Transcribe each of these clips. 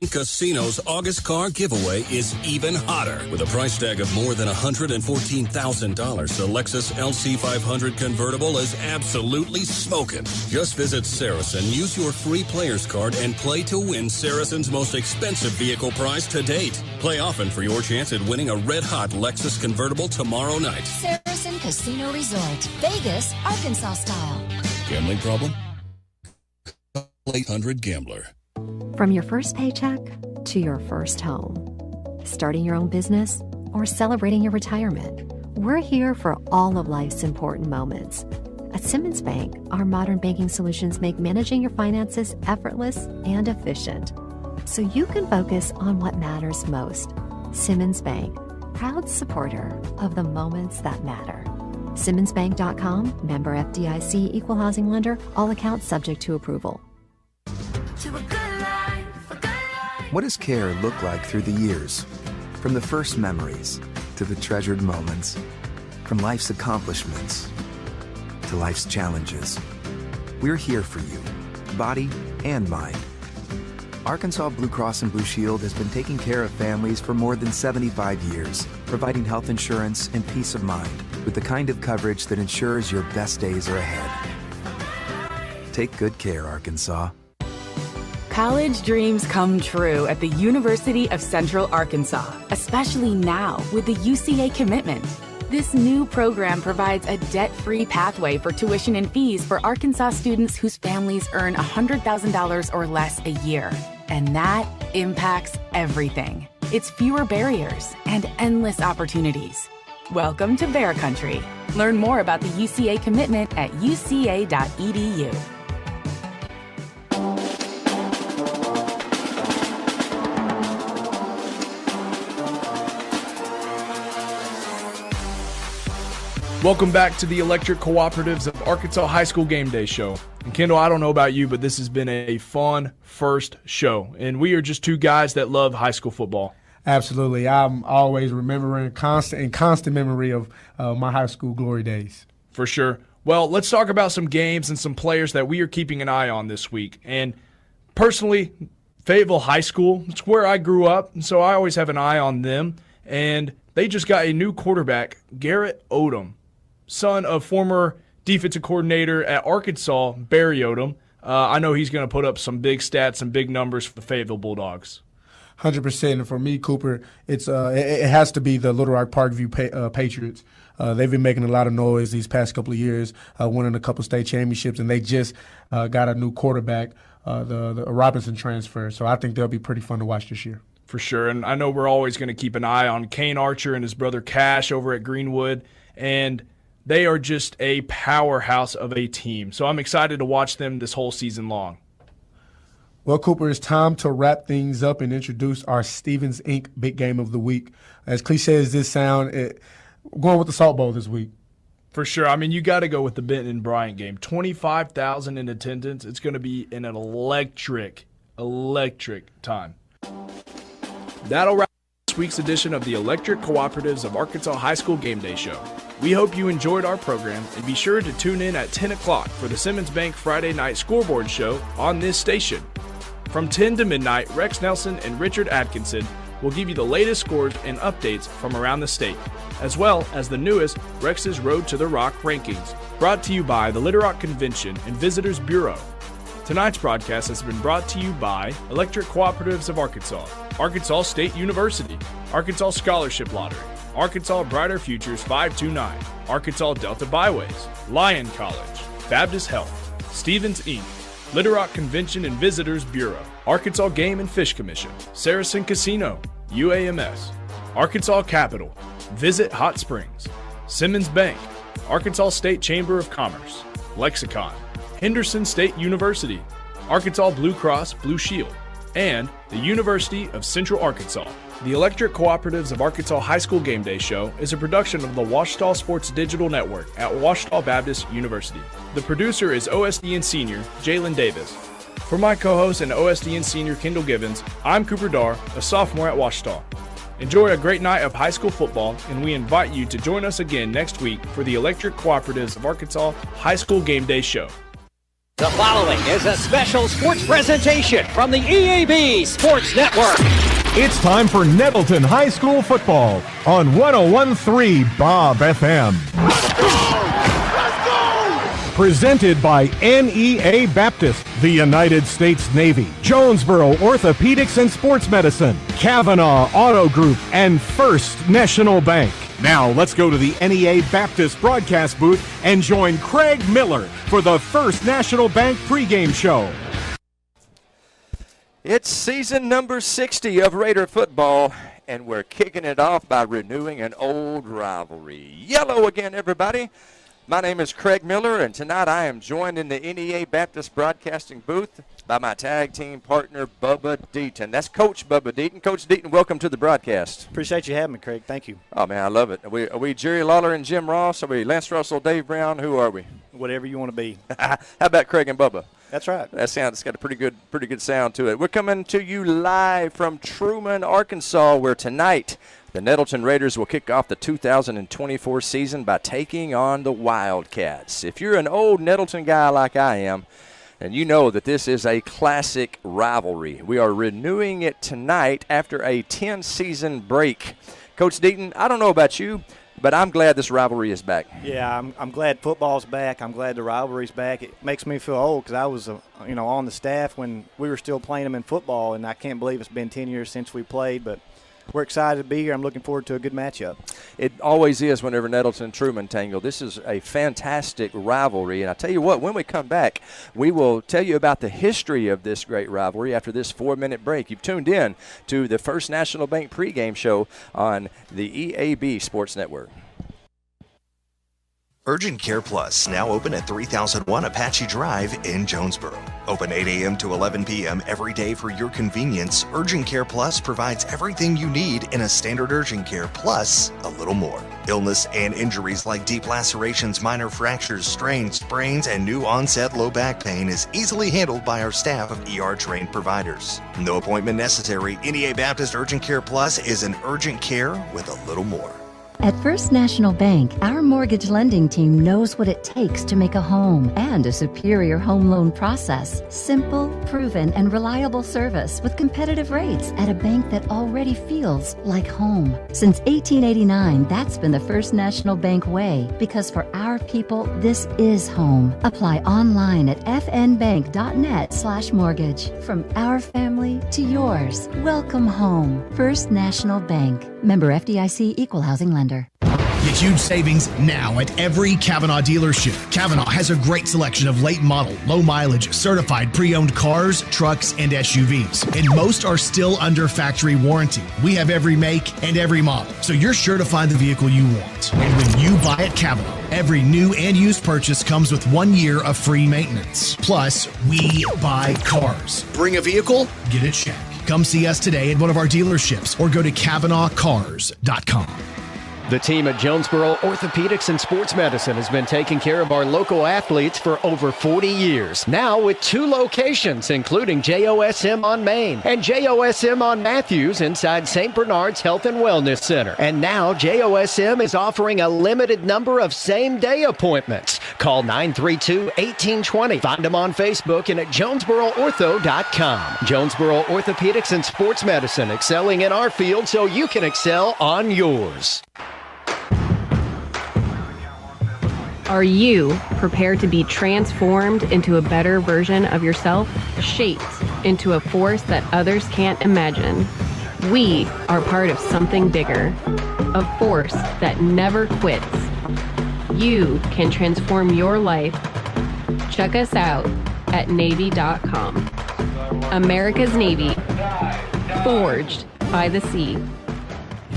Casino's August car giveaway is even hotter. With a price tag of more than $114,000, the Lexus LC500 convertible is absolutely smoking. Just visit Saracen, use your free player's card, and play to win Saracen's most expensive vehicle prize to date. Play often for your chance at winning a red-hot Lexus convertible tomorrow night. Saracen Casino Resort, Vegas, Arkansas style. Gambling problem? 800-GAMBLER. From your first paycheck to your first home, starting your own business, or celebrating your retirement, we're here for all of life's important moments. At Simmons Bank, our modern banking solutions make managing your finances effortless and efficient, so you can focus on what matters most. Simmons Bank, proud supporter of the moments that matter. SimmonsBank.com, member FDIC, equal housing lender, all accounts subject to approval. What does care look like through the years? From the first memories to the treasured moments, from life's accomplishments to life's challenges. We're here for you, body and mind. Arkansas Blue Cross and Blue Shield has been taking care of families for more than 75 years, providing health insurance and peace of mind with the kind of coverage that ensures your best days are ahead. Take good care, Arkansas. College dreams come true at the University of Central Arkansas, especially now with the UCA commitment. This new program provides a debt-free pathway for tuition and fees for Arkansas students whose families earn $100,000 or less a year. And that impacts everything. It's fewer barriers and endless opportunities. Welcome to Bear Country. Learn more about the UCA commitment at uca.edu. Welcome back to the Electric Cooperatives of Arkansas High School Game Day Show. And Kendall, I don't know about you, but this has been a fun first show. And we are just two guys that love high school football. Absolutely. I'm always remembering constant memory of my high school glory days. For sure. Well, let's talk about some games and some players that we are keeping an eye on this week. And personally, Fayetteville High School, it's where I grew up, and so I always have an eye on them. And they just got a new quarterback, Garrett Odom, son of former defensive coordinator at Arkansas, Barry Odom. I know he's going to put up some big stats, some big numbers for the Fayetteville Bulldogs. 100%. And for me, Cooper, it has to be the Little Rock Parkview Patriots. They've been making a lot of noise these past couple of years, winning a couple state championships, and they just got a new quarterback, the Robinson transfer. So I think they'll be pretty fun to watch this year. For sure. And I know we're always going to keep an eye on Kane Archer and his brother Cash over at Greenwood. And they are just a powerhouse of a team. So I'm excited to watch them this whole season long. Well, Cooper, it's time to wrap things up and introduce our Stevens Inc. Big Game of the Week. As cliche as this sound, going with the Salt Bowl this week. For sure. I mean, you got to go with the Benton and Bryant game. 25,000 in attendance. It's going to be an electric time. That'll wrap this week's edition of the Electric Cooperatives of Arkansas High School Game Day Show. We hope you enjoyed our program, and be sure to tune in at 10 o'clock for the Simmons Bank Friday Night Scoreboard Show on this station. From 10 to midnight, Rex Nelson and Richard Atkinson will give you the latest scores and updates from around the state, as well as the newest Rex's Road to the Rock rankings, brought to you by the Little Rock Convention and Visitors Bureau. Tonight's broadcast has been brought to you by Electric Cooperatives of Arkansas, Arkansas State University, Arkansas Scholarship Lottery, Arkansas Brighter Futures 529, Arkansas Delta Byways, Lyon College, Baptist Health, Stevens Inc., Little Rock Convention and Visitors Bureau, Arkansas Game and Fish Commission, Saracen Casino, UAMS, Arkansas Capital, Visit Hot Springs, Simmons Bank, Arkansas State Chamber of Commerce, Lexicon, Henderson State University, Arkansas Blue Cross Blue Shield, and the University of Central Arkansas. The Electric Cooperatives of Arkansas High School Game Day Show is a production of the Ouachita Sports Digital Network at Ouachita Baptist University. The producer is OSDN Senior Jalen Davis. For my co-host and OSDN Senior Kendall Givens, I'm Cooper Darr, a sophomore at Ouachita. Enjoy a great night of high school football, and we invite you to join us again next week for the Electric Cooperatives of Arkansas High School Game Day Show. The following is a special sports presentation from the EAB Sports Network. It's time for Nettleton High School football on 101.3 Bob FM. Let's go! Presented by NEA Baptist, the United States Navy, Jonesboro Orthopedics and Sports Medicine, Kavanaugh Auto Group, and First National Bank. Now, let's go to the NEA Baptist broadcast booth and join Craig Miller for the First National Bank pregame show. It's season number 60 of Raider football, and we're kicking it off by renewing an old rivalry. Yellow again, everybody. My name is Craig Miller, and tonight I am joined in the NEA Baptist broadcasting booth by my tag team partner, Bubba Deaton. That's Coach Bubba Deaton. Coach Deaton, welcome to the broadcast. Appreciate you having me, Craig. Thank you. Oh, man, I love it. Are we Jerry Lawler and Jim Ross? Are we Lance Russell, Dave Brown? Who are we? Whatever you want to be. How about Craig and Bubba? That's right. It's got a pretty good sound to it. We're coming to you live from Truman, Arkansas, where tonight the Nettleton Raiders will kick off the 2024 season by taking on the Wildcats. If you're an old Nettleton guy like I am, and you know that this is a classic rivalry, we are renewing it tonight after a 10-season break. Coach Deaton, I don't know about you, but I'm glad this rivalry is back. Yeah, I'm glad football's back. I'm glad the rivalry's back. It makes me feel old because I was, on the staff when we were still playing them in football, and I can't believe it's been 10 years since we played, but we're excited to be here. I'm looking forward to a good matchup. It always is whenever Nettleton and Truman tangle. This is a fantastic rivalry. And I tell you what, when we come back, we will tell you about the history of this great rivalry after this 4-minute break. You've tuned in to the First National Bank pregame show on the EAB Sports Network. Urgent Care Plus, now open at 3001 Apache Drive in Jonesboro. Open 8 a.m. to 11 p.m. every day for your convenience. Urgent Care Plus provides everything you need in a standard urgent care, plus a little more. Illness and injuries like deep lacerations, minor fractures, strains, sprains, and new onset low back pain is easily handled by our staff of ER-trained providers. No appointment necessary. NEA Baptist Urgent Care Plus is an urgent care with a little more. At First National Bank, our mortgage lending team knows what it takes to make a home and a superior home loan process. Simple, proven, and reliable service with competitive rates at a bank that already feels like home. Since 1889, that's been the First National Bank way, because for our people, this is home. Apply online at fnbank.net/mortgage. From our family to yours, welcome home. First National Bank. Member FDIC, Equal Housing Lender. Get huge savings now at every Kavanaugh dealership. Kavanaugh has a great selection of late model, low mileage, certified pre-owned cars, trucks, and SUVs. And most are still under factory warranty. We have every make and every model, so you're sure to find the vehicle you want. And when you buy at Kavanaugh, every new and used purchase comes with 1 year of free maintenance. Plus, we buy cars. Bring a vehicle, get a check. Come see us today at one of our dealerships or go to KavanaughCars.com. The team at Jonesboro Orthopedics and Sports Medicine has been taking care of our local athletes for over 40 years. Now with 2 locations, including JOSM on Main and JOSM on Matthews inside St. Bernard's Health and Wellness Center. And now JOSM is offering a limited number of same-day appointments. Call 932-1820. Find them on Facebook and at JonesboroOrtho.com. Jonesboro Orthopedics and Sports Medicine, excelling in our field so you can excel on yours. Are you prepared to be transformed into a better version of yourself, shaped into a force that others can't imagine? We are part of something bigger, a force that never quits. You can transform your life. Check us out at Navy.com. America's Navy, forged by the sea.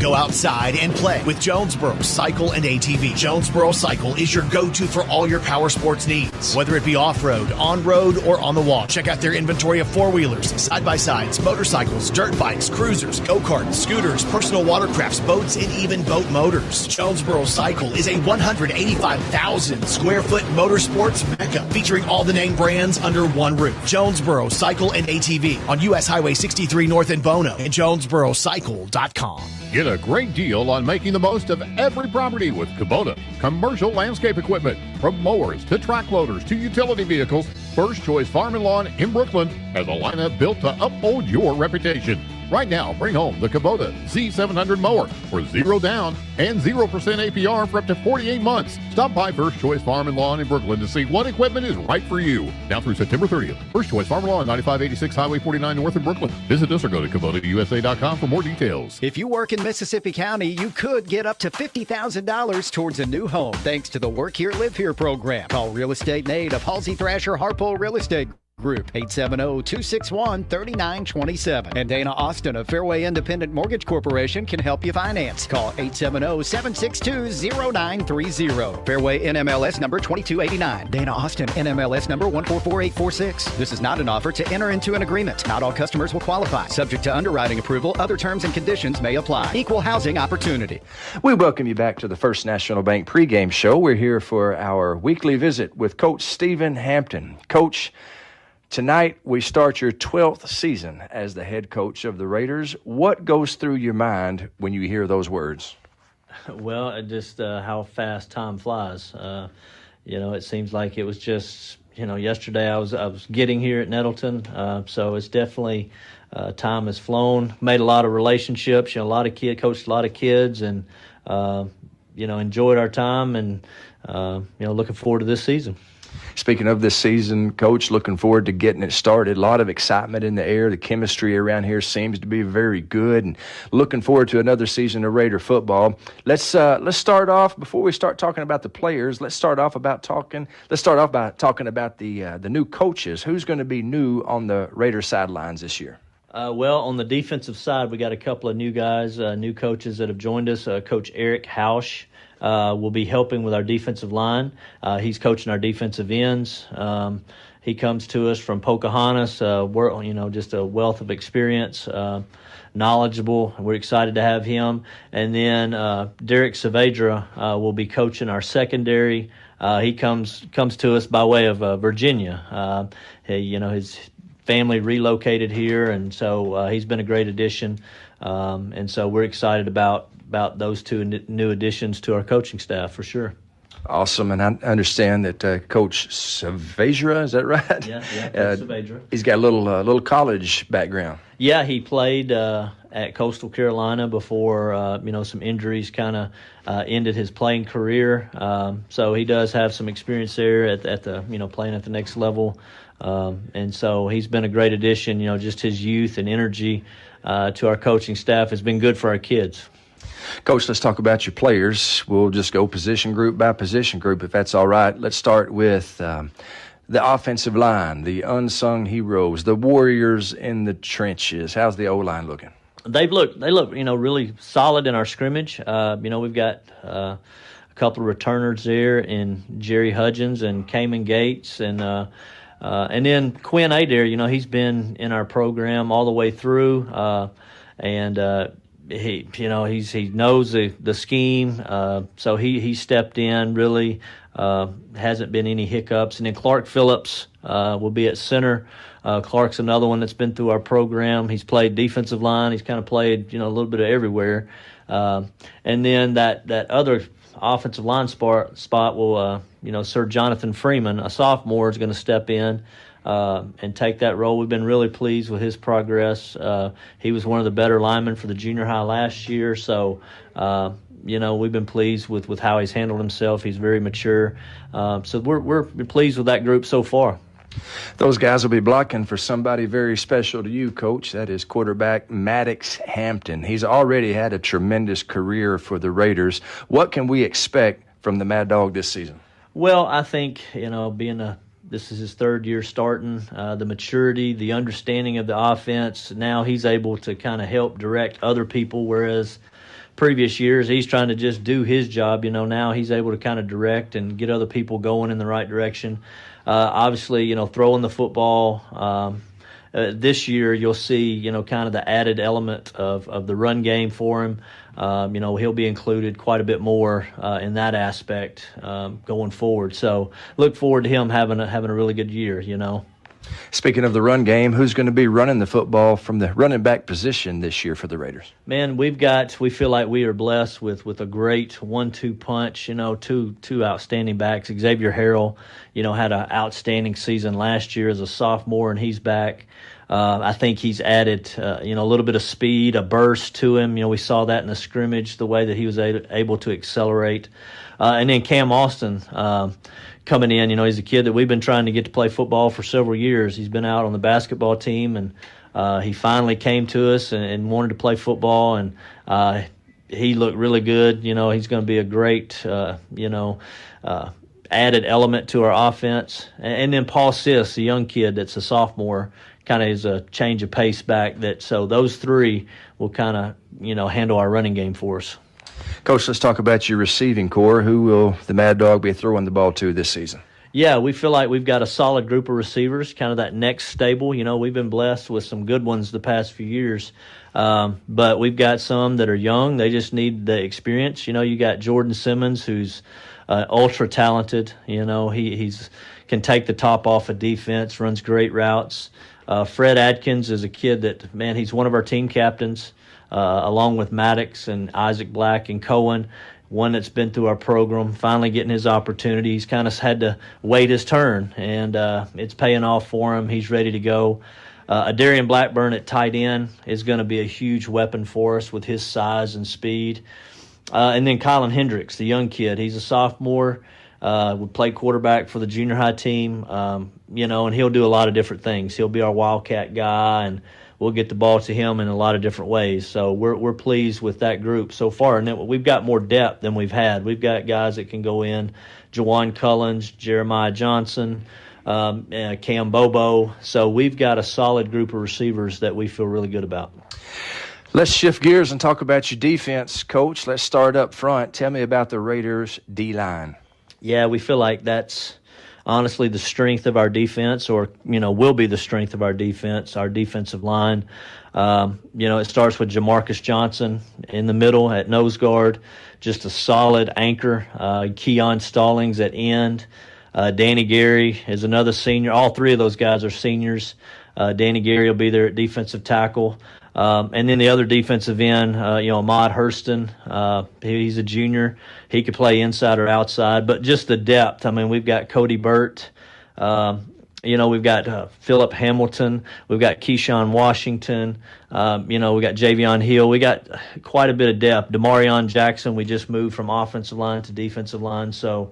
Go outside and play with Jonesboro Cycle and ATV. Jonesboro Cycle is your go-to for all your power sports needs, whether it be off-road, on-road, or on the wall. Check out their inventory of four-wheelers, side-by-sides, motorcycles, dirt bikes, cruisers, go-karts, scooters, personal watercrafts, boats, and even boat motors. Jonesboro Cycle is a 185,000 square foot motorsports mecca featuring all the name brands under one roof. Jonesboro Cycle and ATV on U.S. Highway 63 North in Bono and JonesboroCycle.com. Get a great deal on making the most of every property with Kubota. Commercial landscape equipment, from mowers to track loaders to utility vehicles, First Choice Farm and Lawn in Brooklyn has a lineup built to uphold your reputation. Right now, bring home the Kubota Z700 mower for 0 down and 0% APR for up to 48 months. Stop by First Choice Farm and Lawn in Brooklyn to see what equipment is right for you. Now through September 30th. First Choice Farm and Lawn, 9586 Highway 49 North in Brooklyn. Visit us or go to KubotaUSA.com for more details. If you work in Mississippi County, you could get up to $50,000 towards a new home thanks to the Work Here, Live Here program. Call Real Estate Nate of Halsey Thrasher Harpole Real Estate Group, 870-261-3927. And Dana Austin of Fairway Independent Mortgage Corporation can help you finance. Call 870-762-0930. Fairway NMLS number 2289. Dana Austin NMLS number 144846. This is not an offer to enter into an agreement. Not all customers will qualify. Subject to underwriting approval, other terms and conditions may apply. Equal housing opportunity. We welcome you back to the First National Bank pregame show. We're here for our weekly visit with Coach Stephen Hampton. Coach, tonight, we start your 12th season as the head coach of the Raiders. What goes through your mind when you hear those words? Well, just how fast time flies. It seems like it was just, yesterday I was getting here at Nettleton. So it's definitely time has flown. Made a lot of relationships, coached a lot of kids, and, enjoyed our time and, looking forward to this season. Speaking of this season, Coach, looking forward to getting it started. A lot of excitement in the air. The chemistry around here seems to be very good, and looking forward to another season of Raider football. Let's start off, before we start talking about the players, let's start off by talking about the new coaches. Who's going to be new on the Raider sidelines this year? Well, on the defensive side, we got a couple of new guys, new coaches that have joined us. Coach Eric Hausch will be helping with our defensive line. He's coaching our defensive ends. He comes to us from Pocahontas, just a wealth of experience, knowledgeable. We're excited to have him. And then Derek Saavedra will be coaching our secondary. He comes to us by way of Virginia. His family relocated here, and so he's been a great addition. And so we're excited about those two new additions to our coaching staff for sure. Awesome, and I understand that Coach Saavedra, is that right? Yeah, Coach Saavedra. He's got a little college background. Yeah, he played at Coastal Carolina before some injuries kind of ended his playing career. So he does have some experience there at the playing at the next level, and so he's been a great addition. Just his youth and energy to our coaching staff has been good for our kids. Coach, let's talk about your players. We'll just go position group by position group, if that's all right. Let's start with the offensive line, the unsung heroes, the warriors in the trenches. How's the O-line looking? They look, really solid in our scrimmage. We've got a couple of returners there in Jerry Hudgens and Cayman Gates, and then Quinn Adair. He's been in our program all the way through, and he knows the scheme, so he stepped in, really hasn't been any hiccups. And then Clark Phillips will be at center. Clark's another one that's been through our program. He's played defensive line. He's kind of played, a little bit of everywhere. And then that other offensive line spot will, Sir Jonathan Freeman, a sophomore, is going to step in and take that role. We've been really pleased with his progress. He was one of the better linemen for the junior high last year, so we've been pleased with how he's handled himself. He's very mature, so we're pleased with that group so far. Those guys will be blocking for somebody very special to you, Coach. That is quarterback Maddox Hampton. He's already had a tremendous career for the Raiders. What can we expect from the Mad Dog this season? Well, I think, this is his third year starting, the maturity, the understanding of the offense. Now he's able to kind of help direct other people, whereas previous years he's trying to just do his job. Now he's able to kind of direct and get other people going in the right direction. Obviously, throwing the football. This year you'll see, kind of the added element of the run game for him. He'll be included quite a bit more in that aspect going forward. So look forward to him having a really good year, Speaking of the run game, who's going to be running the football from the running back position this year for the Raiders? Man, we feel like we are blessed with a great 1-2 punch, two outstanding backs. Xavier Harrell, had an outstanding season last year as a sophomore, and he's back. I think he's added, a little bit of speed, a burst to him. We saw that in the scrimmage, the way that he was able to accelerate. And then Cam Austin, coming in, he's a kid that we've been trying to get to play football for several years. He's been out on the basketball team, and he finally came to us and wanted to play football, and he looked really good. He's going to be a great, added element to our offense. And then Paul Siss, a young kid that's a sophomore, kind of is a change of pace back. So those three will kind of, handle our running game for us. Coach, let's talk about your receiving core. Who will the Mad Dog be throwing the ball to this season? Yeah, we feel like we've got a solid group of receivers, kind of that next stable. We've been blessed with some good ones the past few years, but we've got some that are young. They just need the experience. You got Jordan Simmons, who's ultra talented. He's can take the top off of defense, runs great routes. Fred Adkins is a kid that, man, he's one of our team captains, along with Maddox and Isaac Black and Cohen, one that's been through our program, finally getting his opportunity. He's kind of had to wait his turn, and it's paying off for him. He's ready to go. Adarian Blackburn at tight end is going to be a huge weapon for us with his size and speed. And then Colin Hendricks, the young kid, he's a sophomore. Would play quarterback for the junior high team, and he'll do a lot of different things. He'll be our Wildcat guy, and we'll get the ball to him in a lot of different ways. So we're pleased with that group so far. And then we've got more depth than we've had. We've got guys that can go in, Jawan Cullens, Jeremiah Johnson, Cam Bobo. So we've got a solid group of receivers that we feel really good about. Let's shift gears and talk about your defense, Coach. Let's start up front. Tell me about the Raiders' D-line. Yeah, we feel like that's honestly the strength of our defense, or, will be the strength of our defense, our defensive line. It starts with Jamarcus Johnson in the middle at nose guard, just a solid anchor. Keon Stallings at end. Danny Gary is another senior. All three of those guys are seniors. Danny Gary will be there at defensive tackle. And then the other defensive end, Ahmad Hurston, he's a junior. He could play inside or outside, but just the depth. I mean, we've got Cody Burt, we've got Philip Hamilton, we've got Keyshawn Washington, we got Javion Hill. We got quite a bit of depth. Demarion Jackson, we just moved from offensive line to defensive line. So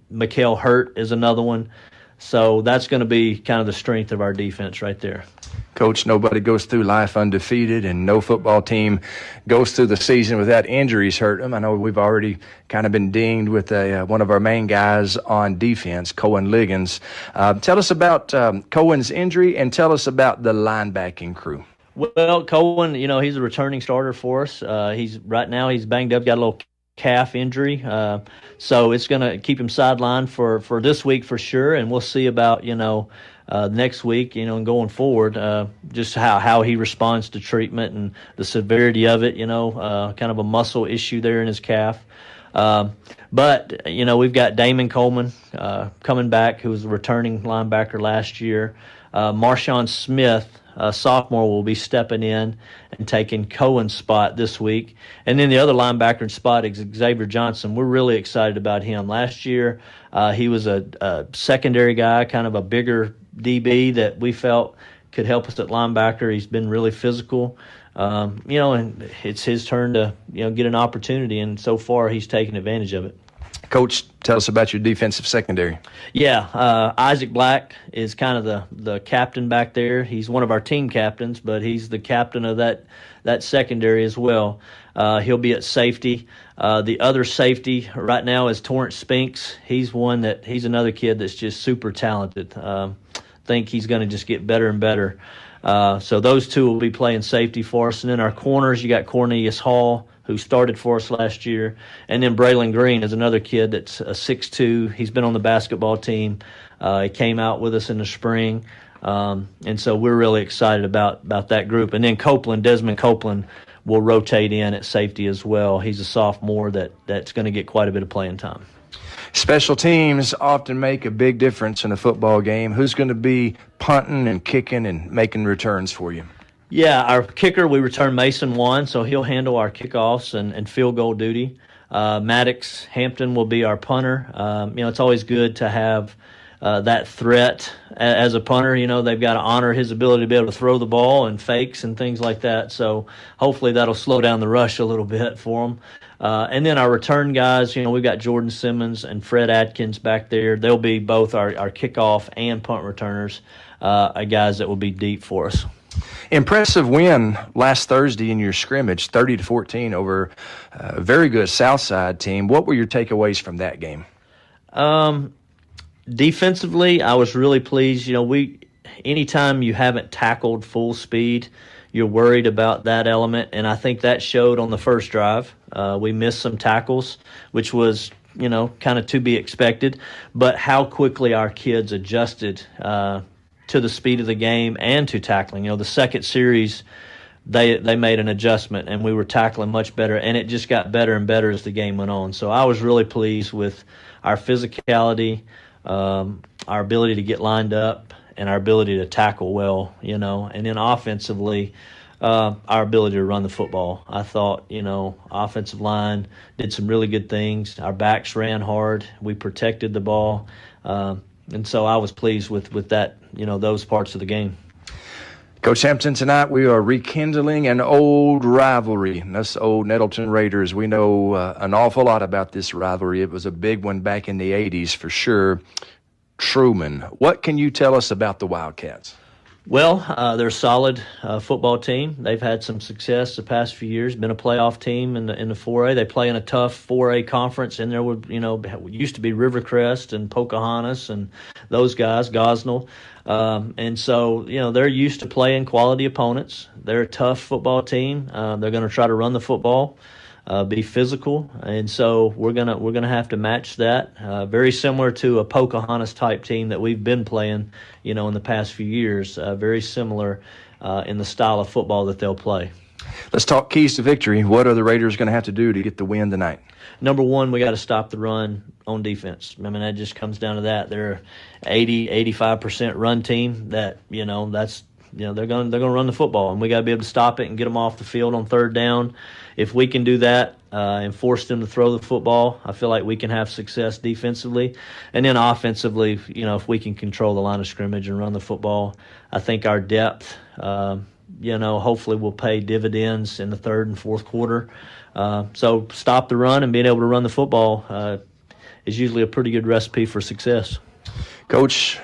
Mikael Hurt is another one. So that's going to be kind of the strength of our defense right there. Coach, nobody goes through life undefeated, and no football team goes through the season without injuries hurt them. I know we've already kind of been dinged with one of our main guys on defense, Cohen Liggins. Tell us about Cohen's injury, and tell us about the linebacking crew. Well, Cohen, he's a returning starter for us. He's banged up, got a little calf injury, so it's going to keep him sidelined for this week for sure, and we'll see about next week, and going forward, just how he responds to treatment and the severity of it. Kind of a muscle issue there in his calf. But we've got Damon Coleman coming back, who was a returning linebacker last year. Marshawn Smith, sophomore, will be stepping in and taking Cohen's spot this week. And then the other linebacker spot is Xavier Johnson. We're really excited about him. Last year, he was a secondary guy, kind of a bigger DB that we felt could help us at linebacker. He's been really physical, and it's his turn to get an opportunity, and so far he's taken advantage of it. Coach, tell us about your defensive secondary. Yeah, Isaac Black is kind of the captain back there. He's one of our team captains, but he's the captain of that secondary as well. He'll be at safety. The other safety right now is Torrance Spinks. He's another kid that's just super talented. Think he's going to just get better and better. So those two will be playing safety for us. And then our corners, you got Cornelius Hall, who started for us last year. And then Braylon Green is another kid that's a 6'2". He's been on the basketball team. He came out with us in the spring. And so we're really excited about that group. And then Desmond Copeland, will rotate in at safety as well. He's a sophomore that's going to get quite a bit of playing time. Special teams often make a big difference in a football game. Who's going to be punting and kicking and making returns for you? Yeah, our kicker, we return Mason 1, so he'll handle our kickoffs and field goal duty. Maddox Hampton will be our punter. It's always good to have that threat as a punter. They've got to honor his ability to be able to throw the ball and fakes and things like that. So hopefully that'll slow down the rush a little bit for them. And then our return guys, we've got Jordan Simmons and Fred Atkins back there. They'll be both our kickoff and punt returners, guys that will be deep for us. Impressive win last Thursday in your scrimmage, 30-14 over a very good Southside team. What were your takeaways from that game? Defensively, I was really pleased. Anytime you haven't tackled full speed, you're worried about that element, and I think that showed on the first drive. We missed some tackles, which was, kind of to be expected, but how quickly our kids adjusted to the speed of the game and to tackling. The second series, they made an adjustment, and we were tackling much better, and it just got better and better as the game went on. So I was really pleased with our physicality, our ability to get lined up, and our ability to tackle well, and then offensively, our ability to run the football. I thought, offensive line did some really good things. Our backs ran hard. We protected the ball. And so I was pleased with that, those parts of the game. Coach Hampton, tonight we are rekindling an old rivalry. And us old Nettleton Raiders, we know an awful lot about this rivalry. It was a big one back in the 80s for sure. Truman, what can you tell us about the Wildcats? Well, they're a solid football team. They've had some success the past few years. Been a playoff team in the 4A. They play in a tough 4A conference. And there would used to be Rivercrest and Pocahontas and those guys, Gosnell. And so they're used to playing quality opponents. They're a tough football team. They're going to try to run the football. Be physical, and so we're gonna have to match that. Very similar to a Pocahontas type team that we've been playing, in the past few years. Very similar in the style of football that they'll play. Let's talk keys to victory. What are the Raiders going to have to do to get the win tonight? Number one, we got to stop the run on defense. That just comes down to that. They're 85% run team. That that's. They're going to run the football, and we got to be able to stop it and get them off the field on third down. If we can do that and force them to throw the football, I feel like we can have success defensively. And then offensively, if we can control the line of scrimmage and run the football, I think our depth, hopefully will pay dividends in the third and fourth quarter. So stop the run and being able to run the football is usually a pretty good recipe for success. Coach,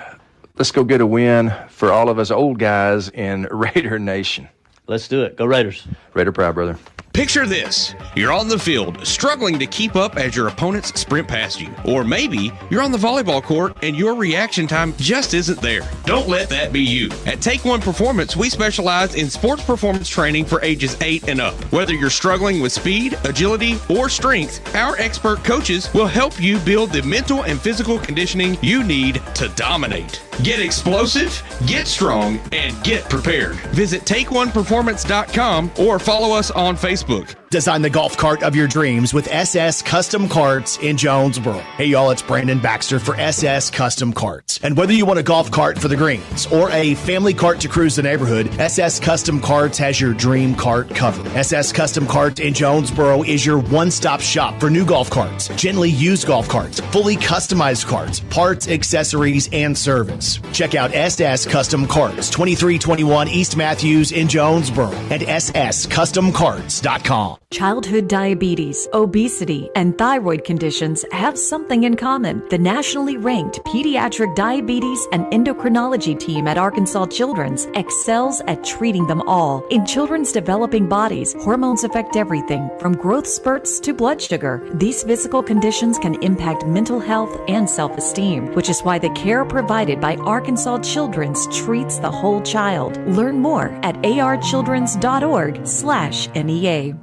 let's go get a win for all of us old guys in Raider Nation. Let's do it. Go Raiders. Raider proud, brother. Picture this. You're on the field, struggling to keep up as your opponents sprint past you. Or maybe you're on the volleyball court and your reaction time just isn't there. Don't let that be you. At Take One Performance, we specialize in sports performance training for ages 8 and up. Whether you're struggling with speed, agility, or strength, our expert coaches will help you build the mental and physical conditioning you need to dominate. Get explosive, get strong, and get prepared. Visit TakeOnePerformance.com or follow us on Facebook. Design the golf cart of your dreams with SS Custom Carts in Jonesboro. Hey y'all, it's Brandon Baxter for SS Custom Carts. And whether you want a golf cart for the greens or a family cart to cruise the neighborhood, SS Custom Carts has your dream cart covered. SS Custom Carts in Jonesboro is your one-stop shop for new golf carts, gently used golf carts, fully customized carts, parts, accessories, and service. Check out SS Custom Carts, 2321 East Matthews in Jonesboro and sscustomcarts.com. Childhood diabetes, obesity, and thyroid conditions have something in common. The nationally ranked pediatric diabetes and endocrinology team at Arkansas Children's excels at treating them all. In children's developing bodies, hormones affect everything from growth spurts to blood sugar. These physical conditions can impact mental health and self-esteem, which is why the care provided by Arkansas Children's treats the whole child. Learn more at archildrens.org/NEA.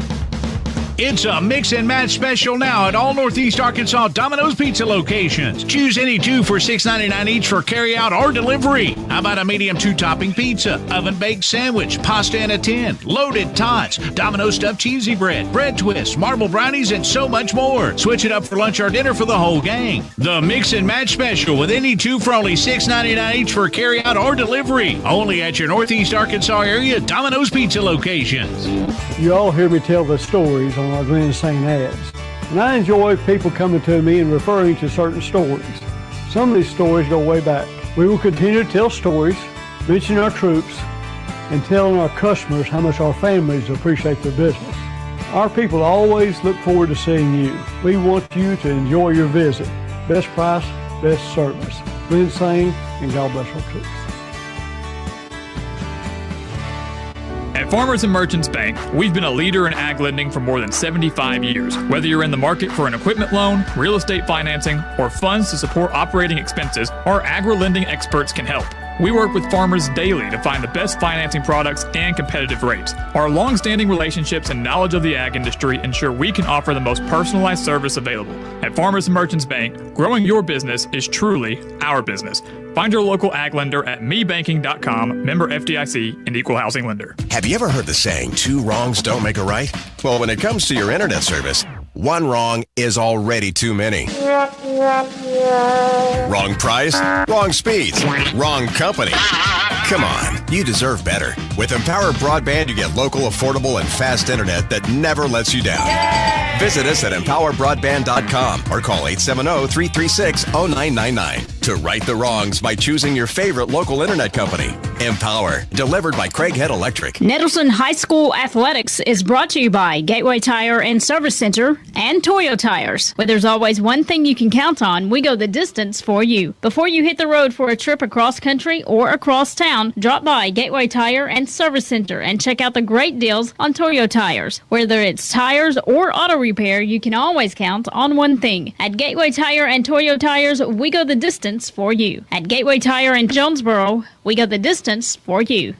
It's a mix and match special now at all Northeast Arkansas Domino's Pizza locations. Choose any two for $6.99 each for carryout or delivery. How about a medium 2-topping pizza, oven-baked sandwich, pasta in a tin, loaded tots, Domino's stuffed cheesy bread twists, marble brownies, and so much more. Switch it up for lunch or dinner for the whole gang. The mix and match special with any two for only $6.99 each for carryout or delivery. Only at your Northeast Arkansas area Domino's Pizza locations. You all hear me tell the stories on our Glenn Saint ads. And I enjoy people coming to me and referring to certain stories. Some of these stories go way back. We will continue to tell stories, mention our troops, and telling our customers how much our families appreciate their business. Our people always look forward to seeing you. We want you to enjoy your visit. Best price, best service. Glenn Saint, and God bless our troops. At Farmers and Merchants Bank, we've been a leader in ag lending for more than 75 years. Whether you're in the market for an equipment loan, real estate financing, or funds to support operating expenses, our agri-lending experts can help. We work with farmers daily to find the best financing products and competitive rates. Our long-standing relationships and knowledge of the ag industry ensure we can offer the most personalized service available. At Farmers and Merchants Bank, growing your business is truly our business. Find your local ag lender at mebanking.com, member FDIC, and equal housing lender. Have you ever heard the saying, 2 wrongs don't make a right? Well, when it comes to your internet service, 1 wrong is already too many. Wrong price, wrong speeds, wrong company. Come on, you deserve better. With Empower Broadband, you get local, affordable, and fast internet that never lets you down. Visit us at empowerbroadband.com or call 870-336-0999 to right the wrongs by choosing your favorite local internet company. Empower, delivered by Craighead Electric. Nettleton High School Athletics is brought to you by Gateway Tire and Service Center and Toyo Tires. Where there's always one thing you can count on, we go the distance for you. Before you hit the road for a trip across country or across town, drop by Gateway Tire and Service Center and check out the great deals on Toyo Tires. Whether it's tires or auto repair, you can always count on one thing. At Gateway Tire and Toyo Tires, we go the distance for you. At Gateway Tire in Jonesboro, we go the distance for you.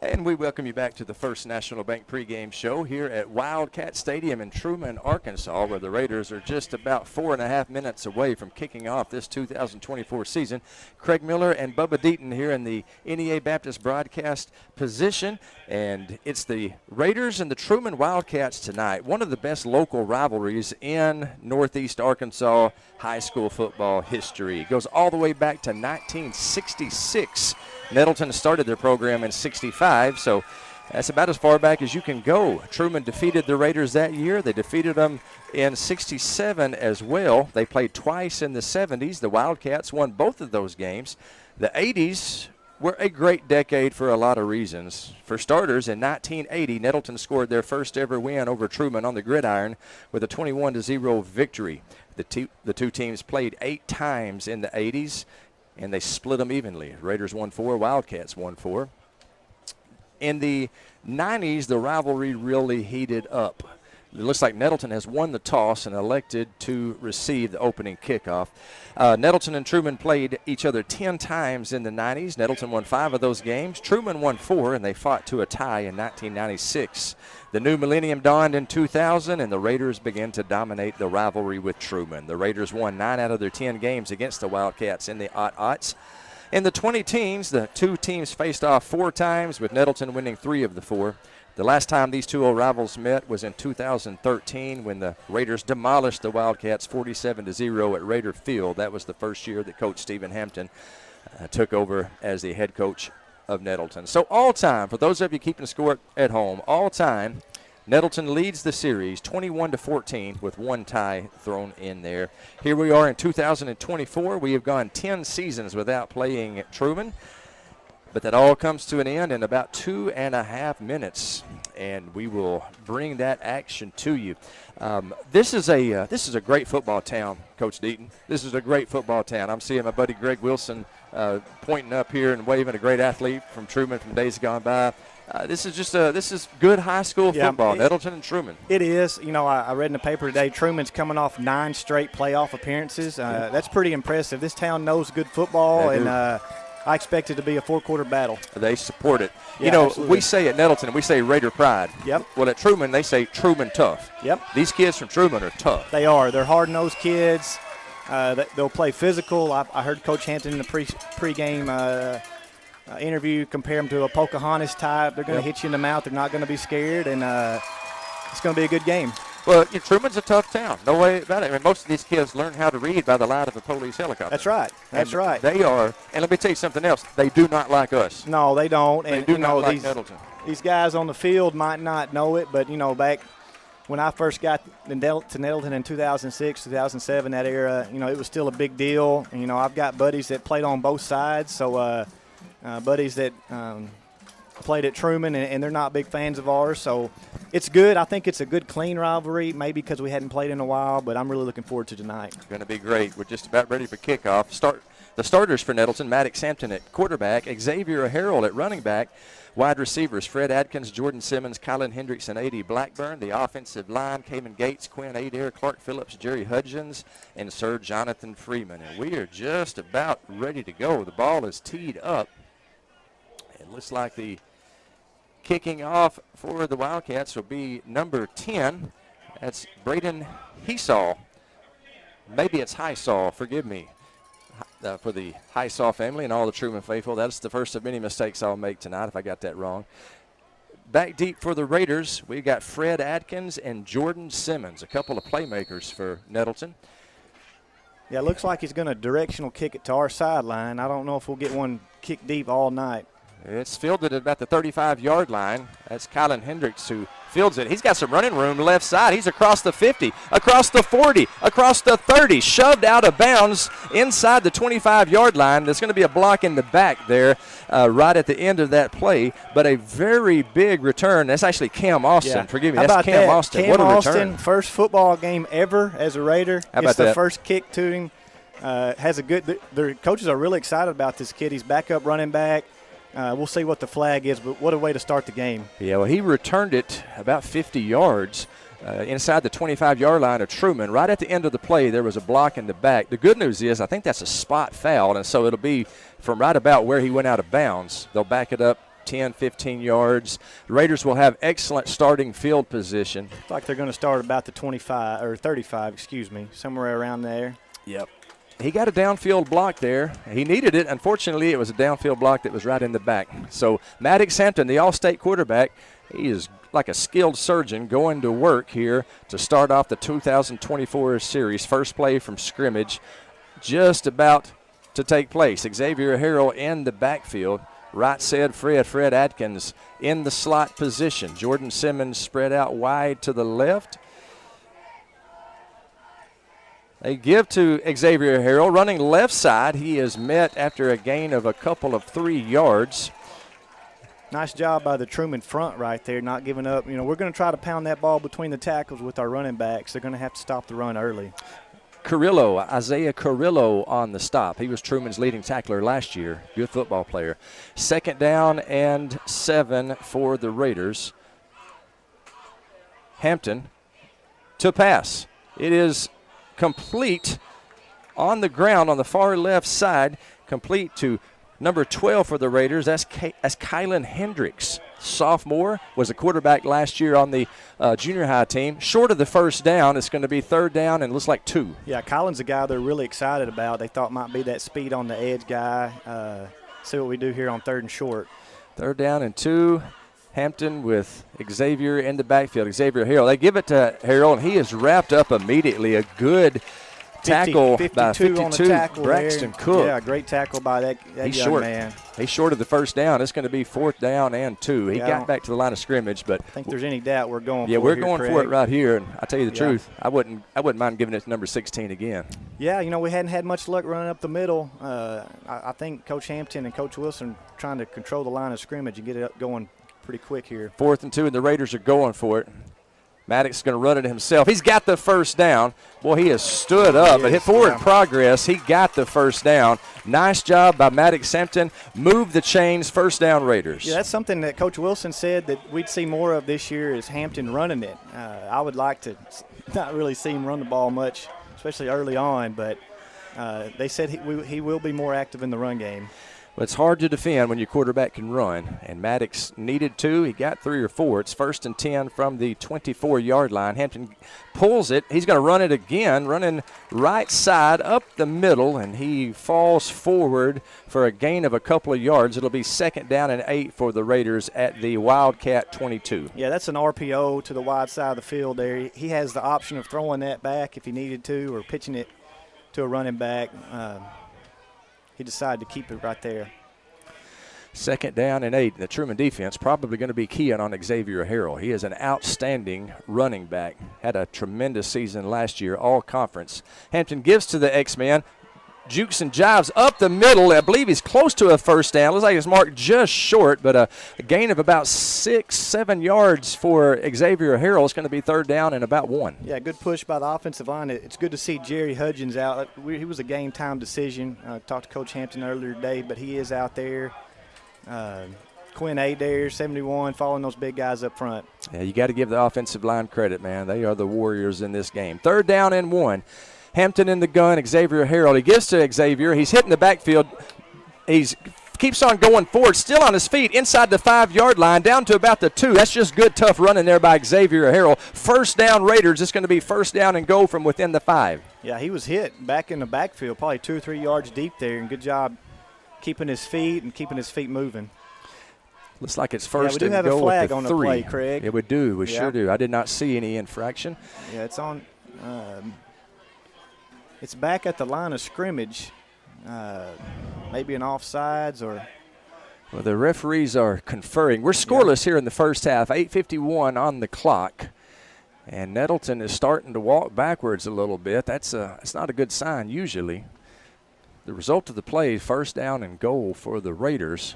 And we welcome you back to the First National Bank pregame show here at Wildcat Stadium in Truman, Arkansas, where the Raiders are just about 4.5 minutes away from kicking off this 2024 season. Craig Miller and Bubba Deaton here in the NEA Baptist broadcast position, and it's the Raiders and the Truman Wildcats tonight. One of the best local rivalries in Northeast Arkansas high school football history. It goes all the way back to 1966. Nettleton started their program in 65, so that's about as far back as you can go. Truman defeated the Raiders that year. They defeated them in 67 as well. They played twice in the 70s. The Wildcats won both of those games. The 80s were a great decade for a lot of reasons. For starters, in 1980, Nettleton scored their first ever win over Truman on the gridiron with a 21-0 victory. The two teams played 8 times in the 80s, and they split them evenly. Raiders won 4, Wildcats won 4. In the 90s, the rivalry really heated up. It looks like Nettleton has won the toss and elected to receive the opening kickoff. Nettleton and Truman played each other 10 times in the 90s. Nettleton won 5 of those games. Truman won 4, and they fought to a tie in 1996. The new millennium dawned in 2000, and the Raiders began to dominate the rivalry with Truman. The Raiders won 9 out of their 10 games against the Wildcats in the aughts. In the 2010s, the two teams faced off 4 times, with Nettleton winning 3 of the 4. The last time these two old rivals met was in 2013 when the Raiders demolished the Wildcats 47-0 at Raider Field. That was the first year that Coach Stephen Hampton took over as the head coach of Nettleton. So all time, for those of you keeping score at home, all time, Nettleton leads the series 21-14 with 1 tie thrown in there. Here we are in 2024. We have gone 10 seasons without playing Truman. But that all comes to an end in about 2.5 minutes, and we will bring that action to you. This is a great football town, Coach Deaton. This is a great football town. I'm seeing my buddy Greg Wilson pointing up here and waving, a great athlete from Truman from days gone by. This is good high school football, Nettleton and Truman. It is. You know, I read in the paper today, Truman's coming off 9 straight playoff appearances. That's pretty impressive. This town knows good football, and I expect it to be a 4-quarter battle. They support it. Yeah, you know, absolutely. we say at Nettleton, we say Raider pride. Yep. Well, at Truman, they say Truman tough. Yep. These kids from Truman are tough. They are. They're hard-nosed kids. They'll play physical. I heard Coach Hampton in the pregame interview compare them to a Pocahontas type. They're going to hit you in the mouth. They're not going to be scared, and it's going to be a good game. Well, Truman's a tough town. No way about it. I mean, most of these kids learn how to read by the light of a police helicopter. That's right. That's right. They are, and let me tell you something else. They do not like us. No, they don't. They And do not like Nettleton. These guys on the field might not know it, but, back when I first got to Nettleton in 2006, 2007, that era, it was still a big deal. And, I've got buddies that played on both sides, so buddies that played at Truman, and they're not big fans of ours. So it's good. I think it's a good, clean rivalry, maybe because we hadn't played in a while, but I'm really looking forward to tonight. It's going to be great. We're just about ready for kickoff. The starters for Nettleton: Maddox Hampton at quarterback, Xavier Harrell at running back, wide receivers Fred Adkins, Jordan Simmons, Kylan Hendricks, and A.D. Blackburn. The offensive line: Cayman Gates, Quinn Adair, Clark Phillips, Jerry Hudgens, and Sir Jonathan Freeman. And we are just about ready to go. The ball is teed up. It looks like the kicking off for the Wildcats will be number 10. That's Braden Heesaw. Maybe it's Highsaw, forgive me, for the Highsaw family and all the Truman faithful. That's the first of many mistakes I'll make tonight if I got that wrong. Back deep for the Raiders, we got Fred Adkins and Jordan Simmons, a couple of playmakers for Nettleton. Yeah, it looks like he's going to directional kick it to our sideline. I don't know if we'll get one kick deep all night. It's fielded at about the 35-yard line. That's Kylan Hendricks who fields it. He's got some running room left side. He's across the 50, across the 40, across the 30, shoved out of bounds inside the 25-yard line. There's going to be a block in the back there right at the end of that play, but a very big return. That's actually Cam Austin. Yeah. Forgive me. How That's about Cam that? Austin. Cam What a Austin, return. first football game ever as a Raider. How about it's the that? first kick to him. Has a good – their coaches are really excited about this kid. He's backup running back. We'll see what the flag is, but what a way to start the game. Yeah, well, he returned it about 50 yards inside the 25-yard line of Truman. Right at the end of the play, there was a block in the back. The good news is I think that's a spot foul, and so it'll be from right about where he went out of bounds. They'll back it up 10, 15 yards. The Raiders will have excellent starting field position. Looks like they're going to start about the 25 or 35, excuse me, somewhere around there. Yep. He got a downfield block there. He needed it. Unfortunately, it was a downfield block that was right in the back. So Maddox Hampton, the All-State quarterback, he is like a skilled surgeon going to work here to start off the 2024 series. First play from scrimmage just about to take place. Xavier Harrell in the backfield. Right said Fred Adkins in the slot position. Jordan Simmons spread out wide to the left. They give to Xavier Harrell, running left side. He is met after a gain of a couple of 3 yards. Nice job by the Truman front right there, not giving up. We're going to try to pound that ball between the tackles with our running backs. They're going to have to stop the run early. Isaiah Carrillo on the stop. He was Truman's leading tackler last year. Good football player. 2nd down and 7 for the Raiders. Hampton to pass. It is complete on the ground on the far left side, complete to number 12 for the Raiders. That's Kylan Hendricks, sophomore, was a quarterback last year on the junior high team. Short of the first down, it's going to be 3rd down and looks like 2. Yeah, Kylan's a guy they're really excited about. They thought might be that speed on the edge guy. See what we do here on 3rd and short. 3rd down and 2. Hampton with Xavier in the backfield. Xavier Harrell. They give it to Harrell, and he is wrapped up immediately. A good tackle by 52 on the tackle Braxton there. Cook. Yeah, great tackle by that He's young short. man. He's short of the first down. It's going to be 4th down and 2. He got back to the line of scrimmage, but I think there's any doubt we're going. Yeah, for we're here, going Craig. for it right here. And I tell you the truth, I wouldn't mind giving it to number 16 again. Yeah, we hadn't had much luck running up the middle. I think Coach Hampton and Coach Wilson trying to control the line of scrimmage and get it up going pretty quick here. 4th and 2, and the Raiders are going for it. Maddox is going to run it himself. He's got the first down. Boy, he has stood up and hit forward progress. He got the first down. Nice job by Maddox Hampton. Move the chains, 1st down Raiders. Yeah, that's something that Coach Wilson said that we'd see more of this year is Hampton running it. I would like to not really see him run the ball much, especially early on, but they said he will be more active in the run game. But it's hard to defend when your quarterback can run, and Maddox needed 2. He got 3 or 4. It's 1st and 10 from the 24-yard line. Hampton pulls it. He's going to run it again, running right side up the middle, and he falls forward for a gain of a couple of yards. It'll be 2nd down and 8 for the Raiders at the Wildcat 22. Yeah, that's an RPO to the wide side of the field there. He has the option of throwing that back if he needed to, or pitching it to a running back. He decided to keep it right there. 2nd down and 8. The Truman defense probably going to be keying on Xavier Harrell. He is an outstanding running back. Had a tremendous season last year, all conference. Hampton gives to the X-Man. Jukes and jives up the middle. I believe he's close to a 1st down. Looks like it's marked just short, but a gain of about 6-7 yards for Xavier Harrell. It's going to be 3rd down and about 1. Yeah, good push by the offensive line. It's good to see Jerry Hudgens out. He was a game-time decision. Talked to Coach Hampton earlier today, but he is out there. Quinn Adair, 71, following those big guys up front. Yeah, you got to give the offensive line credit, man. They are the warriors in this game. 3rd down and 1. Hampton in the gun, Xavier Harrell. He gives to Xavier. He's hitting the backfield. He keeps on going forward, still on his feet, inside the 5-yard line, down to about the 2. That's just good, tough running there by Xavier Harrell. 1st down Raiders. It's going to be 1st down and go from within the 5. Yeah, he was hit back in the backfield, probably 2 or 3 yards deep there, and good job keeping his feet and keeping his feet moving. Looks like it's 1st and go with the 3. We do have a flag on the play, Craig. Yeah, we do. We sure do. I did not see any infraction. Yeah, it's on. It's back at the line of scrimmage. Maybe an offsides or. Well, the referees are conferring. We're scoreless here in the first half. 8:51 on the clock, and Nettleton is starting to walk backwards a little bit. That's not a good sign usually. The result of the play: 1st down and goal for the Raiders.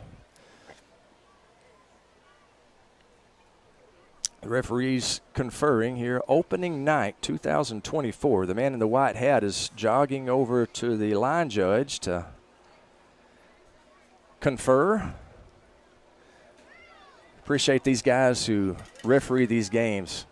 The referees conferring here. Opening night 2024. The man in the white hat is jogging over to the line judge to confer. Appreciate these guys who referee these games.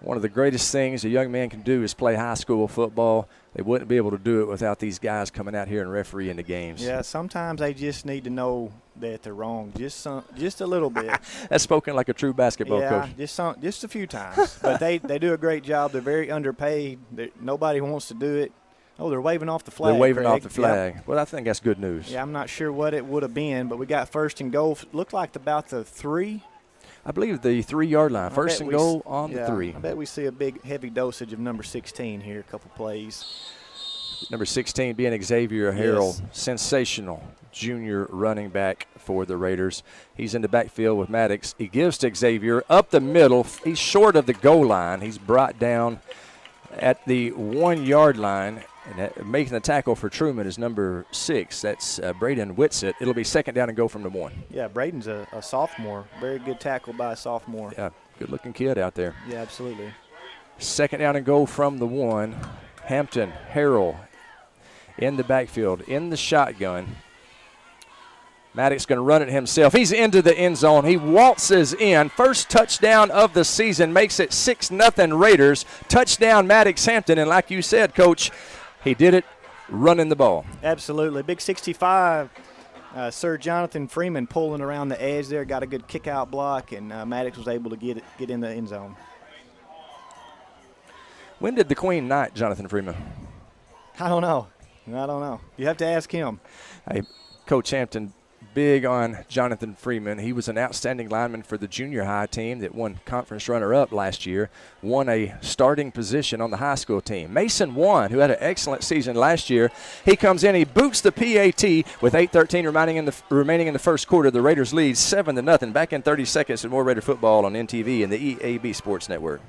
One of the greatest things a young man can do is play high school football. They wouldn't be able to do it without these guys coming out here and refereeing the games. Yeah, sometimes they just need to know that they're wrong, just a little bit. That's spoken like a true basketball coach. Yeah, just a few times. But they do a great job. They're very underpaid. Nobody wants to do it. Oh, they're waving off the flag. They're waving Craig. off the flag. Yep. Well, I think that's good news. Yeah, I'm not sure what it would have been, but we got 1st and goal. Looked like about the 3. I believe the 3-yard line. 1st and goal on the 3. I bet we see a big, heavy dosage of number 16 here, a couple plays. Number 16 being Xavier Harrell. Yes. Sensational junior running back for the Raiders. He's in the backfield with Maddox. He gives to Xavier up the middle. He's short of the goal line. He's brought down at the 1-yard line. And making the tackle for Truman is number 6. That's Braden Whitsitt. It'll be 2nd down and go from the 1. Yeah, Braden's a sophomore. Very good tackle by a sophomore. Yeah, good-looking kid out there. Yeah, absolutely. 2nd down and go from the 1. Hampton, Harrell in the backfield, in the shotgun. Maddox going to run it himself. He's into the end zone. He waltzes in. First touchdown of the season, makes it 6-0 Raiders. Touchdown Maddox Hampton, and like you said, Coach, he did it running the ball. Absolutely. Big 65. Sir Jonathan Freeman pulling around the edge there, got a good kick-out block, and Maddox was able to get in the end zone. When did the Queen knight Jonathan Freeman? I don't know. You have to ask him. Hey, Coach Hampton, big on Jonathan Freeman. He was an outstanding lineman for the junior high team that won conference runner-up last year, won a starting position on the high school team. Mason Wan, who had an excellent season last year, he comes in, he boots the PAT with 8:13 remaining in the first quarter. The Raiders lead 7-0. Back in 30 seconds and more Raider football on NTV and the EAB Sports Network.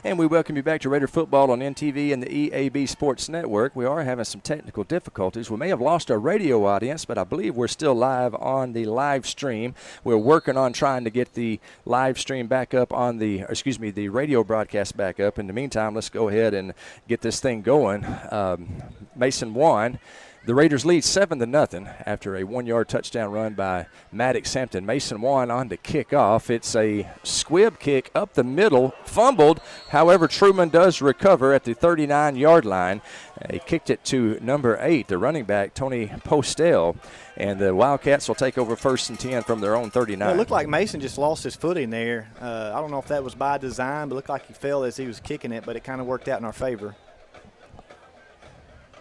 And we welcome you back to Raider Football on NTV and the EAB Sports Network. We are having some technical difficulties. We may have lost our radio audience, but I believe we're still live on the live stream. We're working on trying to get the live stream back up on the radio broadcast back up. In the meantime, let's go ahead and get this thing going. Mason won. The Raiders lead 7-0 after a 1-yard touchdown run by Maddox Hampton. Mason won on to kick off. It's a squib kick up the middle, fumbled. However, Truman does recover at the 39-yard line. He kicked it to number 8, the running back, Tony Postgame. And the Wildcats will take over 1st and 10 from their own 39. Well, it looked like Mason just lost his footing there. I don't know if that was by design, but it looked like he fell as he was kicking it, but it kind of worked out in our favor.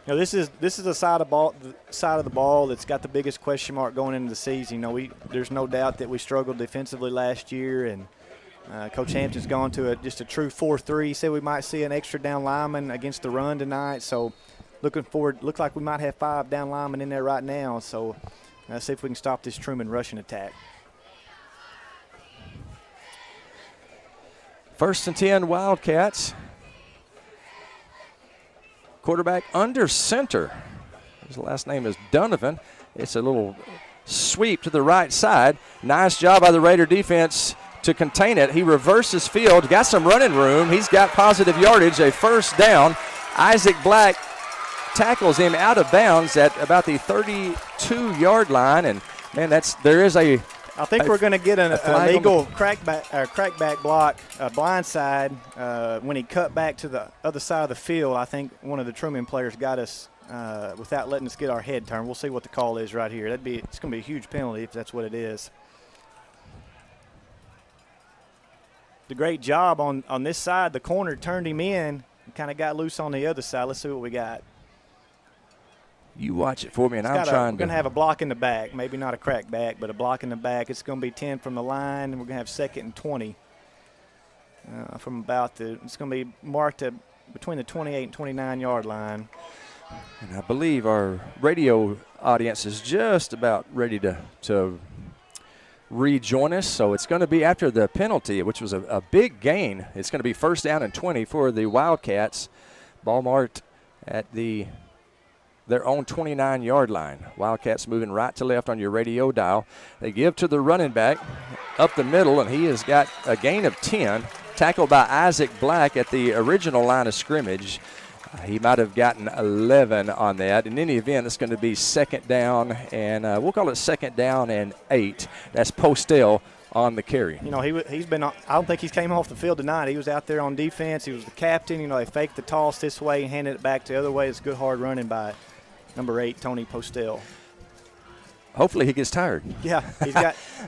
You know, this is the side of the ball that's got the biggest question mark going into the season. You know, there's no doubt that we struggled defensively last year, and Coach Hampton's gone to just a true 4-3. He said we might see an extra down lineman against the run tonight. So looking forward, look like we might have 5 down linemen in there right now. So let's see if we can stop this Truman rushing attack. 1st and 10 Wildcats. Quarterback under center. His last name is Donovan. It's a little sweep to the right side. Nice job by the Raider defense to contain it. He reverses field, got some running room. He's got positive yardage, a 1st down. Isaac Black tackles him out of bounds at about the 32-yard line. And, man, I think we're going to get an illegal crackback block, blindside. When he cut back to the other side of the field, I think one of the Truman players got us without letting us get our head turned. We'll see what the call is right here. It's going to be a huge penalty if that's what it is. The great job on this side. The corner turned him in and kind of got loose on the other side. Let's see what we got. You watch it for me, and we're going to have a block in the back. Maybe not a crack back, but a block in the back. It's going to be 10 from the line, and we're going to have 2nd and 20 it's going to be marked between the 28 and 29-yard line. And I believe our radio audience is just about ready to rejoin us. So it's going to be after the penalty, which was a big gain. It's going to be 1st down and 20 for the Wildcats. Ball marked at their own 29-yard line. Wildcats moving right to left on your radio dial. They give to the running back up the middle, and he has got a gain of 10. Tackled by Isaac Black at the original line of scrimmage. He might have gotten 11 on that. In any event, it's going to be 2nd down, and we'll call it 2nd down and 8. That's Postgame on the carry. You know, he's been. I don't think he's came off the field tonight. He was out there on defense. He was the captain. You know, they faked the toss this way and handed it back the other way. It's good hard running by number 8, Tony Postgame. Hopefully he gets tired. Yeah,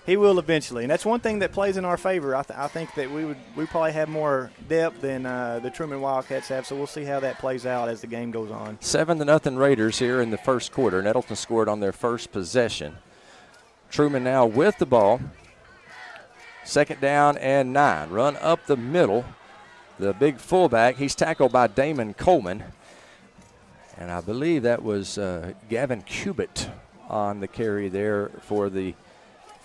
he will eventually, and that's one thing that plays in our favor. I think that we probably have more depth than the Truman Wildcats have, so we'll see how that plays out as the game goes on. 7-0 Raiders here in the 1st quarter. Nettleton scored on their 1st possession. Truman now with the ball. 2nd down and 9. Run up the middle. The big fullback, he's tackled by Damon Coleman. And I believe that was Gavin Cubitt on the carry there for the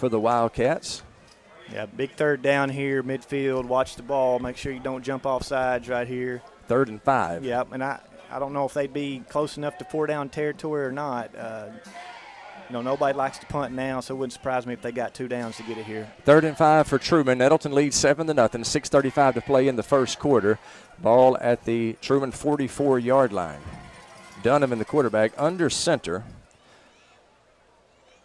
Wildcats. Yeah, big 3rd down here, midfield. Watch the ball. Make sure you don't jump off sides right here. 3rd and 5. Yep, and I don't know if they'd be close enough to 4-down territory or not. Nobody likes to punt now, so it wouldn't surprise me if they got 2 downs to get it here. 3rd and 5 for Truman. Nettleton leads 7-0. 6:35 to play in the 1st quarter. Ball at the Truman 44-yard line. Donovan, the quarterback, under center.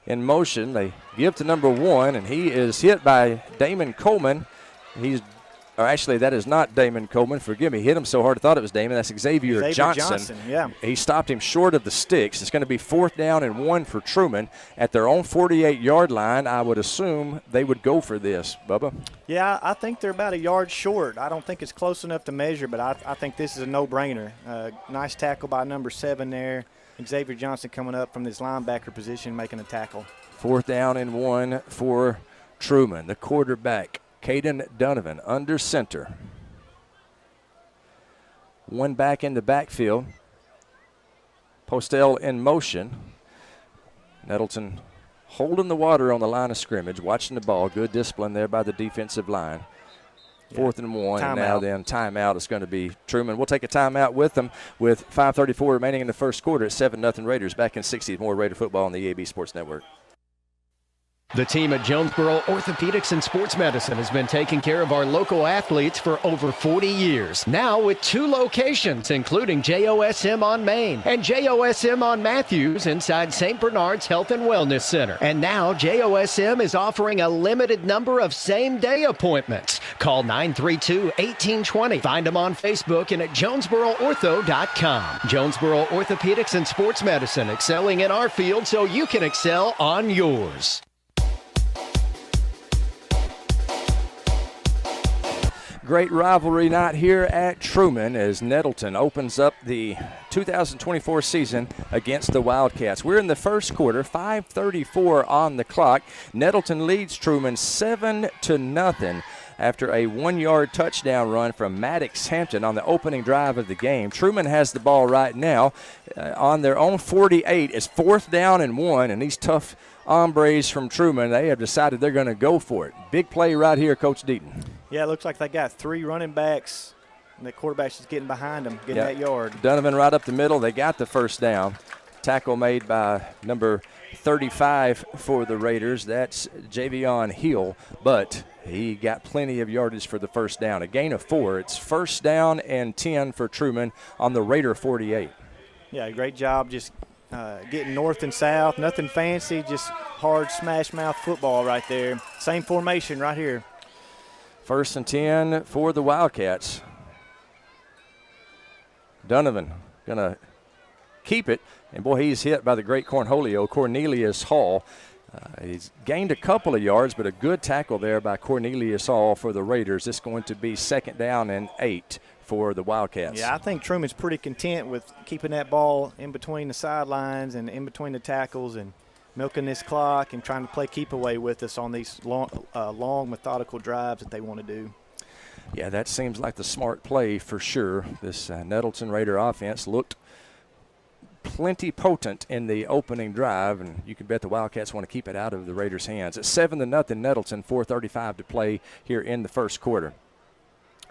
In motion, they give to number 1, and he is hit by Damon Coleman. That is not Damon Coleman. Forgive me. Hit him so hard I thought it was Damon. That's Xavier Johnson. Yeah. He stopped him short of the sticks. It's going to be 4th down and 1 for Truman at their own 48-yard line. I would assume they would go for this, Bubba. Yeah, I think they're about a yard short. I don't think it's close enough to measure, but I think this is a no-brainer. Nice tackle by number 7 there. Xavier Johnson coming up from this linebacker position making a tackle. 4th down and 1 for Truman. The quarterback, Caden Donovan, under center. 1 back in the backfield. Postgame in motion. Nettleton holding the water on the line of scrimmage, watching the ball. Good discipline there by the defensive line. 4th and 1. And now then timeout is going to be Truman. We'll take a timeout with them with 5:34 remaining in the first quarter at 7-0 Raiders. Back in 60 more Raider football on the EAB Sports Network. The team at Jonesboro Orthopedics and Sports Medicine has been taking care of our local athletes for over 40 years. Now with 2 locations, including JOSM on Main and JOSM on Matthews inside St. Bernard's Health and Wellness Center. And now JOSM is offering a limited number of same-day appointments. Call 932-1820. Find them on Facebook and at JonesboroOrtho.com. Jonesboro Orthopedics and Sports Medicine, excelling in our field so you can excel on yours. Great rivalry night here at Truman as Nettleton opens up the 2024 season against the Wildcats. We're in the first quarter, 5:34 on the clock. Nettleton leads Truman 7-0 after a 1-yard touchdown run from Maddox Hampton on the opening drive of the game. Truman has the ball right now on their own 48. It's 4th down and 1, and these tough hombres from Truman, they have decided they're going to go for it. Big play right here, Coach Deaton. Yeah, it looks like they got 3 running backs, and the quarterback's just getting behind them, getting that yard. Donovan right up the middle. They got the first down. Tackle made by number 35 for the Raiders. That's Javion Hill, but he got plenty of yardage for the first down. A gain of 4. It's 1st down and 10 for Truman on the Raider 48. Yeah, great job just getting north and south. Nothing fancy, just hard smash mouth football right there. Same formation right here. 1st and 10 for the Wildcats. Donovan going to keep it. And, boy, he's hit by the great Cornelius Hall. He's gained a couple of yards, but a good tackle there by Cornelius Hall for the Raiders. It's going to be 2nd down and 8 for the Wildcats. Yeah, I think Truman's pretty content with keeping that ball in between the sidelines and in between the tackles and milking this clock and trying to play keep away with us on these long methodical drives that they want to do. Yeah, that seems like the smart play for sure. This Nettleton Raider offense looked plenty potent in the opening drive, and you can bet the Wildcats want to keep it out of the Raiders' hands. It's 7-0 Nettleton, 4:35 to play here in the first quarter.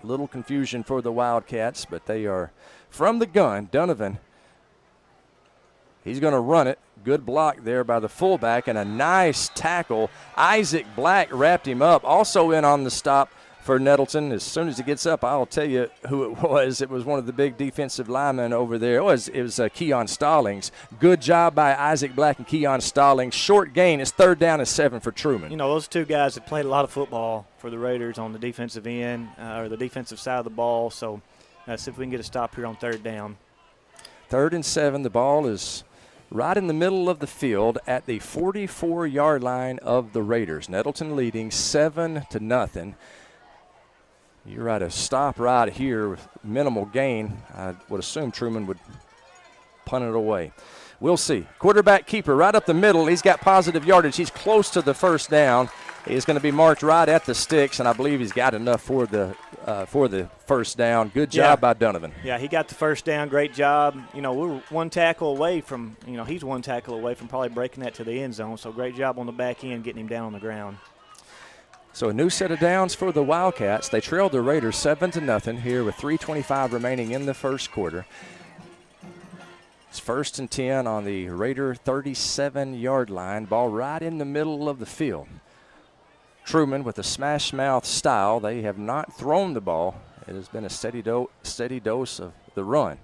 A little confusion for the Wildcats, but they are from the gun. Donovan, he's going to run it. Good block there by the fullback and a nice tackle. Isaac Black wrapped him up. Also in on the stop for Nettleton. As soon as he gets up, I'll tell you who it was. It was one of the big defensive linemen over there. It was Keon Stallings. Good job by Isaac Black and Keon Stallings. Short gain. It's 3rd down and 7 for Truman. You know, those 2 guys have played a lot of football for the Raiders on the defensive end or the defensive side of the ball. So let's see if we can get a stop here on 3rd down. 3rd and 7. The ball is right in the middle of the field at the 44-yard line of the Raiders. Nettleton leading 7-0. You're right, a stop right here with minimal gain. I would assume Truman would punt it away. We'll see. Quarterback keeper right up the middle. He's got positive yardage. He's close to the first down. He's going to be marked right at the sticks, and I believe he's got enough for the first down. Good job by Donovan. Yeah, he got the first down. Great job. You know, we're one tackle away from, he's one tackle away from probably breaking that to the end zone. So great job on the back end getting him down on the ground. So a new set of downs for the Wildcats. They trailed the Raiders 7-0 here with 3:25 remaining in the first quarter. It's 1st and 10 on the Raider 37-yard line. Ball right in the middle of the field. Truman with a smash mouth style. They have not thrown the ball. It has been a steady dose of the run.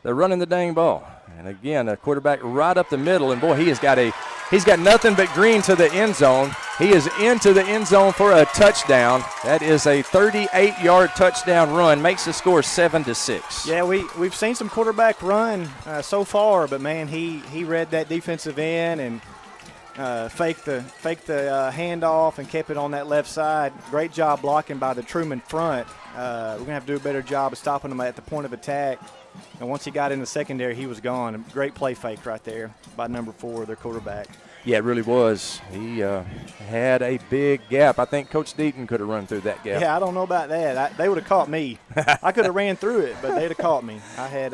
They're running the dang ball. And again, a quarterback right up the middle. And boy, he's got nothing but green to the end zone. He is into the end zone for a touchdown. That is a 38-yard touchdown run. Makes the score 7-6. Yeah, we've seen some quarterback run so far, but man, he read that defensive end and faked the handoff and kept it on that left side. Great job blocking by the Truman front. We're going to have to do a better job of stopping him at the point of attack. And once he got in the secondary, he was gone. A great play fake right there by number 4, their quarterback. Yeah, it really was. He had a big gap. I think Coach Deaton could have run through that gap. Yeah, I don't know about that. They would have caught me. I could have ran through it, but they'd have caught me. I had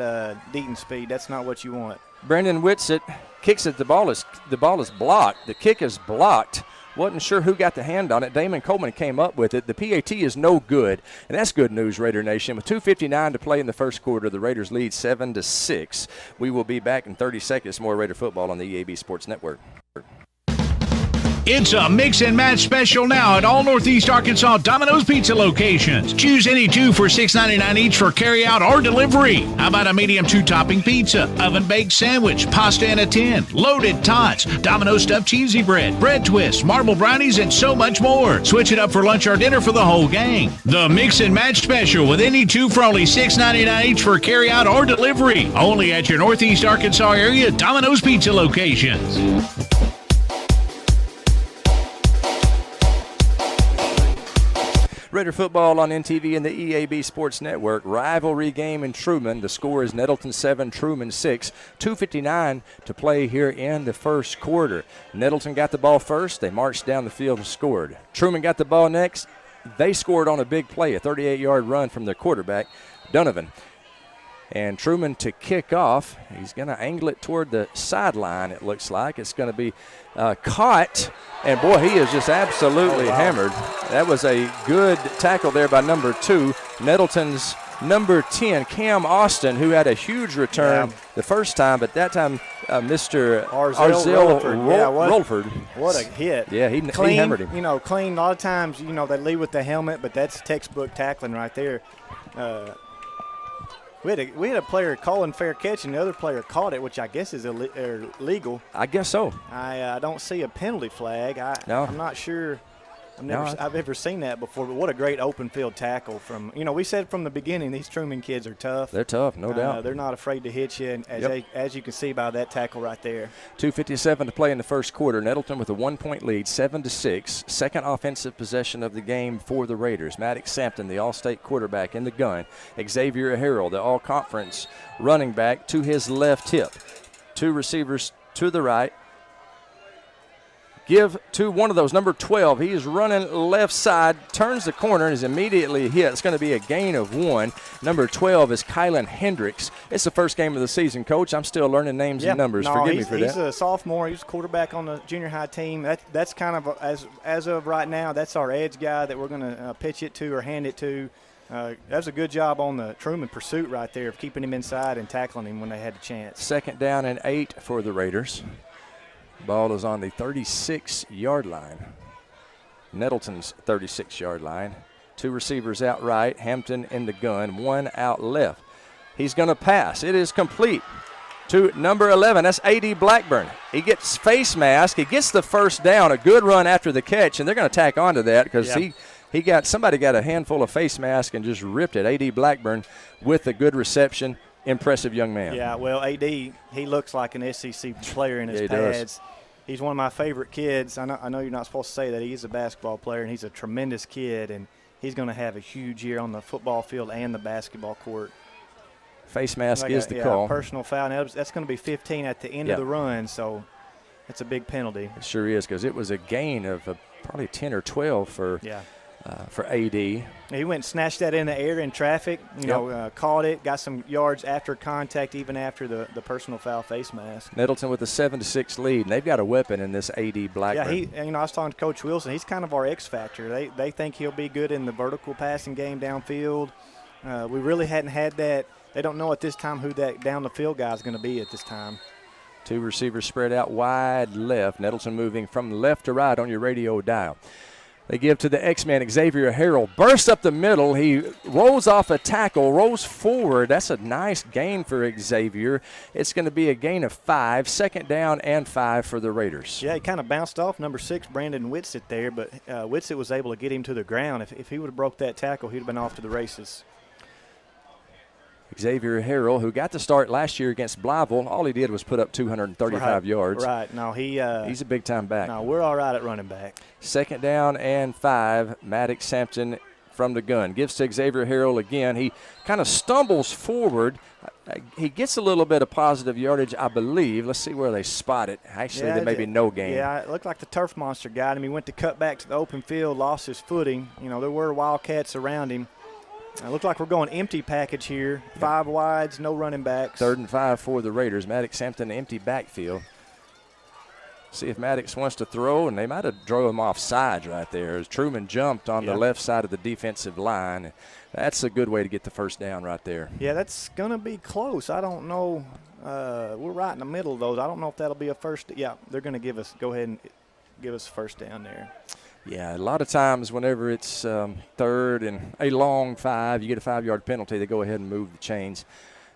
Deaton speed. That's not what you want. Brendan Whitsitt kicks it. The ball is blocked. The kick is blocked Wasn't sure who got the hand on it. Damon Coleman came up with it. The PAT is no good, and that's good news, Raider Nation. With 2:59 to play in the first quarter, the Raiders lead 7-6. We will be back in 30 seconds. More Raider football on the EAB Sports Network. It's a mix and match special now at all Northeast Arkansas Domino's Pizza locations. Choose any two for $6.99 each for carryout or delivery. How about a medium 2-topping pizza, oven-baked sandwich, pasta in a tin, loaded tots, Domino's stuffed cheesy bread, bread twists, marble brownies, and so much more. Switch it up for lunch or dinner for the whole gang. The mix and match special with any two for only $6.99 each for carryout or delivery. Only at your Northeast Arkansas area Domino's Pizza locations. Raider football on NTV and the EAB Sports Network. Rivalry game in Truman. The score is Nettleton 7, Truman 6. 2:59 to play here in the first quarter. Nettleton got the ball first. They marched down the field and scored. Truman got the ball next. They scored on a big play, a 38-yard run from their quarterback, Donovan. And Truman to kick off. He's going to angle it toward the sideline, it looks like. It's going to be caught. And, boy, he is just absolutely hammered. That was a good tackle there by number 2. Nettleton's number 10, Cam Austin, who had a huge return the first time, but that time Mr. Arzel Rolford. What a hit. Yeah, he hammered him. You know, clean. A lot of times, you know, they lead with the helmet, but that's textbook tackling right there. We had a player calling fair catch, and the other player caught it, which I guess is illegal. I guess so. I don't see a penalty flag. I'm not sure. I've ever seen that before, but what a great open field tackle from, you know, we said from the beginning these Truman kids are tough. They're tough, no doubt. They're not afraid to hit you, and as you can see by that tackle right there. 2:57 to play in the first quarter. Nettleton with a 1-point lead, 7-6. Second offensive possession of the game for the Raiders. Maddox Sampton, the All-State quarterback, in the gun. Xavier Harrell, the All-Conference running back, to his left hip. 2 receivers to the right. Give to one of those, number 12. He is running left side, turns the corner, and is immediately hit. It's going to be a gain of 1. Number 12 is Kylan Hendricks. It's the first game of the season, Coach. I'm still learning names and numbers. Forgive me for that. He's a sophomore. He's a quarterback on the junior high team. That's kind of, as of right now, that's our edge guy that we're going to pitch it to or hand it to. That was a good job on the Truman pursuit right there of keeping him inside and tackling him when they had the chance. 2nd down and 8 for the Raiders. Ball is on the 36-yard line. Nettleton's 36-yard line. 2 receivers out right. Hampton in the gun. 1 out left. He's going to pass. It is complete to number 11. That's A.D. Blackburn. He gets face mask. He gets the first down. A good run after the catch, and they're going to tack on to that because somebody got a handful of face mask and just ripped it. A.D. Blackburn with a good reception. Impressive young man. Yeah, well, A.D., he looks like an SEC player in his pads. Does. He's one of my favorite kids. I know you're not supposed to say that. He's a basketball player, and he's a tremendous kid, and he's going to have a huge year on the football field and the basketball court. Face mask is the call. Personal foul. Now, that's going to be 15 at the end of the run, so that's a big penalty. It sure is, because it was a gain of probably 10 or 12 for A.D. He went and snatched that in the air in traffic, caught it, got some yards after contact, even after the personal foul face mask. Nettleton with a 7-6 lead, and they've got a weapon in this A.D. Blackburn. Yeah, I was talking to Coach Wilson. He's kind of our X factor. They think he'll be good in the vertical passing game downfield. We really hadn't had that. They don't know at this time who that down the field guy is going to be at this time. 2 receivers spread out wide left. Nettleton moving from left to right on your radio dial. They give to the X-Man, Xavier Harrell. Bursts up the middle. He rolls off a tackle, rolls forward. That's a nice gain for Xavier. It's going to be a gain of 5. 2nd down and 5 for the Raiders. Yeah, he kind of bounced off number 6, Brandon Whitsitt there, but Whitsitt was able to get him to the ground. If he would have broke that tackle, he'd have been off to the races. Xavier Harrell, who got the start last year against Blytheville, all he did was put up 235 yards. Right. No, he's a big-time back. No, we're all right at running back. 2nd down and 5. Maddox Sampson from the gun. Gives to Xavier Harrell again. He kind of stumbles forward. He gets a little bit of positive yardage, I believe. Let's see where they spot it. Actually, there may be no gain. Yeah, it looked like the turf monster got him. He went to cut back to the open field, lost his footing. You know, there were Wildcats around him. It looked like we're going empty package here. 5 wides, no running backs. 3rd and 5 for the Raiders. Maddox Sampton, empty backfield. See if Maddox wants to throw, and they might have drove him off sides right there as Truman jumped on the left side of the defensive line. That's a good way to get the first down right there. Yeah, that's going to be close. I don't know. We're right in the middle of those. I don't know if that'll be a first. Yeah, they're going to go ahead and give us first down there. Yeah, a lot of times whenever it's third and a long 5, you get a 5-yard penalty, they go ahead and move the chains.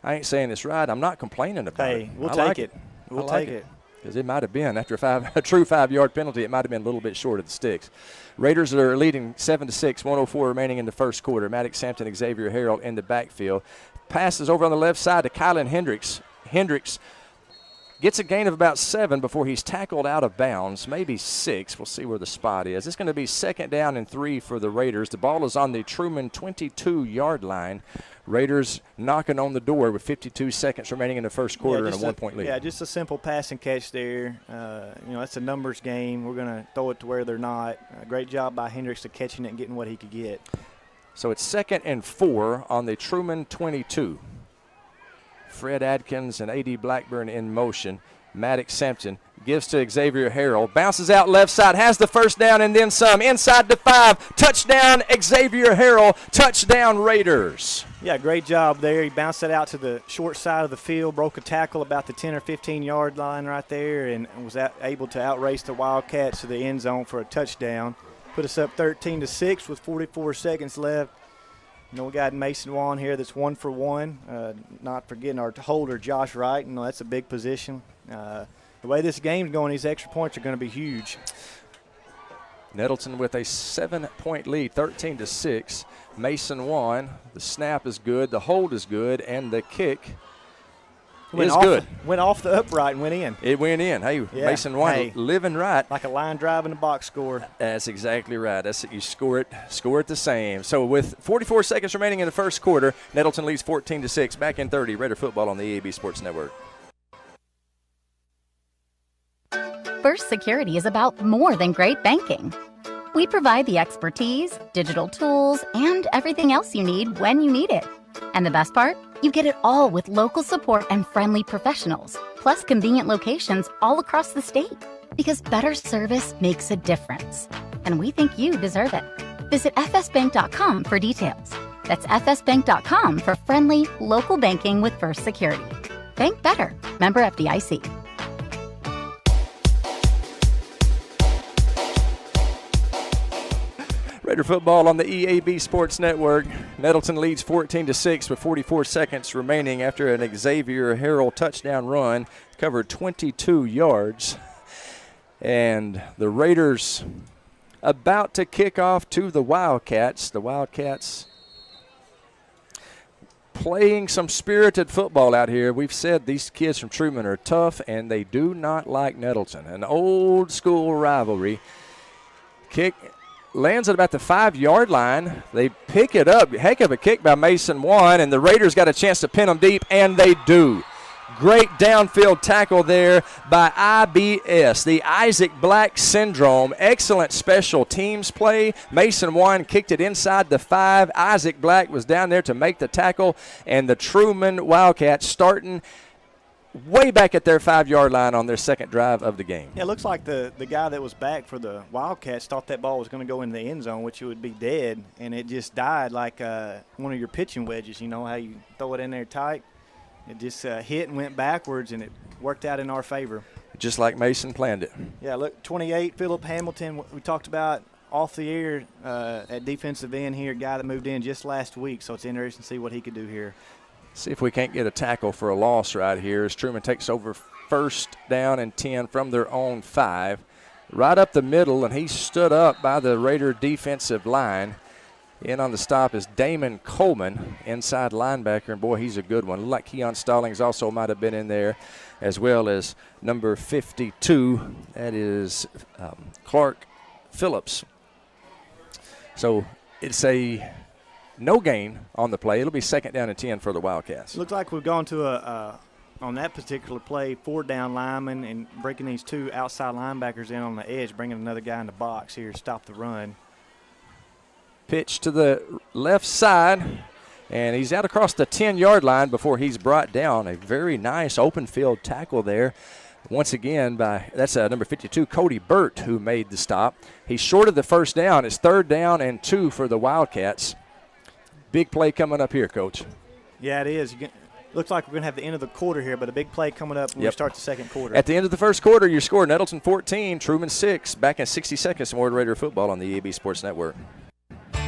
I ain't saying it's right. I'm not complaining about it. Hey, we'll take it. We'll take it. Because it might have been, after a true 5-yard penalty, it might have been a little bit short of the sticks. Raiders are leading 7-6, 104 remaining in the first quarter. Maddox Sampson, Xavier Harrell in the backfield. Passes over on the left side to Kylan Hendricks. Hendricks gets a gain of about 7 before he's tackled out of bounds, maybe 6. We'll see where the spot is. It's going to be 2nd down and 3 for the Raiders. The ball is on the Truman 22-yard line. Raiders knocking on the door with 52 seconds remaining in the first quarter and a 1-point lead. Yeah, just a simple pass and catch there. That's a numbers game. We're going to throw it to where they're not. Great job by Hendricks to catching it and getting what he could get. So it's 2nd and 4 on the Truman 22. Fred Adkins and A.D. Blackburn in motion. Maddox Sampson gives to Xavier Harrell. Bounces out left side, has the first down and then some. Inside the 5. Touchdown, Xavier Harrell. Touchdown, Raiders. Yeah, great job there. He bounced it out to the short side of the field, broke a tackle about the 10 or 15-yard line right there, and was able to outrace the Wildcats to the end zone for a touchdown. Put us up 13-6 with 44 seconds left. We got Mason Wan here that's 1 for 1. Not forgetting our holder, Josh Wright. That's a big position. The way this game's going, these extra points are going to be huge. Nettleton with a 7-point lead, 13-6. Mason Wan. The snap is good, the hold is good, and the kick is good. Went off the upright and went in. It went in. Hey, yeah. Mason Wan living right. Like a line drive in the box score. That's exactly right. You score it the same. So with 44 seconds remaining in the first quarter, Nettleton leads 14-6. Back in 30, Raider football on the EAB Sports Network. First Security is about more than great banking. We provide the expertise, digital tools, and everything else you need when you need it. And the best part? You get it all with local support and friendly professionals, plus convenient locations all across the state. Because better service makes a difference. And we think you deserve it. Visit fsbank.com for details. That's fsbank.com for friendly, local banking with First Security. Bank better. Member FDIC. Raider football on the EAB Sports Network. Nettleton leads 14-6 with 44 seconds remaining after an Xavier Harrell touchdown run. Covered 22 yards. And the Raiders about to kick off to the Wildcats. The Wildcats playing some spirited football out here. We've said these kids from Truman are tough, and they do not like Nettleton. An old school rivalry. Kick lands at about the 5-yard line. They pick it up. Heck of a kick by Mason Wan, and the Raiders got a chance to pin them deep, and they do. Great downfield tackle there by IBS, the Isaac Black Syndrome. Excellent special teams play. Mason Wan kicked it inside the 5. Isaac Black was down there to make the tackle, and the Truman Wildcats starting way back at their 5-yard line on their second drive of the game. Yeah, it looks like the guy that was back for the Wildcats thought that ball was going to go in the end zone, which would be dead, and it just died like one of your pitching wedges. You know how you throw it in there tight? It just hit and went backwards, and it worked out in our favor. Just like Mason planned it. Yeah, look, 28, Philip Hamilton, we talked about off the air at defensive end here, guy that moved in just last week, so it's interesting to see what he could do here. See if we can't get a tackle for a loss right here as Truman takes over first down and 10 from their own 5. Right up the middle, and he stood up by the Raider defensive line. In on the stop is Damon Coleman, inside linebacker, and boy, he's a good one. Looked like Keon Stallings also might have been in there, as well as number 52. That is Clark Phillips. So it's a no gain on the play. It'll be second down and 10 for the Wildcats. Looks like we've gone to on that particular play, 4-down linemen and breaking these 2 outside linebackers in on the edge, bringing another guy in the box here to stop the run. Pitch to the left side, and he's out across the 10-yard line before he's brought down. A very nice open field tackle there Once again, that's number 52, Cody Burt, who made the stop. He's short of the first down. It's 3rd down and 2 for the Wildcats. Big play coming up here, Coach. Yeah, it is. Looks like we're going to have the end of the quarter here, but a big play coming up when we start the second quarter. At the end of the first quarter, your score, Nettleton 14, Truman 6. Back in 60 seconds, more Raider football on the EAB Sports Network.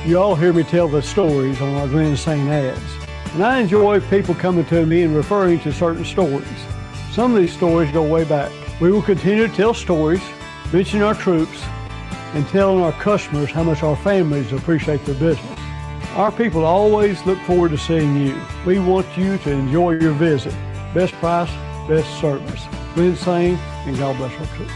You all hear me tell the stories on our Glen St. ads, and I enjoy people coming to me and referring to certain stories. Some of these stories go way back. We will continue to tell stories, mention our troops, and telling our customers how much our families appreciate their business. Our people always look forward to seeing you. We want you to enjoy your visit. Best price, best service. Glen St. and God bless our troops.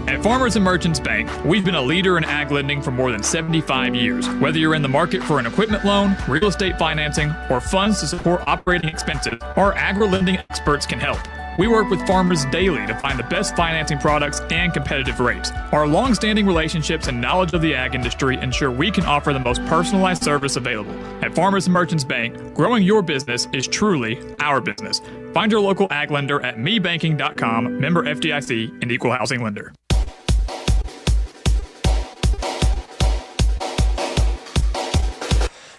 At Farmers and Merchants Bank, we've been a leader in ag lending for more than 75 years. Whether you're in the market for an equipment loan, real estate financing, or funds to support operating expenses, our agri-lending experts can help. We work with farmers daily to find the best financing products and competitive rates. Our long-standing relationships and knowledge of the ag industry ensure we can offer the most personalized service available. At Farmers and Merchants Bank, growing your business is truly our business. Find your local ag lender at mebanking.com, member FDIC, and equal housing lender.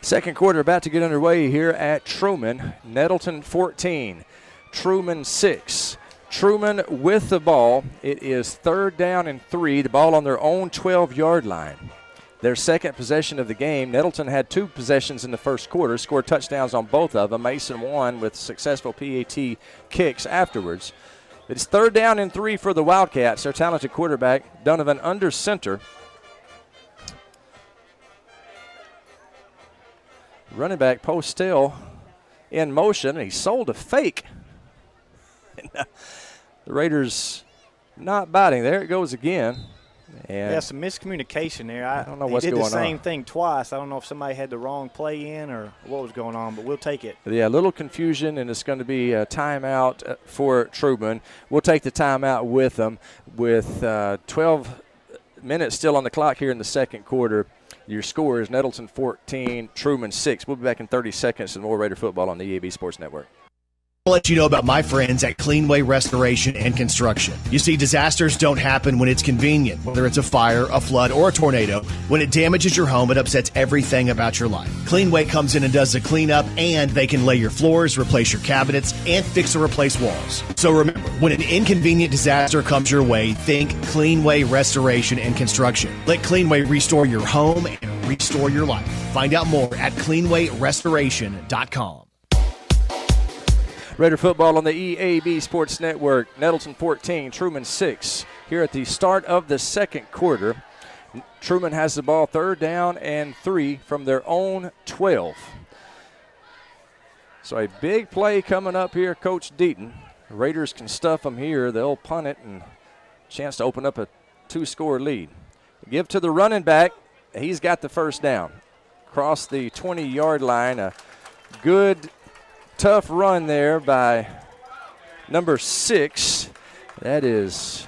Second quarter about to get underway here at Truman. Nettleton 14, Truman 6. Truman with the ball. It is 3rd down and 3, the ball on their own 12-yard line. Their second possession of the game. Nettleton had 2 possessions in the first quarter, scored touchdowns on both of them. Mason won with successful PAT kicks afterwards. It's 3rd down and 3 for the Wildcats. Their talented quarterback, Donovan, under center. Running back Postel in motion. He sold a fake. The Raiders not biting. There it goes again. And yeah, some miscommunication there. I don't know what's going on. He did the same thing twice. I don't know if somebody had the wrong play in or what was going on, but we'll take it. Yeah, a little confusion, and it's going to be a timeout for Truman. We'll take the timeout with them with 12 minutes still on the clock here in the second quarter. Your score is Nettleton 14, Truman 6. We'll be back in 30 seconds and more Raider football on the EAB Sports Network. I'll let you know about my friends at Cleanway Restoration and Construction. You see, disasters don't happen when it's convenient, whether it's a fire, a flood, or a tornado. When it damages your home, it upsets everything about your life. Cleanway comes in and does the cleanup, and they can lay your floors, replace your cabinets, and fix or replace walls. So remember, when an inconvenient disaster comes your way, think Cleanway Restoration and Construction. Let Cleanway restore your home and restore your life. Find out more at cleanwayrestoration.com. Raider football on the EAB Sports Network. Nettleton 14, Truman 6. Here at the start of the second quarter, Truman has the ball 3rd down and 3 from their own 12. So a big play coming up here, Coach Deaton. The Raiders can stuff them here. They'll punt it and chance to open up a 2-score lead. Give to the running back. He's got the first down. Across the 20-yard line, a good tough run there by number 6. That is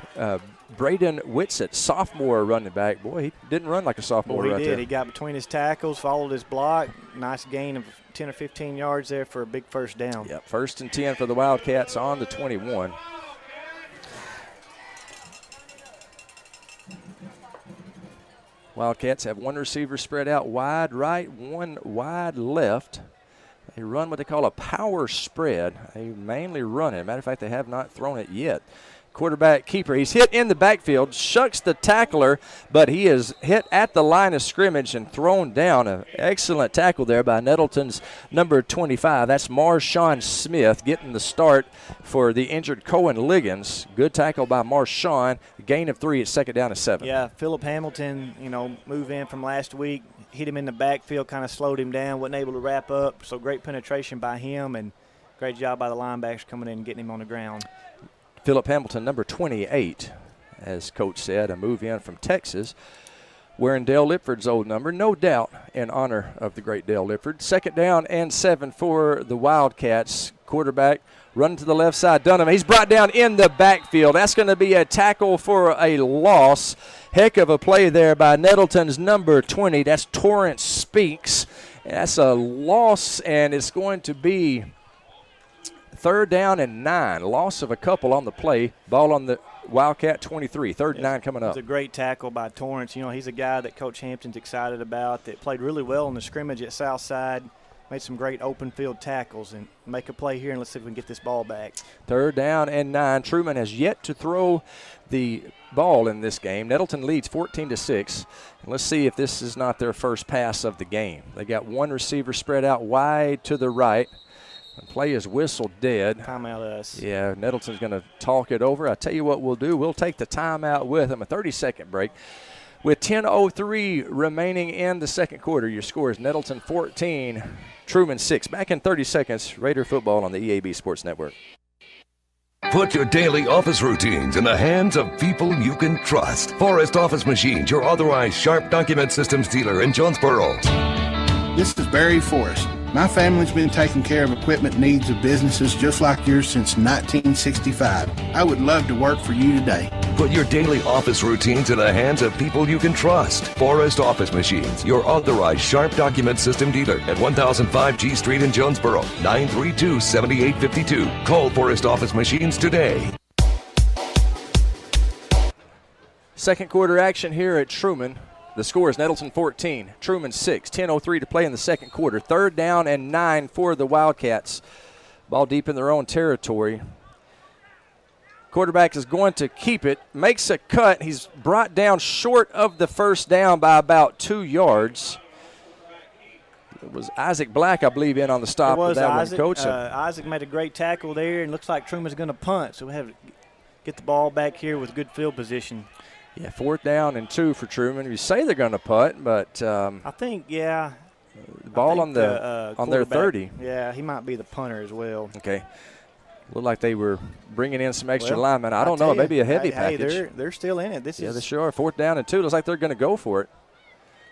Braden Whitsett, sophomore running back. Boy, he didn't run like a sophomore. Boy, he right did. there. He got between his tackles, followed his block. Nice gain of 10 or 15 yards there for a big first down. Yep, 1st and 10 for the Wildcats on the 21. Wildcats have 1 receiver spread out wide right, 1 wide left. They run what they call a power spread. They mainly run it. Matter of fact, they have not thrown it yet. Quarterback keeper, he's hit in the backfield, shucks the tackler, but he is hit at the line of scrimmage and thrown down. An excellent tackle there by Nettleton's number 25. That's Marshawn Smith getting the start for the injured Cohen Liggins. Good tackle by Marshawn. Gain of 3 at 2nd down and 7. Yeah, Philip Hamilton, move in from last week, hit him in the backfield, kind of slowed him down, wasn't able to wrap up. So great penetration by him and great job by the linebackers coming in and getting him on the ground. Philip Hamilton, number 28, as Coach said, a move in from Texas, wearing Dale Lipford's old number, no doubt in honor of the great Dale Lipford. 2nd down and 7 for the Wildcats. Quarterback running to the left side, Dunham. He's brought down in the backfield. That's going to be a tackle for a loss. Heck of a play there by Nettleton's number 20. That's Torrance Speaks. That's a loss, and it's going to be 3rd down and 9. Loss of a couple on the play. Ball on the Wildcat 23. 3rd and 9 coming up. It's a great tackle by Torrance. You know, he's a guy that Coach Hampton's excited about, that played really well in the scrimmage at Southside. Made some great open field tackles, and make a play here, and let's see if we can get this ball back. 3rd down and 9. Truman has yet to throw the ball in this game. Nettleton leads 14-6. And let's see if this is not their first pass of the game. They got one receiver spread out wide to the right. The play is whistled dead. Timeout us. Yeah, Nettleton's going to talk it over. I tell you what we'll do. We'll take the timeout with them, a 30-second break. With 10:03 remaining in the second quarter, your score is Nettleton 14, Truman 6. Back in 30 seconds, Raider football on the EAB Sports Network. Put your daily office routines in the hands of people you can trust. Forrest Office Machines, your authorized Sharp document systems dealer in Jonesboro. This is Barry Forrest. My family's been taking care of equipment needs of businesses just like yours since 1965. I would love to work for you today. Put your daily office routines in the hands of people you can trust. Forrest Office Machines, your authorized Sharp document system dealer at 1005 G Street in Jonesboro, 932-7852. Call Forrest Office Machines today. Second quarter action here at Truman. The score is Nettleton 14, Truman 6. 10:03 to play in the second quarter. 3rd down and 9 for the Wildcats. Ball deep in their own territory. Quarterback is going to keep it, makes a cut. He's brought down short of the first down by about 2 yards. It was Isaac Black, I believe, in on the stop of that Isaac, one, Coach. Isaac made a great tackle there, and looks like Truman's going to punt. So we have to get the ball back here with good field position. Yeah, 4th down and 2 for Truman. You say they're going to punt, but I think, yeah. The ball on their 30. Yeah, he might be the punter as well. Okay. Looked like they were bringing in some extra linemen. I don't know. Maybe a heavy package. Hey, they're still in it. They sure are. 4th down and 2. Looks like they're going to go for it.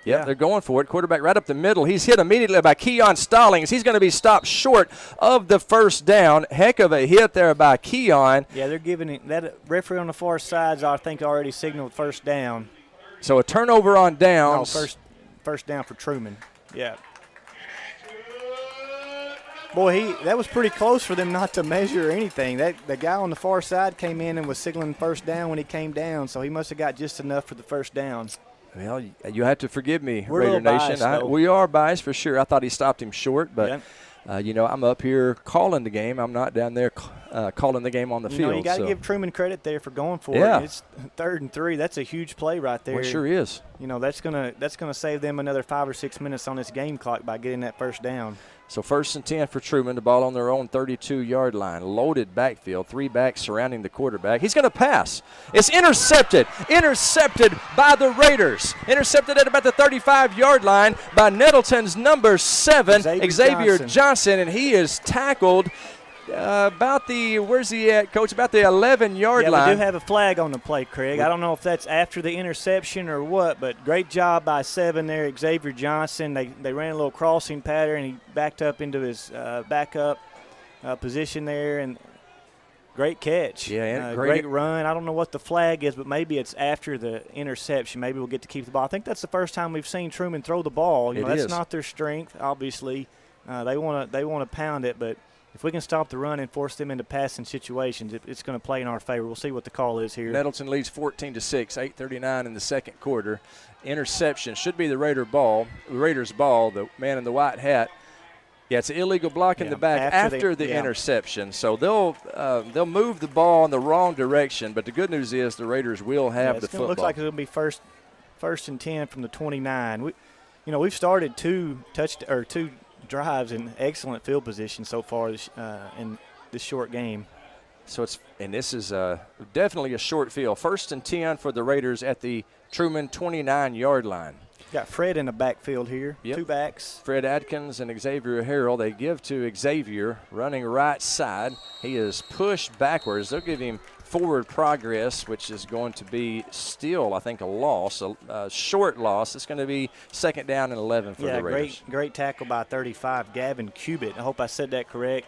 Yep, they're going for it. Quarterback right up the middle. He's hit immediately by Keon Stallings. He's going to be stopped short of the first down. Heck of a hit there by Keon. Yeah, they're giving it. That referee on the far sides, I think, already signaled first down. So a turnover on downs. No, first down for Truman. Yeah. Boy, that was pretty close for them not to measure anything. The guy on the far side came in and was signaling first down when he came down, so he must have got just enough for the first down. Well, you have to forgive me, We're Raider Nation. Biased, We are biased for sure. I thought he stopped him short, but I'm up here calling the game. I'm not down there calling the game on the field. You got to give Truman credit there for going for it. It's 3rd and 3. That's a huge play right there. Well, it sure is. That's gonna save them another 5 or 6 minutes on this game clock by getting that first down. So 1st and 10 for Truman. The ball on their own 32-yard line. Loaded backfield. 3 backs surrounding the quarterback. He's going to pass. It's intercepted. Intercepted by the Raiders. Intercepted at about the 35-yard line by Nettleton's number 7, Xavier Johnson. And he is tackled about the, where's he at, Coach? About the 11-yard line. We do have a flag on the play, Craig. I don't know if that's after the interception or what, but great job by 7 there, Xavier Johnson. They ran a little crossing pattern, and he backed up into his backup position there, and great catch. Yeah, great run. I don't know what the flag is, but maybe it's after the interception. Maybe we'll get to keep the ball. I think that's the first time we've seen Truman throw the ball. That's not their strength, obviously. They want to pound it, but if we can stop the run and force them into passing situations, it's going to play in our favor. We'll see what the call is here. Nettleton leads 14-6, 8:39 in the second quarter. Interception should be the Raiders' ball. The man in the white hat. Yeah, it's an illegal block in the back after the interception. So they'll move the ball in the wrong direction. But the good news is the Raiders will have the football. It looks like it'll be first and 10 from the 29. We've started two drives in excellent field position so far in this short game. So this is definitely a short field. 1st and 10 for the Raiders at the Truman 29-yard line. Got Fred in the backfield here. Yep. 2 backs. Fred Adkins and Xavier Harrell. They give to Xavier running right side. He is pushed backwards. They'll give him forward progress, which is going to be still, I think, a loss, a short loss. It's going to be 2nd down and 11 for the Raiders. Great tackle by 35, Gavin Cubitt. I hope I said that correct.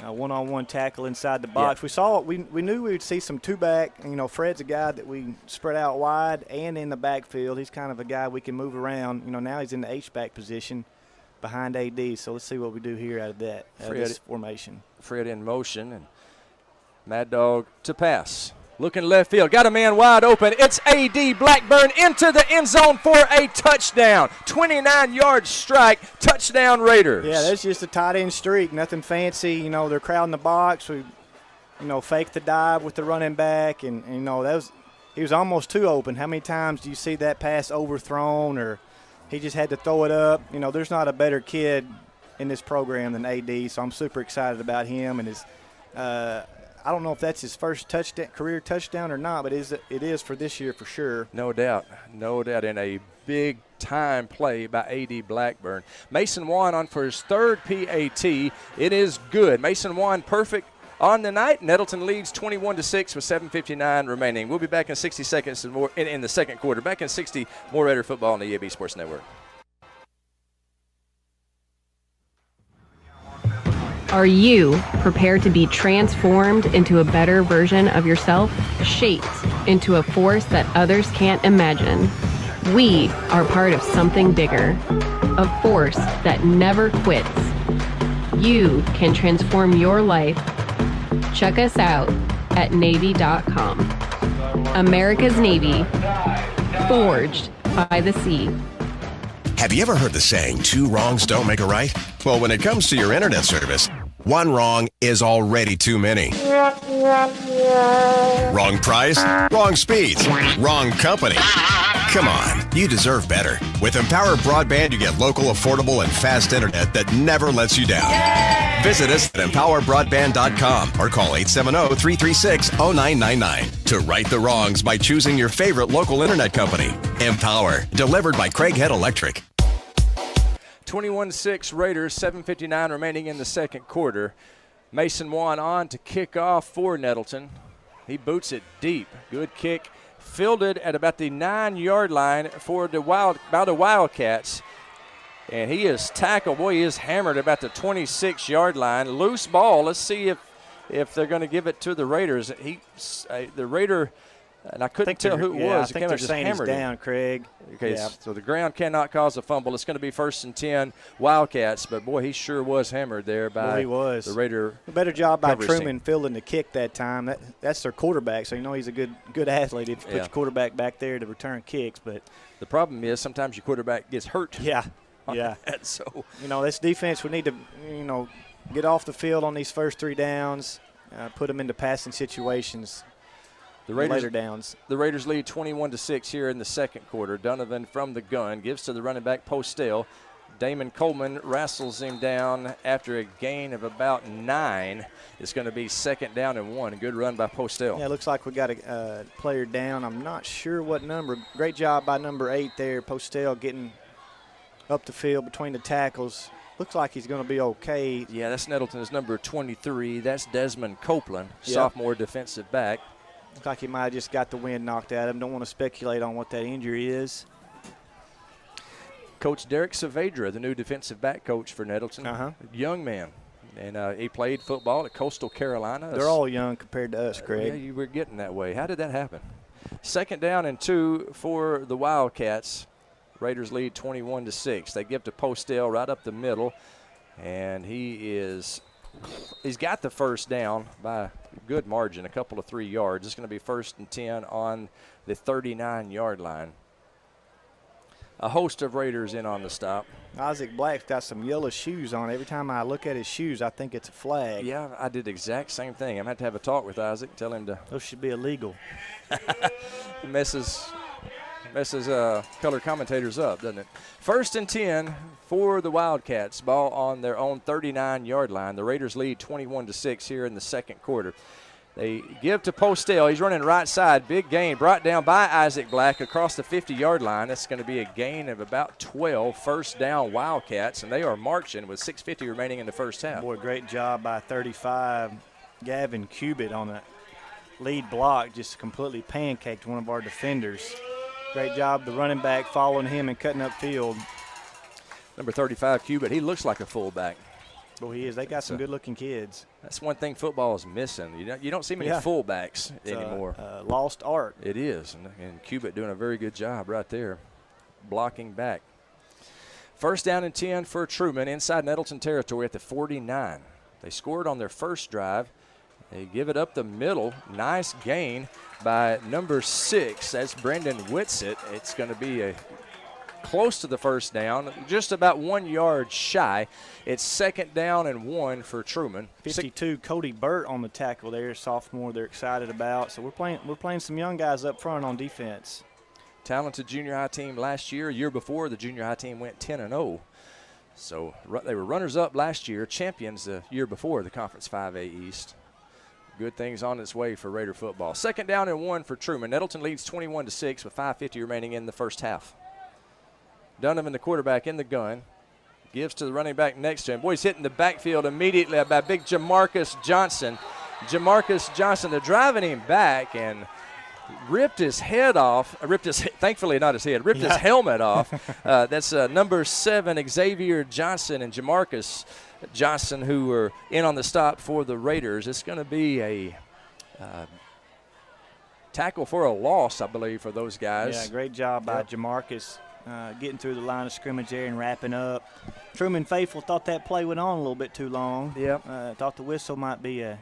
One-on-one tackle inside the box. Yeah. We knew we would see some 2-back. Fred's a guy that we spread out wide and in the backfield. He's kind of a guy we can move around. Now he's in the H-back position behind AD. So let's see what we do here out of this formation. Fred in motion, and Mad Dog to pass. Looking left field, got a man wide open. It's A.D. Blackburn into the end zone for a touchdown. 29-yard strike, touchdown Raiders. Yeah, that's just a tight end streak, nothing fancy. You know, they're crowding the box. We, fake the dive with the running back, and he was almost too open. How many times do you see that pass overthrown, or he just had to throw it up? There's not a better kid in this program than A.D., so I'm super excited about him and his I don't know if that's his first career touchdown or not, but it is for this year for sure. No doubt. In a big-time play by A.D. Blackburn. Mason Wan on for his third PAT. It is good. Mason Wan perfect on the night. Nettleton leads 21-6 with 7:59 remaining. We'll be back in 60 seconds and more in the second quarter. Back in 60, more Raider football on the EAB Sports Network. Are you prepared to be transformed into a better version of yourself? Shaped into a force that others can't imagine? We are part of something bigger, a force that never quits. You can transform your life. Check us out at Navy.com. America's Navy, forged by the sea. Have you ever heard the saying, 2 wrongs don't make a right? Well, when it comes to your internet service, 1 wrong is already too many. Wrong price, wrong speeds, wrong company. Come on, you deserve better. With Empower Broadband, you get local, affordable, and fast internet that never lets you down. Visit us at empowerbroadband.com or call 870-336-0999 to right the wrongs by choosing your favorite local internet company. Empower, delivered by Craighead Electric. 21-6 Raiders, 7:59 remaining in the second quarter. Mason Wan on to kick off for Nettleton. He boots it deep. Good kick. Fielded at about the 9-yard line for the Wildcats. And he is tackled. Boy, he is hammered about the 26-yard line. Loose ball. Let's see if they're going to give it to the Raiders. The Raider, and I couldn't tell who it was. I think they're saying he's down, Craig. Okay, so the ground cannot cause a fumble. It's going to be 1st and 10 Wildcats. But, boy, he sure was hammered there by the Raider. A better job by Truman fielding the kick that time. That's their quarterback, so he's a good athlete if you put your quarterback back there to return kicks. But the problem is sometimes your quarterback gets hurt. Yeah. So this defense would need to get off the field on these first 3 downs, put them into passing situations. The Raiders, later downs. The Raiders lead 21-6 here in the second quarter. Donovan from the gun gives to the running back Postell. Damon Coleman wrestles him down after a gain of about 9. It's going to be 2nd down and 1. A good run by Postell. Yeah, it looks like we got a player down. I'm not sure what number. Great job by number 8 there. Postell getting up the field between the tackles. Looks like he's going to be okay. Yeah, that's Nettleton's number 23. That's Desmond Copeland, sophomore defensive back. Looks like he might have just got the wind knocked out of him. Don't want to speculate on what that injury is. Coach Derek Saavedra, the new defensive back coach for Nettleton. Young man. And he played football at Coastal Carolina. They're all young compared to us, Craig. Yeah, you were getting that way. How did that happen? 2nd down and 2 for the Wildcats. Raiders lead 21-6. They give to Postell right up the middle. And he's got the 1st down by a good margin, a couple of 3 yards. It's going to be 1st and 10 on the 39-yard line. A host of Raiders in on the stop. Isaac Black's got some yellow shoes on. Every time I look at his shoes, I think it's a flag. Yeah, I did the exact same thing. I'm going to have a talk with Isaac, tell him to. Those should be illegal. messes color commentators up, doesn't it? 1st and 10 for the Wildcats. Ball on their own 39-yard line. The Raiders lead 21-6 here in the second quarter. They give to Postell. He's running right side. Big gain brought down by Isaac Black across the 50-yard line. That's going to be a gain of about 12. 1st down Wildcats, and they are marching with 6:50 remaining in the first half. Boy, great job by 35. Gavin Cubitt on the lead block just completely pancaked one of our defenders. Great job, the running back following him and cutting up field. Number 35, Cubitt, he looks like a fullback. Well, he is. They got some good-looking kids. That's one thing football is missing. You don't see many fullbacks anymore. Lost art. It is, and Cubitt doing a very good job right there, blocking back. 1st down and 10 for Truman inside Nettleton territory at the 49. They scored on their first drive. They give it up the middle. Nice gain by number 6. That's Brendan Whitsitt. It's going to be close to the first down, just about 1 yard shy. It's 2nd down and 1 for Truman. 52, Cody Burt on the tackle there, sophomore. They're excited about. So we're playing some young guys up front on defense. Talented junior high team last year. A year before, the junior high team went 10-0. So they were runners-up last year, champions the year before the Conference 5A East. Good things on its way for Raider football. 2nd down and 1 for Truman. Nettleton leads 21-6 with 5:50 remaining in the first half. Donovan, the quarterback, in the gun. Gives to the running back next to him. Boy, he's hitting the backfield immediately by big Jamarcus Johnson. Jamarcus Johnson, they're driving him back and ripped his head off. Thankfully not his head, ripped his helmet off. That's number 7, Xavier Johnson, and Jamarcus Johnson, who were in on the stop for the Raiders. It's going to be a tackle for a loss, I believe, for those guys. Yeah, great job by Jamarcus getting through the line of scrimmage there and wrapping up. Truman faithful thought that play went on a little bit too long. Yep. Thought the whistle might be a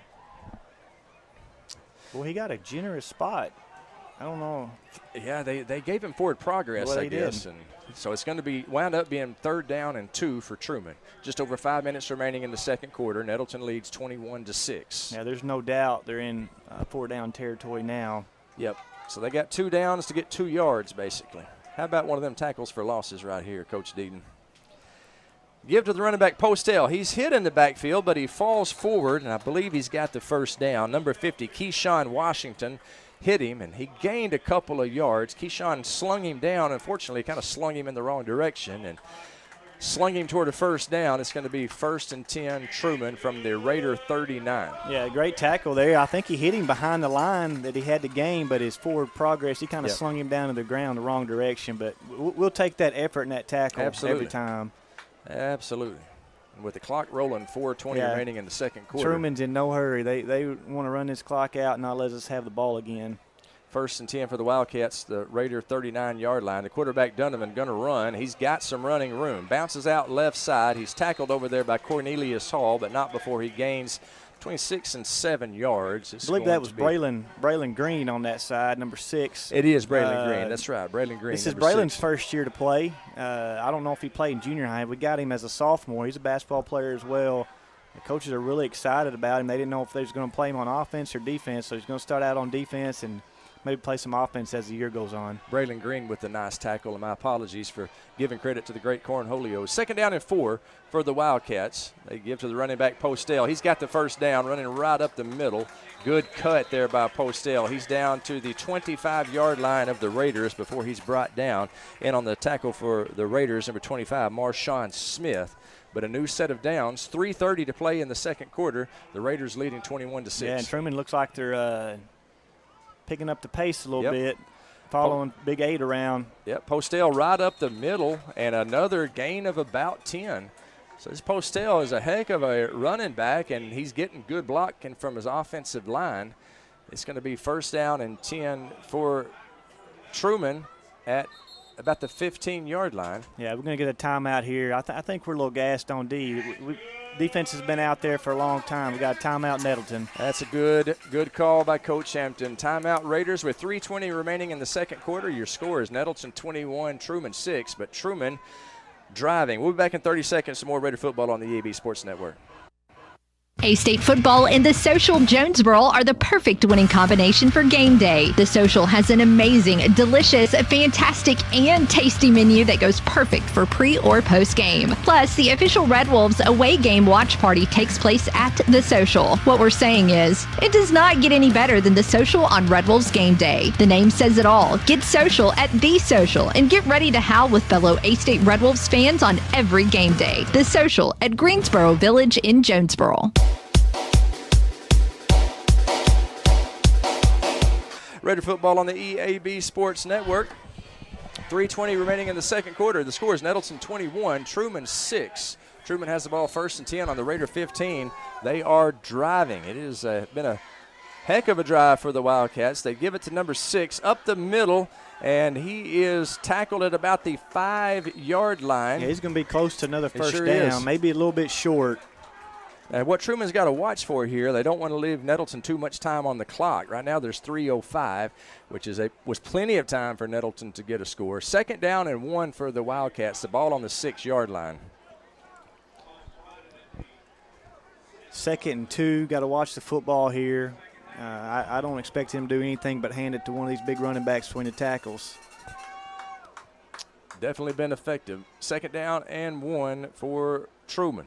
– well, he got a generous spot. I don't know. Yeah, they gave him forward progress, I guess. And so it's going to be wound up being 3rd down and 2 for Truman. Just over 5 minutes remaining in the second quarter. Nettleton leads 21-6. Yeah, there's no doubt they're in 4-down territory now. Yep. So they got 2 downs to get 2 yards, basically. How about one of them tackles for losses right here, Coach Deaton? Give to the running back, Postel. He's hit in the backfield, but he falls forward, and I believe he's got the first down. Number 50, Keyshawn Washington, hit him, and he gained a couple of yards. Keyshawn slung him down. Unfortunately, kind of slung him in the wrong direction and slung him toward a first down. It's going to be 1st and 10, Truman from the Raider 39. Yeah, great tackle there. I think he hit him behind the line that he had to gain, but his forward progress, he kind of slung him down to the ground the wrong direction. But we'll take that effort and that tackle every time. Absolutely. And with the clock rolling, 4:20 remaining in the second quarter. Truman's in no hurry. They want to run this clock out and not let us have the ball again. 1st and 10 for the Wildcats, the Raider 39-yard line. The quarterback, Donovan, going to run. He's got some running room. Bounces out left side. He's tackled over there by Cornelius Hall, but not before he gains between 6 and 7 yards. I believe that was Braylon Green on that side, number 6. It is Braylon Green. That's right, Braylon Green. This is Braylon's first year to play. I don't know if he played in junior high. We got him as a sophomore. He's a basketball player as well. The coaches are really excited about him. They didn't know if they was going to play him on offense or defense, so he's going to start out on defense and maybe play some offense as the year goes on. Braylon Green with the nice tackle, and my apologies for giving credit to the great Cornholio. 2nd down and 4 for the Wildcats. They give to the running back, Postel. He's got the first down, running right up the middle. Good cut there by Postel. He's down to the 25-yard line of the Raiders before he's brought down. And on the tackle for the Raiders, number 25, Marshawn Smith. But a new set of downs, 3:30 to play in the second quarter. The Raiders leading 21-6. Yeah, and Truman looks like they're picking up the pace a little bit, following Big 8 around. Yep, Postel right up the middle, and another gain of about 10. So this Postel is a heck of a running back, and he's getting good blocking from his offensive line. It's going to be 1st down and 10 for Truman at about the 15-yard line. Yeah, we're going to get a timeout here. I think we're a little gassed on D. Defense has been out there for a long time. We got a timeout, Nettleton. That's a good call by Coach Hampton. Timeout, Raiders, with 3:20 remaining in the second quarter. Your score is Nettleton 21, Truman 6, but Truman driving. We'll be back in 30 seconds. Some more Raider football on the EAB Sports Network. A-State football and the Social Jonesboro are the perfect winning combination for game day. The Social has an amazing, delicious, fantastic, and tasty menu that goes perfect for pre or post game. Plus, the official Red Wolves away game watch party takes place at the Social. What we're saying is, it does not get any better than the Social on Red Wolves game day. The name says it all. Get social at the Social and get ready to howl with fellow A-State Red Wolves fans on every game day. The Social at Greensboro Village in Jonesboro. Raider football on the EAB Sports Network. 3:20 remaining in the second quarter. The score is Nettleton 21, Truman 6. Truman has the ball 1st and 10 on the Raider 15. They are driving. It has been a heck of a drive for the Wildcats. They give it to number 6 up the middle, and he is tackled at about the 5-yard line. Yeah, he's going to be close to another first down, maybe a little bit short. And what Truman's got to watch for here, they don't want to leave Nettleton too much time on the clock. Right now there's 3:05, which was plenty of time for Nettleton to get a score. 2nd down and 1 for the Wildcats, the ball on the 6-yard line. 2nd and 2, got to watch the football here. I don't expect him to do anything but hand it to one of these big running backs between the tackles. Definitely been effective. 2nd down and 1 for Truman.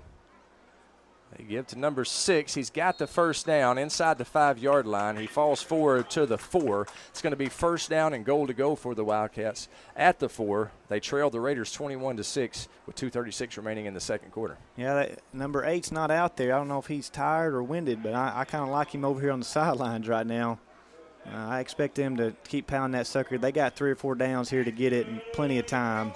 They give to number 6. He's got the 1st down inside the 5-yard line. He falls forward to the 4. It's going to be 1st down and goal to go for the Wildcats at the 4. They trail the Raiders 21-6 with 2:36 remaining in the 2nd quarter. Yeah, number 8's not out there. I don't know if he's tired or winded, but I kind of like him over here on the sidelines right now. I expect them to keep pounding that sucker. They got 3 or 4 downs here to get it and plenty of time.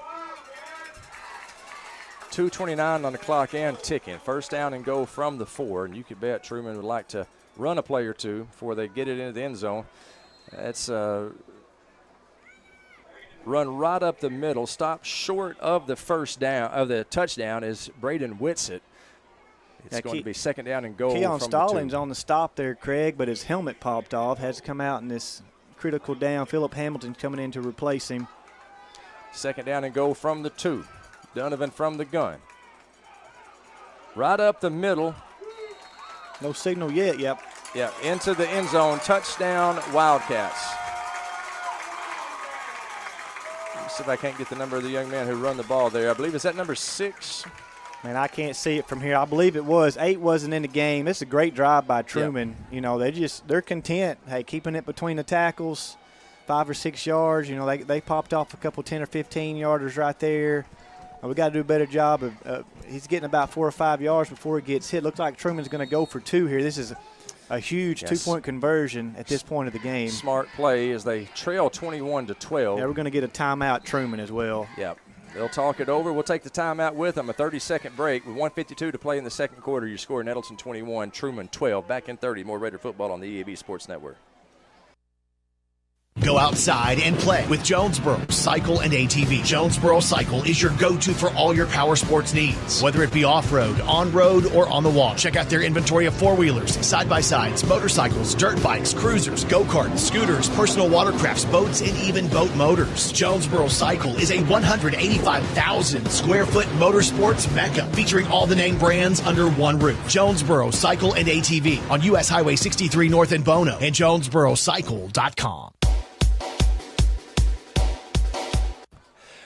2:29 on the clock and ticking. 1st down and go from the 4, and you could bet Truman would like to run a play or two before they get it into the end zone. That's run right up the middle. Stop short of the 1st down of the touchdown is Braden Whitsitt. It's going to be 2nd down and goal. Keon from Stallings the 2. on the stop there, Craig, but his helmet popped off. Has to come out in this critical down. Phillip Hamilton's coming in to replace him. 2nd down and goal from the 2. Donovan from the gun. Right up the middle. No signal yet, yep. Yeah, into the end zone. Touchdown, Wildcats. Let me see if I can't get the number of the young man who run the ball there. I believe, is that number 6? Man, I can't see it from here. I believe it was. 8 wasn't in the game. It's a great drive by Truman. Yep. You know, they're content, hey, keeping it between the tackles, 5 or 6 yards. You know, they popped off a couple 10 or 15 yarders right there. We got to do a better job of he's getting about 4 or 5 yards before he gets hit. Looks like Truman's going to go for 2 here. This is a huge 2-point conversion at this point of the game. Smart play as they trail 21-12. Yeah, we're going to get a timeout Truman as well. Yep. They'll talk it over. We'll take the timeout with them. A 30-second break with 1:52 to play in the 2nd quarter. Your score, Nettleton 21, Truman 12. Back in 30. More Raider football on the EAB Sports Network. Go outside and play with Jonesboro Cycle and ATV. Jonesboro Cycle is your go-to for all your power sports needs, whether it be off-road, on-road, or on the wall. Check out their inventory of four-wheelers, side-by-sides, motorcycles, dirt bikes, cruisers, go-karts, scooters, personal watercrafts, boats, and even boat motors. Jonesboro Cycle is a 185,000 square foot motorsports mecca featuring all the name brands under one roof. Jonesboro Cycle and ATV on U.S. Highway 63 North in Bono and JonesboroCycle.com.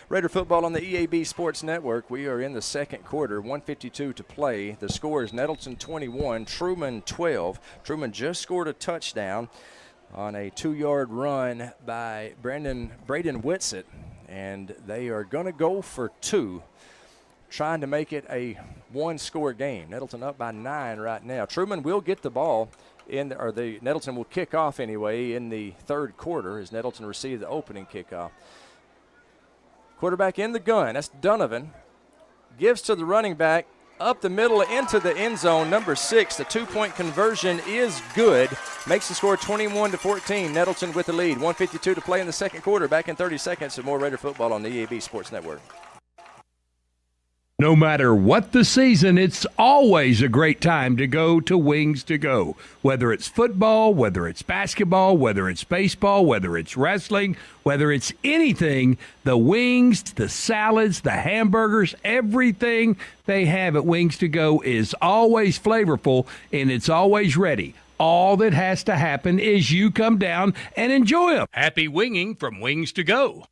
Raider football on the EAB Sports Network. We are in the 2nd quarter, 1:52 to play. The score is Nettleton 21, Truman 12. Truman just scored a touchdown on a 2-yard run by Braden Whitsitt, and they are going to go for 2, trying to make it a 1-score game. Nettleton up by 9 right now. Truman will get the ball Nettleton will kick off anyway in the 3rd quarter as Nettleton received the opening kickoff. Quarterback in the gun. That's Donovan. Gives to the running back. Up the middle into the end zone. Number 6. The 2-point conversion is good. Makes the score 21-14. Nettleton with the lead. 1:52 to play in the 2nd quarter. Back in 30 seconds. Some more Raider football on the EAB Sports Network. No matter what the season, it's always a great time to go to Wings to Go. Whether it's football, whether it's basketball, whether it's baseball, whether it's wrestling, whether it's anything, the wings, the salads, the hamburgers, everything they have at Wings to Go is always flavorful and it's always ready. All that has to happen is you come down and enjoy them. Happy winging from Wings to Go.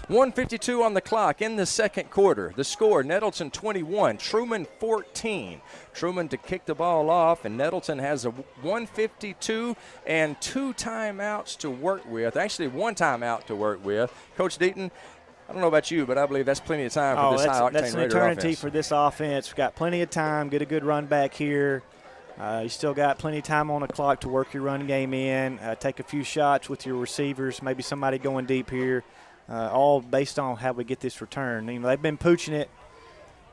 1:52 on the clock in the 2nd quarter. The score, Nettleton 21, Truman 14. Truman to kick the ball off, and Nettleton has a 1:52 and 2 timeouts to work with. Actually, 1 timeout to work with. Coach Deaton, I don't know about you, but I believe that's plenty of time for this high-octane Raider offense. That's an eternity for this offense. We've got plenty of time. Get a good run back here. You still got plenty of time on the clock to work your run game in. Take a few shots with your receivers, maybe somebody going deep here. All based on how we get this return. You know, they've been pooching it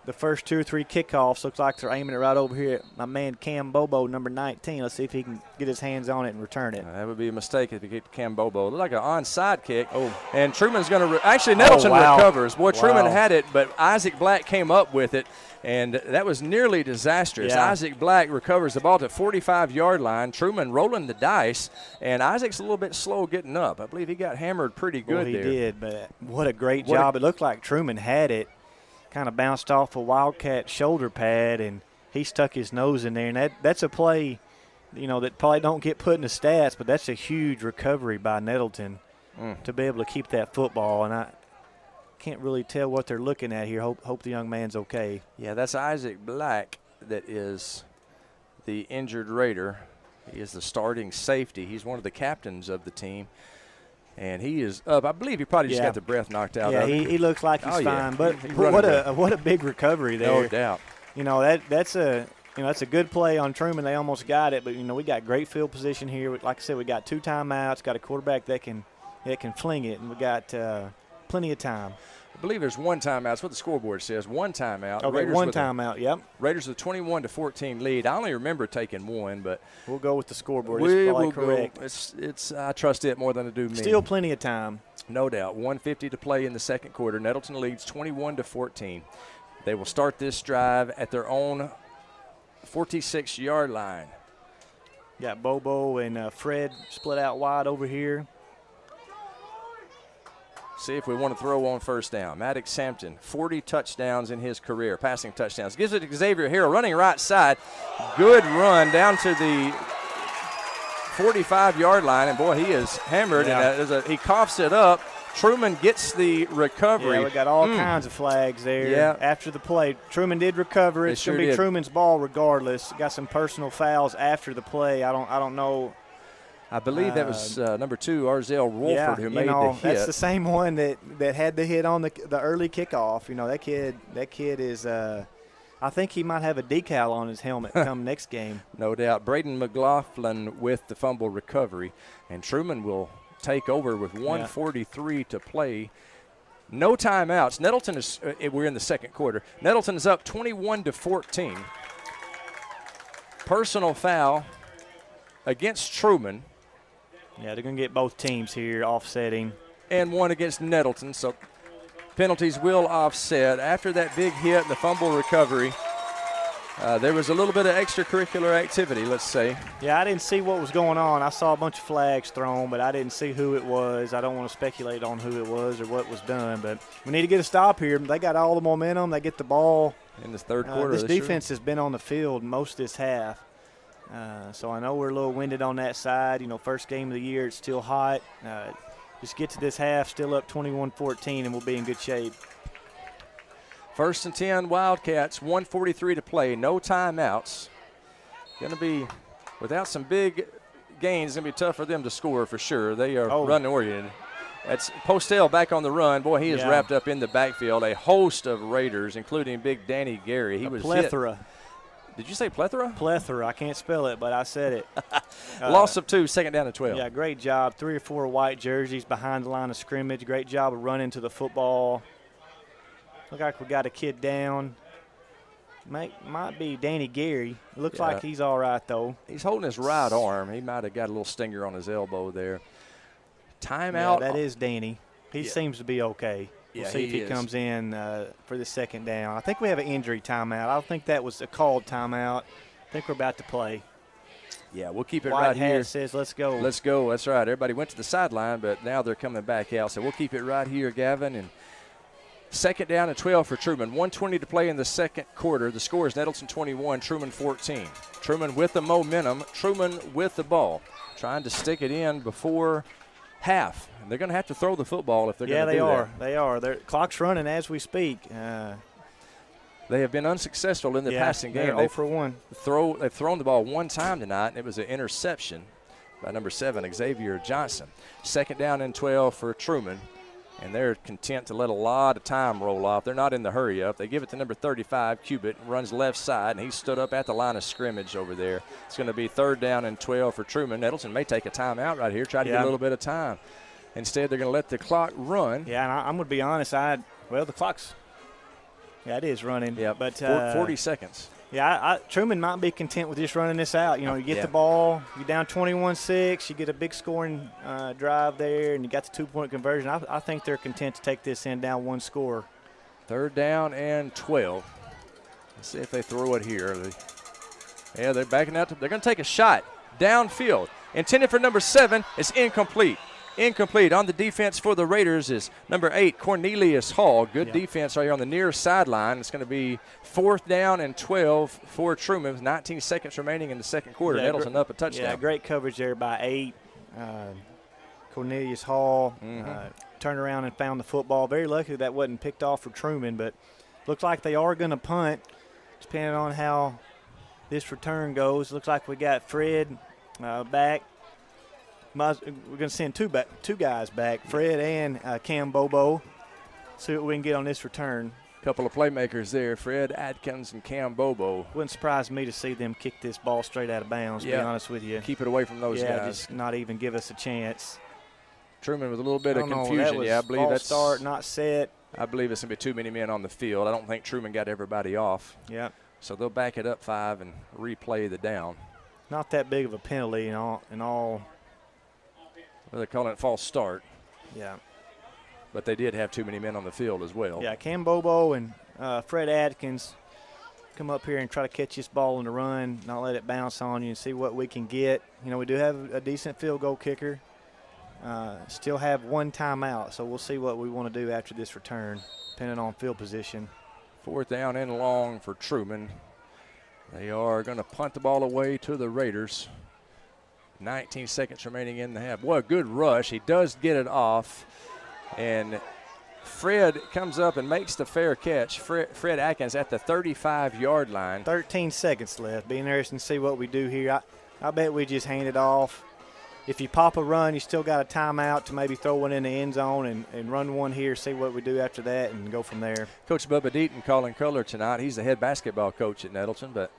the first 2 or 3 kickoffs. Looks like they're aiming it right over here at my man Cam Bobo, number 19. Let's see if he can get his hands on it and return it. That would be a mistake if you get Cam Bobo. It looked like an onside kick. And Truman's going to actually Nettleton recovers. Boy, Truman had it, but Isaac Black came up with it, and that was nearly disastrous. Yeah. Isaac Black recovers the ball at the 45-yard line. Truman rolling the dice, and Isaac's a little bit slow getting up. I believe he got hammered pretty good there. He did, but what a great job. It looked like Truman had it. Kind of bounced off a Wildcat shoulder pad, and he stuck his nose in there. And that's a play, that probably don't get put in the stats, but that's a huge recovery by Nettleton to be able to keep that football. And I can't really tell what they're looking at here. Hope the young man's okay. Yeah, that's Isaac Black that is the injured Raider. He is the starting safety. He's one of the captains of the team. And he is up. I believe he probably just got the breath knocked out of him. He looks like he's fine. But what a big recovery there. No doubt. That's a good play on Truman. They almost got it, but we got great field position here. Like I said, we got 2 timeouts. Got a quarterback that can fling it, and we got plenty of time. I believe there's 1 timeout. That's what the scoreboard says. 1 timeout. Okay, Raiders 1 timeout. Yep. Raiders with a 21-14 lead. I only remember taking 1, but we'll go with the scoreboard. It's probably correct. It's I trust it more than I do me. Still plenty of time. No doubt. 1:50 to play in the second quarter. Nettleton leads 21-14. They will start this drive at their own 46-yard line. Got Bobo and Fred split out wide over here. See if we want to throw on first down. Maddox Sampson, 40 touchdowns in his career, passing touchdowns. Gives it to Xavier Harrell, running right side. Good run down to the 45-yard line, and boy, he is hammered. Yeah. And he coughs it up. Truman gets the recovery. Yeah, we got all kinds of flags there after the play. Truman did recover. It's going to be Truman's ball regardless. Got some personal fouls after the play. I don't know. I believe that was number 2, Arzell Wolford, who made the hit. That's the same one that had the hit on the early kickoff. That kid is I think he might have a decal on his helmet come next game. No doubt. Braden McLaughlin with the fumble recovery, and Truman will take over with 1:43 to play. No timeouts. Nettleton is we're in the second quarter. Nettleton is up 21-14. Personal foul against Truman. Yeah, they're going to get both teams here offsetting. And 1 against Nettleton, so penalties will offset. After that big hit and the fumble recovery, there was a little bit of extracurricular activity, let's say. Yeah, I didn't see what was going on. I saw a bunch of flags thrown, but I didn't see who it was. I don't want to speculate on who it was or what was done, but we need to get a stop here. They got all the momentum. They get the ball. In this third quarter. This defense has been on the field most of this half. So I know we're a little winded on that side. First game of the year, it's still hot. Just get to this half, still up 21-14, and we'll be in good shape. 1st and 10, Wildcats, 1:43 to play, no timeouts. Going to be, without some big gains, it's going to be tough for them to score for sure. They are run-oriented. That's Postel back on the run. Boy, he is wrapped up in the backfield. A host of Raiders, including big Danny Gary. He was plethora. Hit. Did you say plethora? Plethora. I can't spell it, but I said it. Loss of 2, 2nd down and 12. Yeah, great job. 3 or 4 white jerseys behind the line of scrimmage. Great job of running to the football. Look like we got a kid down. Might be Danny Gary. Looks like he's all right, though. He's holding his right arm. He might have got a little stinger on his elbow there. Timeout. Yeah, that is Danny. He seems to be okay. We'll see if he is. comes in for the 2nd down. I think we have an injury timeout. I don't think that was a called timeout. I think we're about to play. Yeah, we'll keep it White right here. says let's go. Let's go. That's right. Everybody went to the sideline, but now they're coming back out. So we'll keep it right here, Gavin. And 2nd down and 12 for Truman. 1:20 to play in the second quarter. The score is Nettleton 21, Truman 14. Truman with the momentum. Truman with the ball. Trying to stick it in before half. And they're going to have to throw the football if they're going to do that. Yeah, they are. Their clock's running as we speak. They have been unsuccessful in the passing game. They're 0 for 1. They've thrown the ball 1 time tonight, and it was an interception by number 7, Xavier Johnson. 2nd down and 12 for Truman, and they're content to let a lot of time roll off. They're not in the hurry up. They give it to number 35, Cubitt, runs left side, and he stood up at the line of scrimmage over there. It's going to be 3rd down and 12 for Truman. Nettleton may take a timeout right here, try to get a little bit of time. Instead, they're going to let the clock run. Yeah, and I'm going to be honest. The clock's Yeah, it is running. Yeah, but 40 seconds. Yeah, Truman might be content with just running this out. You get the ball, you're down 21-6, you get a big scoring drive there, and you got the 2-point conversion. I think they're content to take this in down 1 score. 3rd down and 12. Let's see if they throw it here. Yeah, they're backing out. They're going to take a shot downfield. Intended for number 7. It's incomplete. Incomplete. On the defense for the Raiders is number 8, Cornelius Hall. Good defense right here on the near sideline. It's going to be 4th down and 12 for Truman with 19 seconds remaining in the second quarter. Nettleton up a touchdown. Yeah, great coverage there by 8. Cornelius Hall turned around and found the football. Very lucky that wasn't picked off for Truman, but looks like they are going to punt, depending on how this return goes. Looks like we got Fred back. We're going to send two guys back, Fred and Cam Bobo. See what we can get on this return. Couple of playmakers there, Fred Adkins and Cam Bobo. Wouldn't surprise me to see them kick this ball straight out of bounds, to be honest with you. Keep it away from those guys. Just not even give us a chance. Truman with a little bit of confusion. I believe that's start, not set. I believe it's going to be too many men on the field. I don't think Truman got everybody off. Yeah. So they'll back it up 5 and replay the down. Not that big of a penalty in all. Well, they're calling it false start. Yeah. But they did have too many men on the field as well. Yeah, Cam Bobo and Fred Adkins come up here and try to catch this ball in the run, not let it bounce on you and see what we can get. We do have a decent field goal kicker. Still have 1 timeout, so we'll see what we want to do after this return, depending on field position. 4th down and long for Truman. They are going to punt the ball away to the Raiders. 19 seconds remaining in the half. Boy, a good rush. He does get it off. And Fred comes up and makes the fair catch. Fred Atkins at the 35-yard line. 13 seconds left. Be interesting to see what we do here. I bet we just hand it off. If you pop a run, you still got a timeout to maybe throw one in the end zone and run one here, see what we do after that, and go from there. Coach Bubba Deaton calling color tonight. He's the head basketball coach at Nettleton, but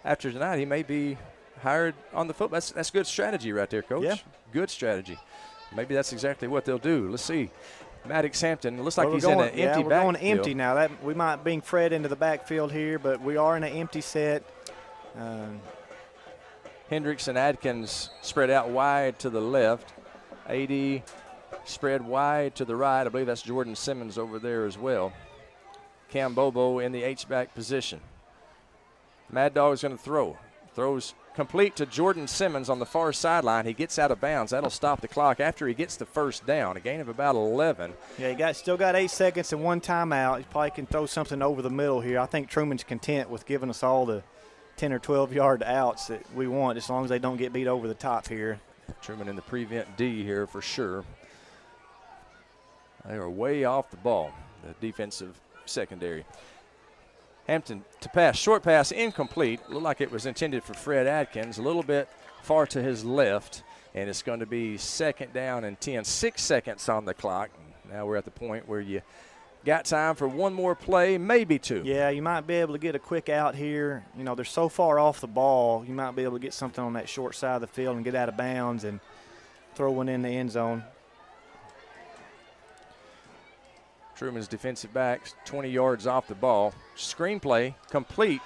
after tonight he may be hired on the football. That's good strategy right there, Coach. Yeah. Good strategy. Maybe that's exactly what they'll do. Let's see. Maddox Hampton, looks like he's in an empty backfield. We're going empty now. We might bring Fred into the backfield here, but we are in an empty set. Hendricks and Adkins spread out wide to the left. AD spread wide to the right. I believe that's Jordan Simmons over there as well. Cam Bobo in the H-back position. Mad Dog is going to throw. Throws complete to Jordan Simmons on the far sideline. He gets out of bounds. That'll stop the clock after he gets the 1st down, a gain of about 11. Yeah, still got 8 seconds and 1 timeout. He probably can throw something over the middle here. I think Truman's content with giving us all the 10 or 12-yard outs that we want, as long as they don't get beat over the top here. Truman in the prevent D here for sure. They are way off the ball, the defensive secondary. Hampton to pass, short pass, incomplete. Looked like it was intended for Fred Adkins, a little bit far to his left, and it's going to be 2nd down and 10. 6 seconds on the clock. Now we're at the point where you got time for 1 more play, maybe 2. Yeah, you might be able to get a quick out here. They're so far off the ball, you might be able to get something on that short side of the field and get out of bounds and throw one in the end zone. Truman's defensive backs 20 yards off the ball. Screenplay complete.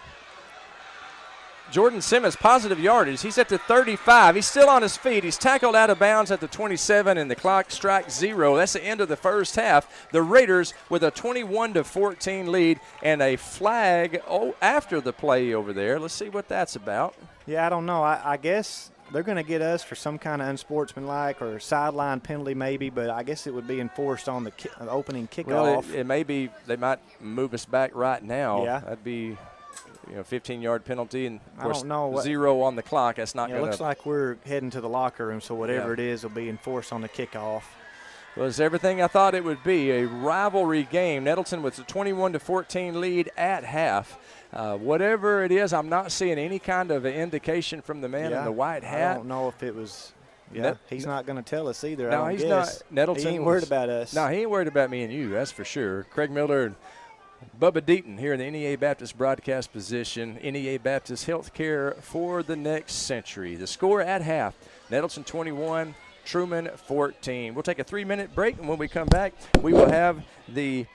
Jordan Simmons, positive yardage. He's at the 35. He's still on his feet. He's tackled out of bounds at the 27, and the clock strikes 0. That's the end of the first half. The Raiders with a 21-14 lead and a flag after the play over there. Let's see what that's about. Yeah, I don't know. I guess they're going to get us for some kind of unsportsmanlike or sideline penalty maybe, but I guess it would be enforced on the opening kickoff. Well, it may be they might move us back right now. Yeah. That'd be 15-yard penalty, and of course, I don't know 0 on the clock. That's not going to. It looks like we're heading to the locker room, so whatever it is will be enforced on the kickoff. Well, it's everything I thought it would be. A rivalry game. Nettleton with a 21-14 lead at half. Whatever it is, I'm not seeing any kind of an indication from the man in the white hat. I don't know if it was. Yeah, he's not going to tell us either. No, he's not. Nettleton, he ain't worried about us. No, he ain't worried about me and you. That's for sure. Craig Miller and Bubba Deaton here in the NEA Baptist broadcast position. NEA Baptist Healthcare for the next century. The score at half: Nettleton 21, Truman 14. We'll take a 3-minute break, and when we come back, we will have the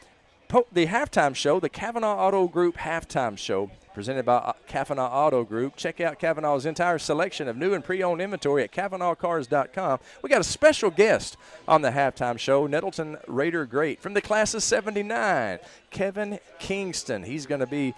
halftime show, the Kavanaugh Auto Group halftime show, presented by Kavanaugh Auto Group. Check out Kavanaugh's entire selection of new and pre-owned inventory at KavanaughCars.com. We got a special guest on the halftime show, Nettleton Raider great from the class of '79, Kevin Kingston. He's going to be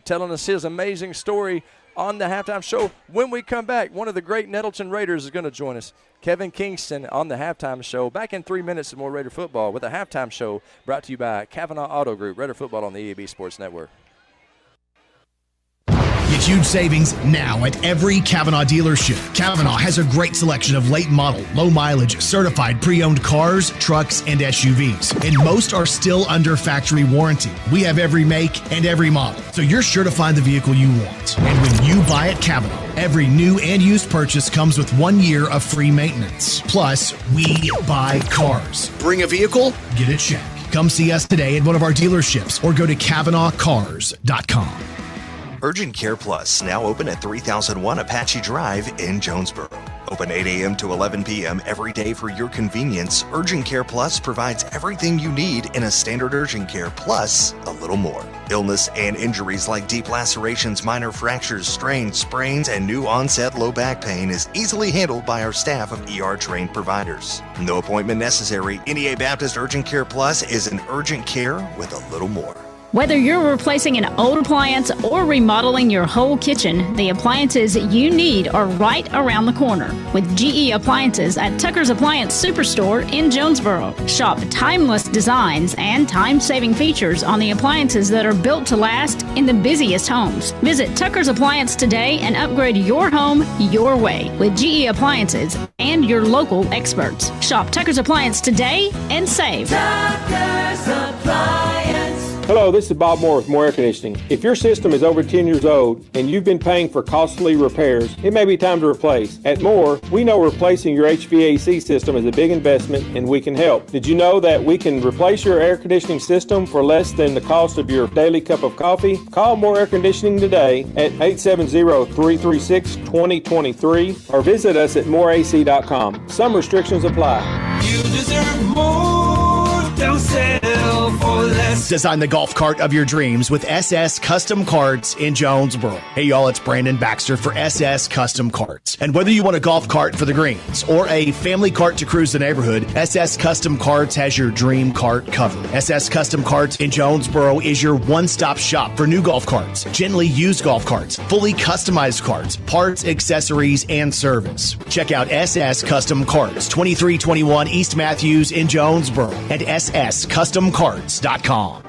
telling us his amazing story on the halftime show. When we come back, one of the great Nettleton Raiders is going to join us. Kevin Kingston on the halftime show. Back in 3 minutes of more Raider football with a halftime show brought to you by Kavanaugh Auto Group. Raider football on the EAB Sports Network. Get huge savings now at every Kavanaugh dealership. Kavanaugh has a great selection of late model, low mileage, certified pre-owned cars, trucks, and SUVs. And most are still under factory warranty. We have every make and every model, so you're sure to find the vehicle you want. And when you buy at Kavanaugh, every new and used purchase comes with 1 year of free maintenance. Plus, we buy cars. Bring a vehicle, get a check. Come see us today at one of our dealerships or go to KavanaughCars.com. Urgent Care Plus, now open at 3001 Apache Drive in Jonesboro. Open 8 a.m. to 11 p.m. every day for your convenience. Urgent Care Plus provides everything you need in a standard urgent care, plus a little more. Illness and injuries like deep lacerations, minor fractures, strains, sprains, and new onset low back pain is easily handled by our staff of ER-trained providers. No appointment necessary. NEA Baptist Urgent Care Plus is an urgent care with a little more. Whether you're replacing an old appliance or remodeling your whole kitchen, the appliances you need are right around the corner with GE Appliances at Tucker's Appliance Superstore in Jonesboro. Shop timeless designs and time-saving features on the appliances that are built to last in the busiest homes. Visit Tucker's Appliance today and upgrade your home your way with GE Appliances and your local experts. Shop Tucker's Appliance today and save. Tucker's Appliance. Hello, this is Bob Moore with Moore Air Conditioning. If your system is over 10 years old and you've been paying for costly repairs, it may be time to replace. At Moore, we know replacing your HVAC system is a big investment and we can help. Did you know that we can replace your air conditioning system for less than the cost of your daily cup of coffee? Call Moore Air Conditioning today at 870-336-2023 or visit us at moreac.com. Some restrictions apply. You deserve more. Don't settle for less. Design the golf cart of your dreams with SS Custom Carts in Jonesboro. Hey y'all, it's Brandon Baxter for SS Custom Carts. And whether you want a golf cart for the greens or a family cart to cruise the neighborhood, SS Custom Carts has your dream cart covered. SS Custom Carts in Jonesboro is your one-stop shop for new golf carts, gently used golf carts, fully customized carts, parts, accessories, and service. Check out SS Custom Carts, 2321 East Matthews in Jonesboro and sscustomcarts.com.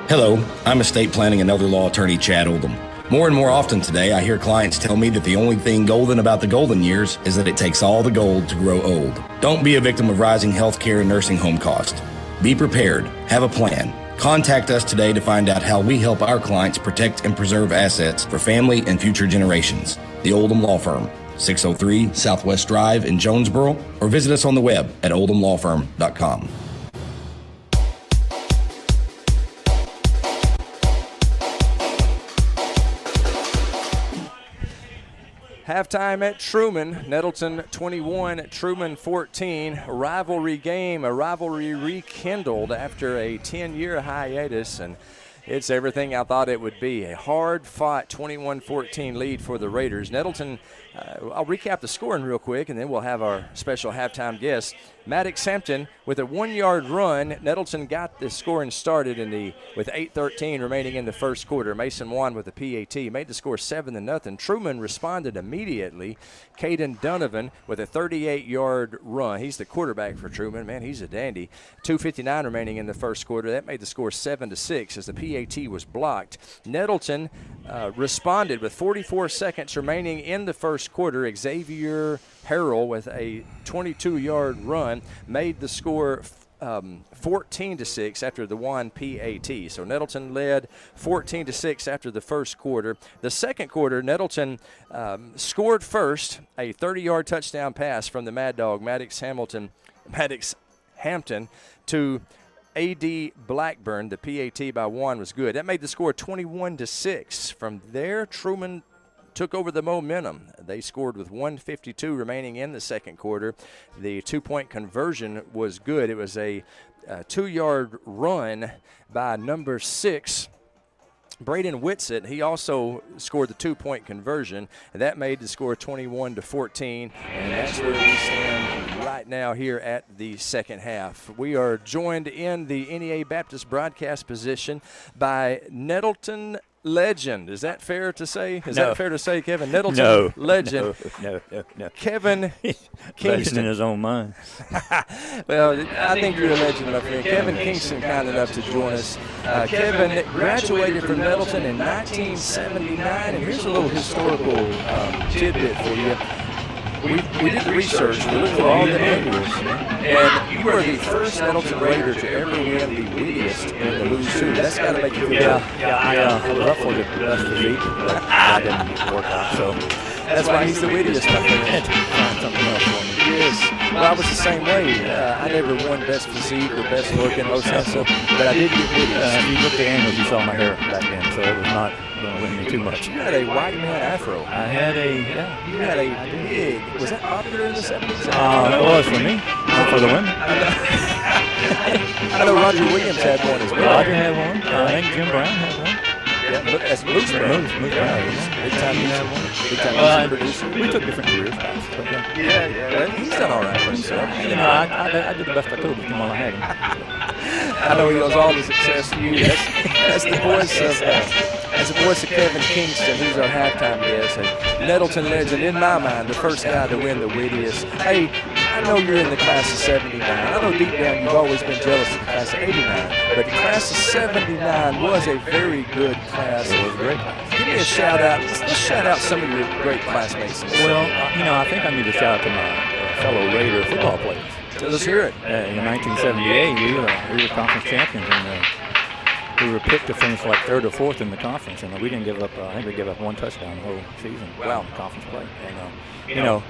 Hello, I'm estate planning and elder law attorney Chad Oldham. More and more often today, I hear clients tell me that the only thing golden about the golden years is that it takes all the gold to grow old. Don't be a victim of rising healthcare and nursing home costs. Be prepared. Have a plan. Contact us today to find out how we help our clients protect and preserve assets for family and future generations. The Oldham Law Firm, 603 Southwest Drive in Jonesboro, or visit us on the web at oldhamlawfirm.com. Halftime at Truman, Nettleton 21, Truman 14. Rivalry game, a rivalry rekindled after a 10-year hiatus, and it's everything I thought it would be. A hard-fought 21-14 lead for the Raiders. Nettleton, I'll recap the scoring real quick, and then we'll have our special halftime guest. Maddox Hampton with a 1-yard run. Nettleton got the scoring started with 8:13 remaining in the first quarter. Mason Wan with a PAT made the score 7-0. Truman responded immediately. Caden Donovan with a 38-yard run. He's the quarterback for Truman. Man, he's a dandy. 2:59 remaining in the first quarter. That made the score 7-6 as the PAT was blocked. Nettleton responded with 44 seconds remaining in the first quarter. Xavier Harrell with a 22-yard run made the score 14-6 after the one PAT. So Nettleton led 14-6 after the first quarter. The second quarter, Nettleton scored first, a 30-yard touchdown pass from the Mad Dog, Maddox Hampton, to A.D. Blackburn. The PAT by one was good. That made the score 21-6. From there, Truman took over the momentum. They scored with 1:52 remaining in the second quarter. The two-point conversion was good. It was a 2-yard run by number 6, Braden Whitsitt. He also scored the 2-point conversion, and that made the score 21-14. And that's where we stand right now here at the second half. We are joined in the NEA Baptist broadcast position by Nettleton legend. Is that fair to say? Is that fair to say, Kevin? Nettleton legend. No. Kevin Kingston. Legend in his own mind. Well, I think you're a legend, my friend. Kevin Kingston, kind enough to join us. Kevin graduated from Nettleton in 1979, and here's a little historical tidbit for you. We did the research. We looked for all the angles, and you are the first Nettleton Raider to ever win the wittiest in the Lose 2. That's got to make you feel good. I was up for the best physique, but that didn't work out. So that's why he's the wittiest, my friend. Find something else for me. Yes. Well, I was the same way. I never won best physique or best look in those things, but I did get wittiest. If you looked at the angles, you saw my hair back then, so it was not going to win me too much. You had a white man afro. I had a, You had a big. Was that popular in the 70s? It was for me, not for the women. I know Roger Williams had one as well. Roger had one. I think Jim Brown had one. Yeah, that's Moose Brown. Moose Brown. Big time music producer. We took different careers. Yeah. He's done all right for himself. You know, I did the best I could with him while I had him. I know he owes all the success to you. That's the voice of Kevin Kingston, who's our halftime guest. A Nettleton legend, in my mind, the first guy to win the wittiest. Hey, I know you're in the class of 79. I know deep down you've always been jealous of the class of 89. But the class of 79 was a very good class. It was a great class. Give me a shout out. Let's shout out some of your great classmates. Well, I think I need to shout out to my fellow Raider football players. Let's hear it. In 1978, we were conference champions, and we were picked to finish like 3rd or 4th in the conference, and we didn't give up. I think we gave up 1 touchdown the whole season. Wow, in conference play. And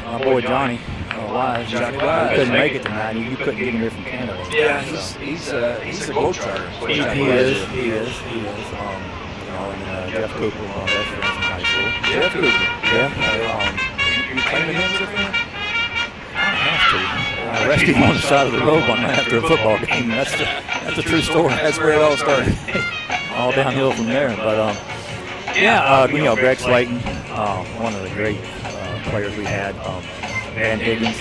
my boy Johnny Wise, Johnny Wise, couldn't make it tonight. You couldn't get him here from Canada. Yeah, he's a globetrotter. He is. And Jeff Cooper, one of our best friends in high school. Jeff Cooper. Yeah. You claiming him as a friend? I rescued him on the side of the road one night after a football game. That's a true story. That's where it all started. All downhill from there. But Greg Slayton, one of the great players we had. Van Higgins,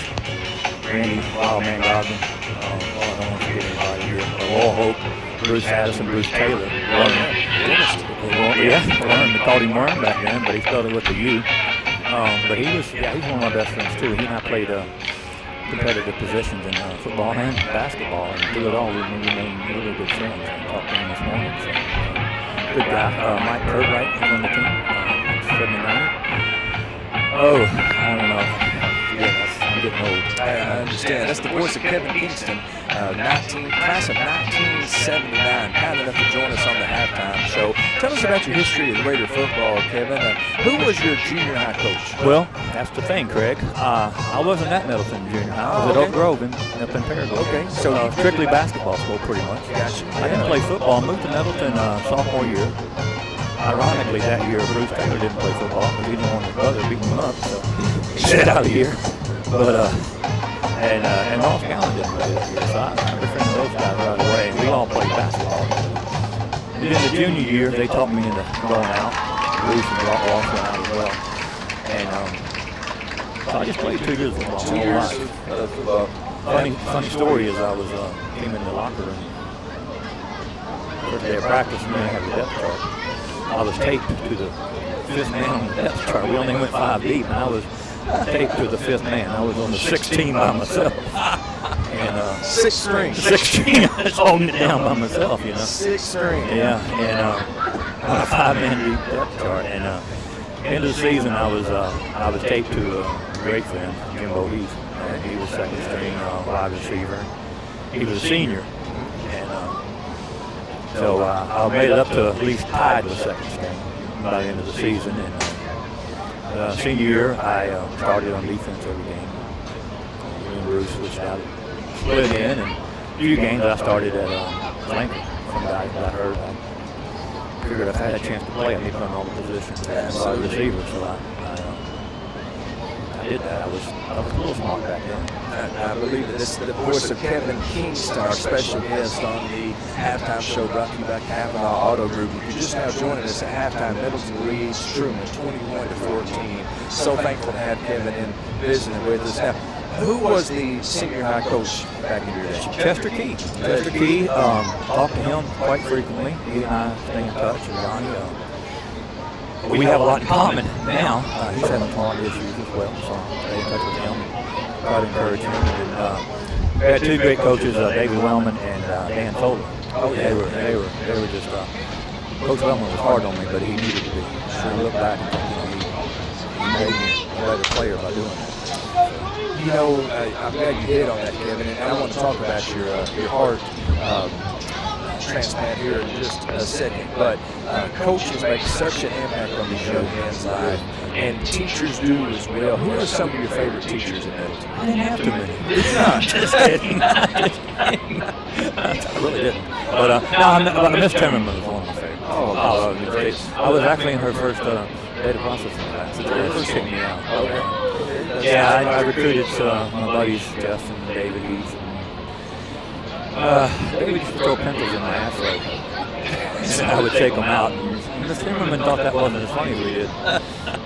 Randy Wildman Godwin. I don't want to forget anybody here. Wall Hope, Bruce Addison, Bruce Taylor. They called him Worm back then, but he spelled it with a U. But he's one of my best friends too. He and I played competitive positions in football and basketball, and through it all we remained really good friends. I talked to him this morning. So, good guy. Mike Cartwright was on the team, 79. I don't know. I'm getting old. I understand. That's the voice of Kevin Kingston, class of 1979, kind enough to join us on the halftime show. Tell us about your history of Raider football, Kevin. Who was your junior high coach? Well, that's the thing, Craig. I wasn't at Nettleton Junior High. I was at Oak Grove up in Paraguay. Okay. So strictly basketball school, pretty much. Gotcha. I didn't play football. I moved to Nettleton sophomore year. Ironically, that year, Bruce Taylor didn't play football because he didn't want his brother beating him up, so he sat out a year. But and Ross Gallen didn't play that year, so I befriended those guys right away. We all played basketball. And in the junior year, they talked me into going out. Bruce and Ross went out as well. And so I just played 2 years of football. 2 years. Funny story is I came in the locker room. First day of practice, and I had the depth chart. I was taped to the 5th man on the depth chart. We only went 5 deep, and I was taped to the 5th man. I was on the 16 by myself. And 6th string. 6th string. I was holding it down by myself, 6th string. Yeah, and on a 5-man deep depth chart. And end of the season, I was taped to a great friend, Jimbo Heath. He was 2nd string wide receiver. He was a senior. So I made it up to at least tied with 2nd string by the end of the season. And senior year, I started on defense every game. Me and Bruce switched out, split in, and a few games I started at flanker. Some guys I heard. I figured if I had a chance to play, I need to run all the positions as a receiver. So I did that. I was a little smart back then. I believe that this is the voice of Kevin Kingston, our special guest on the halftime show brought to you by Kavanaugh Auto Group. If you're just now joining us at halftime, Middleton leads Truman 21-14. So thankful to have Kevin in visiting with us. Now, who was the senior high coach back in your day? Chester Key. Chester Key, talk to him quite frequently. He and I stay in touch. And Johnny, we have a lot in common now. He's having pond issues as well, so I stay in touch with him. Try to encourage him. And, we had two great coaches, David Wellman and Dan Foley. Oh, yeah. They were just. Coach Wellman was hard on me, but he needed to be. So I look back and think, he made me a better player by doing that. You know, I'm glad you hit on that, Kevin, and I want to talk about your heart transplant here in just a second. But coaches make such an impact on these young men's lives, and teachers do as well. Who are some of your favorite teachers in Middleton? I didn't have too many. Just kidding. I really didn't. But Miss Timmerman was one of my favorites. I was actually in her first data processing class. It first kicked me out. Okay. Yeah, I recruited my buddies, Jeff and David Eves. David used to throw pencils in my afro. And I would take them out. And Miss Timmerman thought that wasn't as funny as we did.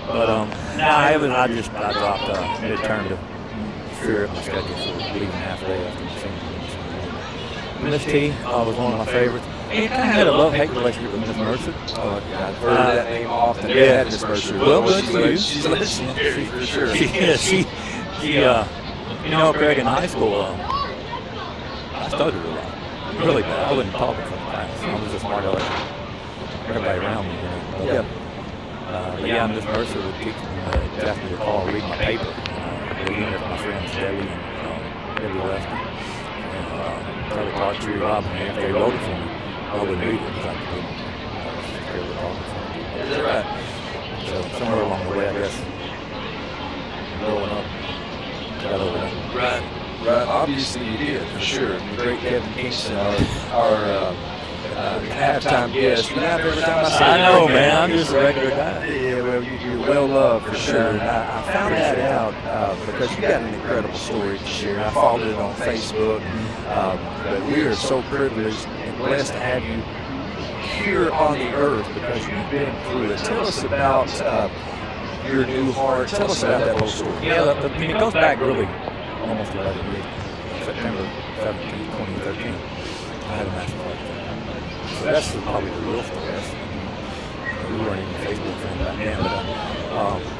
But I dropped midterm to fear my schedule for leaving halfway after the senior. Miss T was one of my favorites. And I had a love-hate relationship with Miss Mercer. I've heard that name often. Yeah, Miss Mercer. Well, good for you. She's listening for sure. Craig, in high school, I stuttered a lot. Really bad. I wasn't talking from class. I was just smart aleck. Everybody around me, But Miss Mercer would teach me, ask me to call, read my paper. Reading with my friends, Debbie and Weston. Probably talked to Rob, and if they wrote it for me, I wouldn't read it because I was scared of talking to people. Is that right? So somewhere along the way, I guess, growing up, got over that. Right. Obviously you did, for sure. The great Kevin Kingston, our halftime guest. You laugh every time I say I know, man. I'm just a regular guy. Yeah, well, you're well loved, for sure. And I found that out because you got an incredible story to share. I followed it on Facebook. But we are so privileged and blessed to have you here on the earth because you've been through it. Tell us about your new heart. Tell us about that whole story. Yeah, it goes back really almost 11 years. September 17, 2013. I had a massive heart attack. So that's probably the real story. We weren't even Facebook friends back then, but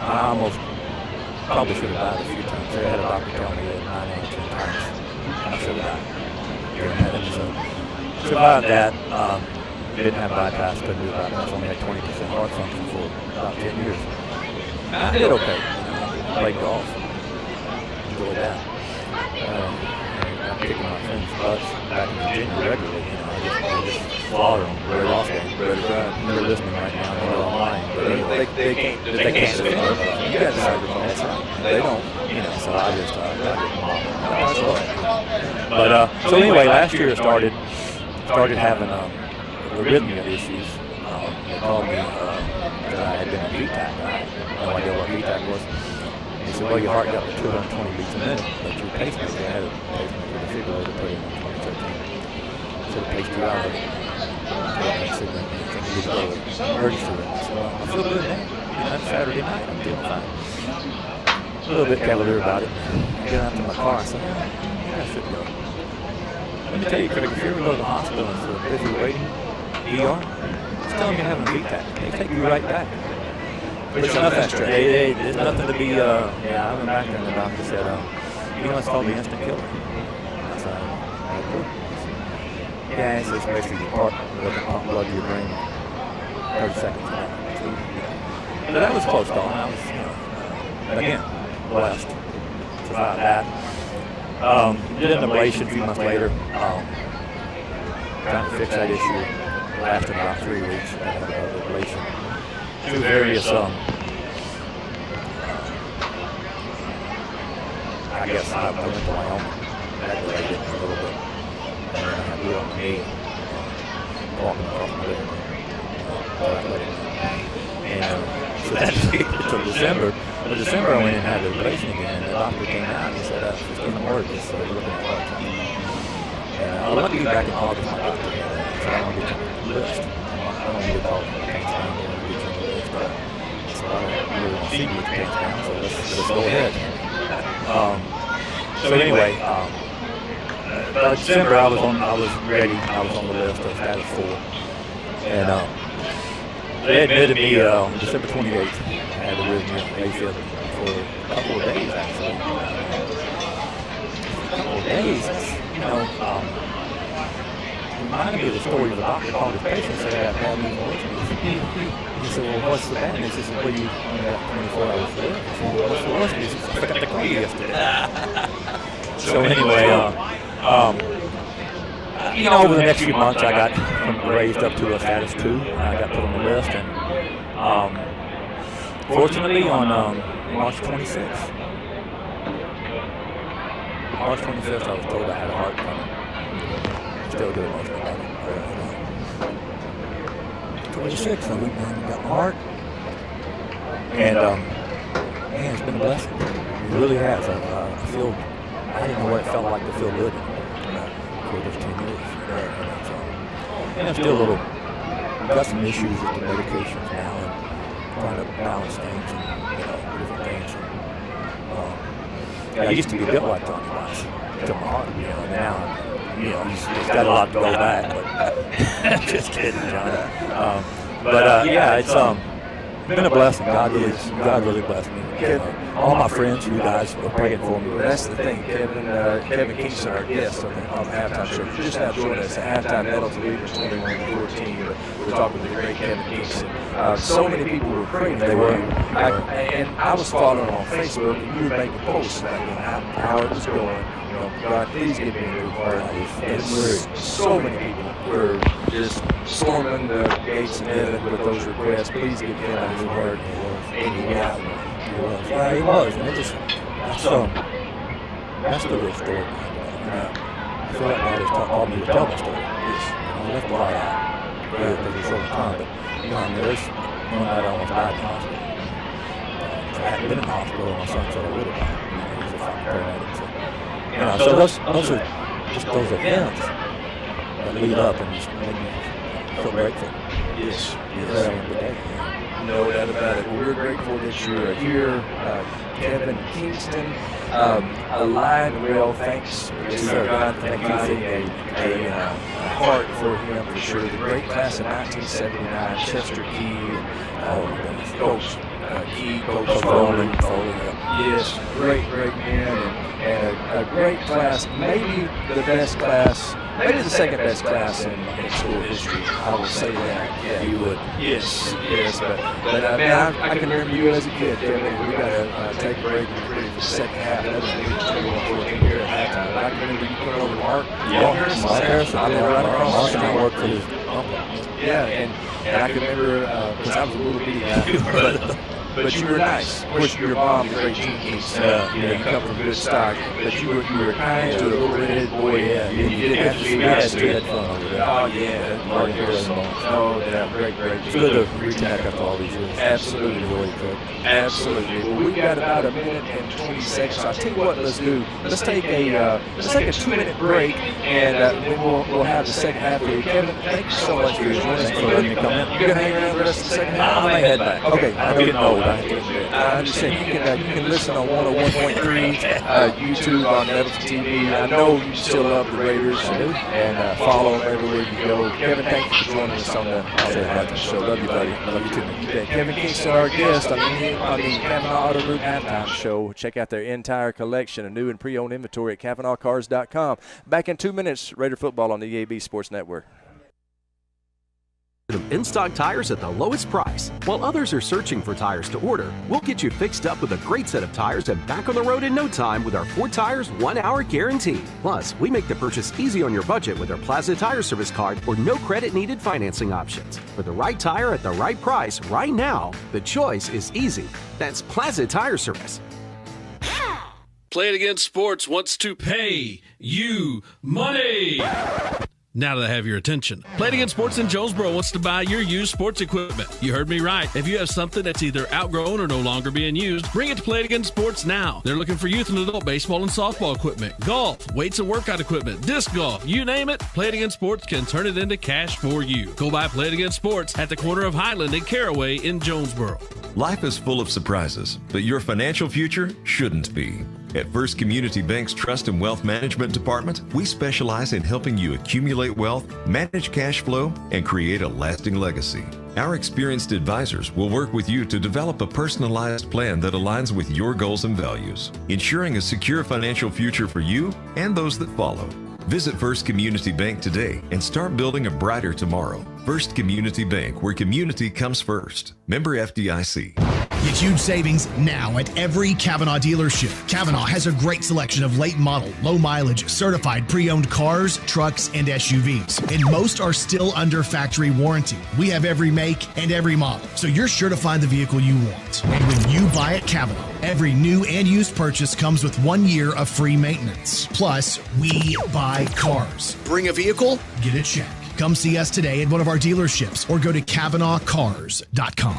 I almost probably should have died a few times. I had a doctor tell me that 9 out of 10 times I should have died. So survived that. Didn't have bypass, couldn't do bypass. Only had 20% heart function for about 10 years. I did okay. Played golf. Enjoyed that. I'm kicking my friends' butts back in Virginia regularly. I just slaughter them. They're off game. They're listening right now. They're online. They can't. They can't sit there. You got the microphone. That's right. They don't. So I just But so anyway, last year I started having arrhythmia issues. They called me that I had been a VTAC. I had no idea what VTAC was. They said, well, your heart got to 220 beats a minute, but your pacemaker, I had a pacemaker defibrillator put in 2013. So they paced you out of it. I said, I think you just go to emergency room. I said, well, I feel good now. That's Saturday night. I'm feeling fine. A little bit cavalier about it. I get out to my car. I said, yeah, I should go. Let me tell you, Craig, if you ever go to the hospital and it's a busy waiting, ER, just tell them you're having a VTAC. They take you right back. There's nothing to be, I went back there and the doctor said, it's called the instant killer. I said, yeah, it's basically the part that can pump blood to your brain 30 seconds. So that was close call. I was, again, blessed to survive that. Did an ablation a few months later. Trying to fix that issue. Lasted about 3 weeks. I had an ablation. Through various, I guess I went to Wyoming. That delayed it a little bit. And then I had to do it on my knee. Walking across my living room. And so that took until December. But December, I went in and had the replacement again, and the doctor came out and he said, it doesn't work. It's looking at hard time. And I lucked to be back in August, my doctor, so I don't get on the list. I don't need to call it pain down, I don't get on the list. So I don't really want to see you with the pain down, so let's go ahead. So anyway, by December, I was ready. I was on the list of status 4. And they admitted me on December 28th. I had arrhythmia AFib for a couple of days, actually. A couple of days, you know, reminded me of the story of a doctor called his patient and said, I have bad news for you. He said, well, what's the bad news? He said, well, you only got 24 hours to live. I said, well, what's the worst news? He said, I forgot to call you yesterday. So anyway, you know, over the next few months, I got raised up to a status 2. I got put on the list, and fortunately, on March 26th, I was told I had a heart coming. Still get emotional about it. 26th, I went and got my heart, and man, it's been a blessing. It really has. I didn't know what it felt like to feel good for those 10 years. And I'm still got some issues with the medications now and trying to balance things and, different things. And, I used to be built like Tony Rice to my heart, and now, he's got a lot to go back, but just kidding, John. Yeah, it's been a blessing. God really blessed me. All my friends, you guys are praying for me. Well, that's the thing, Kevin Kingston, our guest on the halftime show, just now joined us at halftime. Nettleton leaders 21-14. But we're talking with the great Kevin Kingston. So many people were praying. They were, and I was following on Facebook, and you were making posts about how it was going. God, please give me a new heart. And so many people were just storming the gates of heaven with those requests. Please give Kevin a new heart. And he got one. Yeah, he was, and that's the real story. I feel like God has called me to tell the story. I left a lot out because it's short time, but there's one night I almost died in the hospital. If I hadn't been in the hospital, my son said I would have died. He's a fucking paramedic. So those are just those events that lead up and just make me so grateful. Yes. Today. No doubt about it. Well, we're grateful that you're here, Kevin Kingston, alive and well. Thanks to God for providing a heart for him, for sure. The great class of 1979, Chester Key, Coach Key, Coach Foley. Yes, great man, and a great class, maybe the best class. Maybe the second best class in school history. I will say that. Yeah, you would. Yes. But man, I can remember you as a kid, Kevin. We got to take a break and get ready for the second half. That was 21-14 here at halftime. But I can remember you coming over to Mark. Mark Harrison. I live right across the street. I worked for his uncle. Yeah, and I can remember because I was a little bitty guy, but you were nice. Of course, your mom was a great Gene Kingston. You come from good stock, but you were kind to a little redheaded boy. Yeah, you didn't have to be nice to it. Oh yeah, Mark Harrison. Oh yeah, great. It's good to reconnect after all these years. Absolutely, really good. Absolutely. Well, we've got about a minute and 20 seconds. I'll tell you what, let's do. Let's take a 2-minute break, and then we'll have the second half here. Kevin, thank you so much for joining us. For letting me come in. You're gonna hang around the rest of the second half. I'm gonna head back. Okay, I'm getting old. I understand. You can listen on 101.3 YouTube on Nettleton TV. I know you still love the Raiders and follow them everywhere you go. Kevin, thank you for joining us on the halftime show. Love you, buddy. Love you too. Kevin Kingston, our guest on the Kavanaugh Auto Group halftime show. Check out their entire collection of new and pre-owned inventory at KavanaughCars.com. Back in 2 minutes, Raider football on the EAB Sports Network. In-stock tires at the lowest price. While others are searching for tires to order, we'll get you fixed up with a great set of tires and back on the road in no time with our 4 tires, 1 hour guarantee. Plus, we make the purchase easy on your budget with our Plaza Tire Service card or no credit needed financing options. For the right tire at the right price right now, the choice is easy. That's Plaza Tire Service. Play It Again Sports wants to pay you money. Now that I have your attention, Play It Again Sports in Jonesboro wants to buy your used sports equipment. You heard me right. If you have something that's either outgrown or no longer being used, bring it to Play It Again Sports now. They're looking for youth and adult baseball and softball equipment, golf, weights and workout equipment, disc golf, you name it, Play It Again Sports can turn it into cash for you. Go by Play It Again Sports at the corner of Highland and Caraway in Jonesboro. Life is full of surprises, but your financial future shouldn't be. At First Community Bank's Trust and Wealth Management Department, we specialize in helping you accumulate wealth, manage cash flow, and create a lasting legacy. Our experienced advisors will work with you to develop a personalized plan that aligns with your goals and values, ensuring a secure financial future for you and those that follow. Visit First Community Bank today and start building a brighter tomorrow. First Community Bank, where community comes first. Member FDIC. Get huge savings now at every Kavanaugh dealership. Kavanaugh has a great selection of late model, low mileage, certified pre-owned cars, trucks, and SUVs. And most are still under factory warranty. We have every make and every model, so you're sure to find the vehicle you want. And when you buy at Kavanaugh, every new and used purchase comes with 1 year of free maintenance. Plus, we buy cars. Bring a vehicle, get a check. Come see us today at one of our dealerships or go to KavanaughCars.com.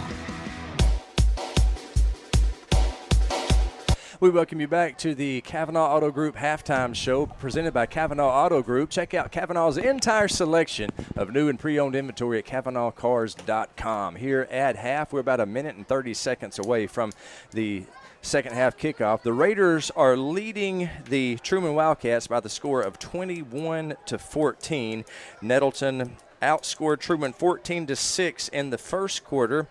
We welcome you back to the Kavanaugh Auto Group halftime show presented by Kavanaugh Auto Group. Check out Kavanaugh's entire selection of new and pre-owned inventory at KavanaughCars.com. Here at half, we're about a minute and 30 seconds away from the second half kickoff. The Raiders are leading the Truman Wildcats by the score of 21-14. Nettleton outscored Truman 14-6 in the first quarter.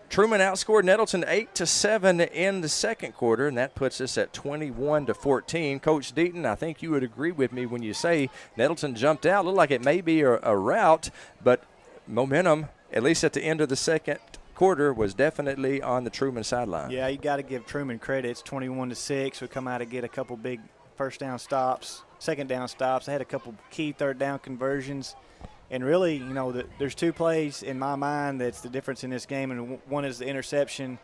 Truman outscored Nettleton 8-7 in the second quarter, and that puts us at 21-14. Coach Deaton, I think you would agree with me when you say Nettleton jumped out. Looked like it may be a rout, but momentum, at least at the end of the second quarter, was definitely on the Truman sideline. Yeah, you got to give Truman credit. It's 21-6. We come out and get a couple big first down stops, second down stops. They had a couple key third down conversions. And really, you know, there's two plays in my mind that's the difference in this game. And one is the interception.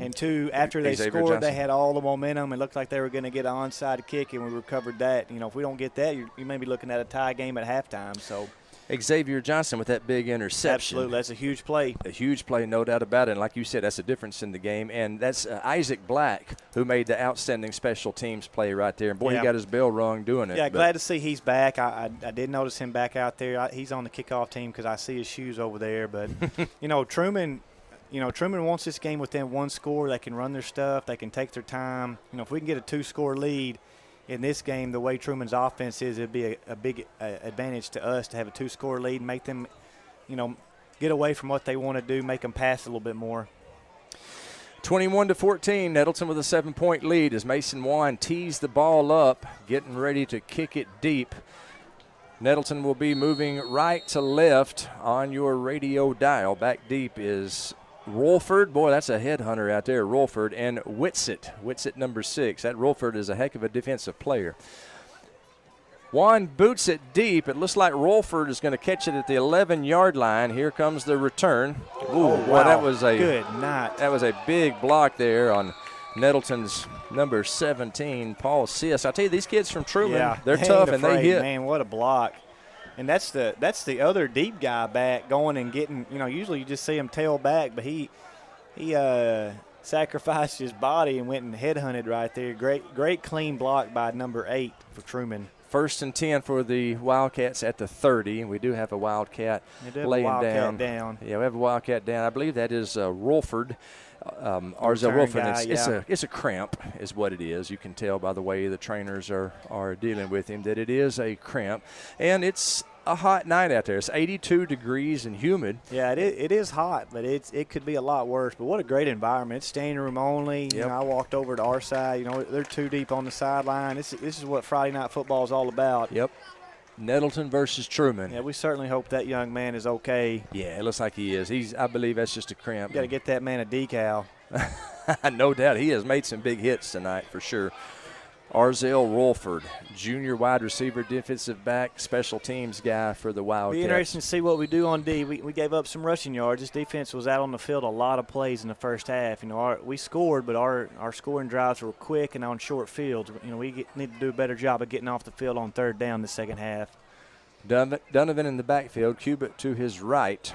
And two, after they scored, they had all the momentum. It looked like they were going to get an onside kick, and we recovered that. You know, if we don't get that, you may be looking at a tie game at halftime. So Xavier Johnson with that big interception. Absolutely. That's a huge play. A huge play, no doubt about it. And like you said, that's a difference in the game. And that's Isaac Black who made the outstanding special teams play right there. And, boy, he got his bell rung doing it. Yeah, glad to see he's back. I did notice him back out there. He's on the kickoff team because I see his shoes over there. But, Truman wants this game within one score. They can run their stuff. They can take their time. If we can get a two-score lead in this game, the way Truman's offense is, it'd be a big advantage to us to have a two-score lead and make them, get away from what they want to do, make them pass a little bit more. 21-14, Nettleton with a 7-point lead as Mason Wan tees the ball up, getting ready to kick it deep. Nettleton will be moving right to left on your radio dial. Back deep is Rolford. Boy, that's a headhunter out there, Rolford, and Whitsitt number 6. That Rolford is a heck of a defensive player. Juan boots it deep. It looks like Rolford is going to catch it at the 11-yard line. Here comes the return. Ooh, wow. That was good night. That was a big block there on Nettleton's number 17, Paul Siss. I tell you, these kids from Truman, they're tough and they hit. Man, what a block. And that's the other deep guy back going and getting, usually you just see him tail back, but he sacrificed his body and went and headhunted right there. Great clean block by number 8 for Truman. 1st and 10 for the Wildcats at the 30. We do have a Wildcat laying down. Yeah, we have a Wildcat down. I believe that is Rolford. Arzel Rolford. It's a cramp is what it is. You can tell by the way the trainers are dealing with him that it is a cramp. And it's a hot night out there. It's 82 degrees and humid. Yeah, it is hot, but it could be a lot worse. But what a great environment. It's standing room only. Yep. I walked over to our side. They're too deep on the sideline. This is what Friday Night Football is all about. Yep. Nettleton versus Truman. Yeah, we certainly hope that young man is okay. Yeah, it looks like he is. I believe that's just a cramp. Got to get that man a decal. No doubt. He has made some big hits tonight for sure. Arzel Rolford, junior wide receiver, defensive back, special teams guy for the Wildcats. Be interesting to see what we do on D. We gave up some rushing yards. This defense was out on the field a lot of plays in the first half. We scored, but our scoring drives were quick and on short fields. We need to do a better job of getting off the field on third down the second half. Donovan in the backfield, Cubitt to his right.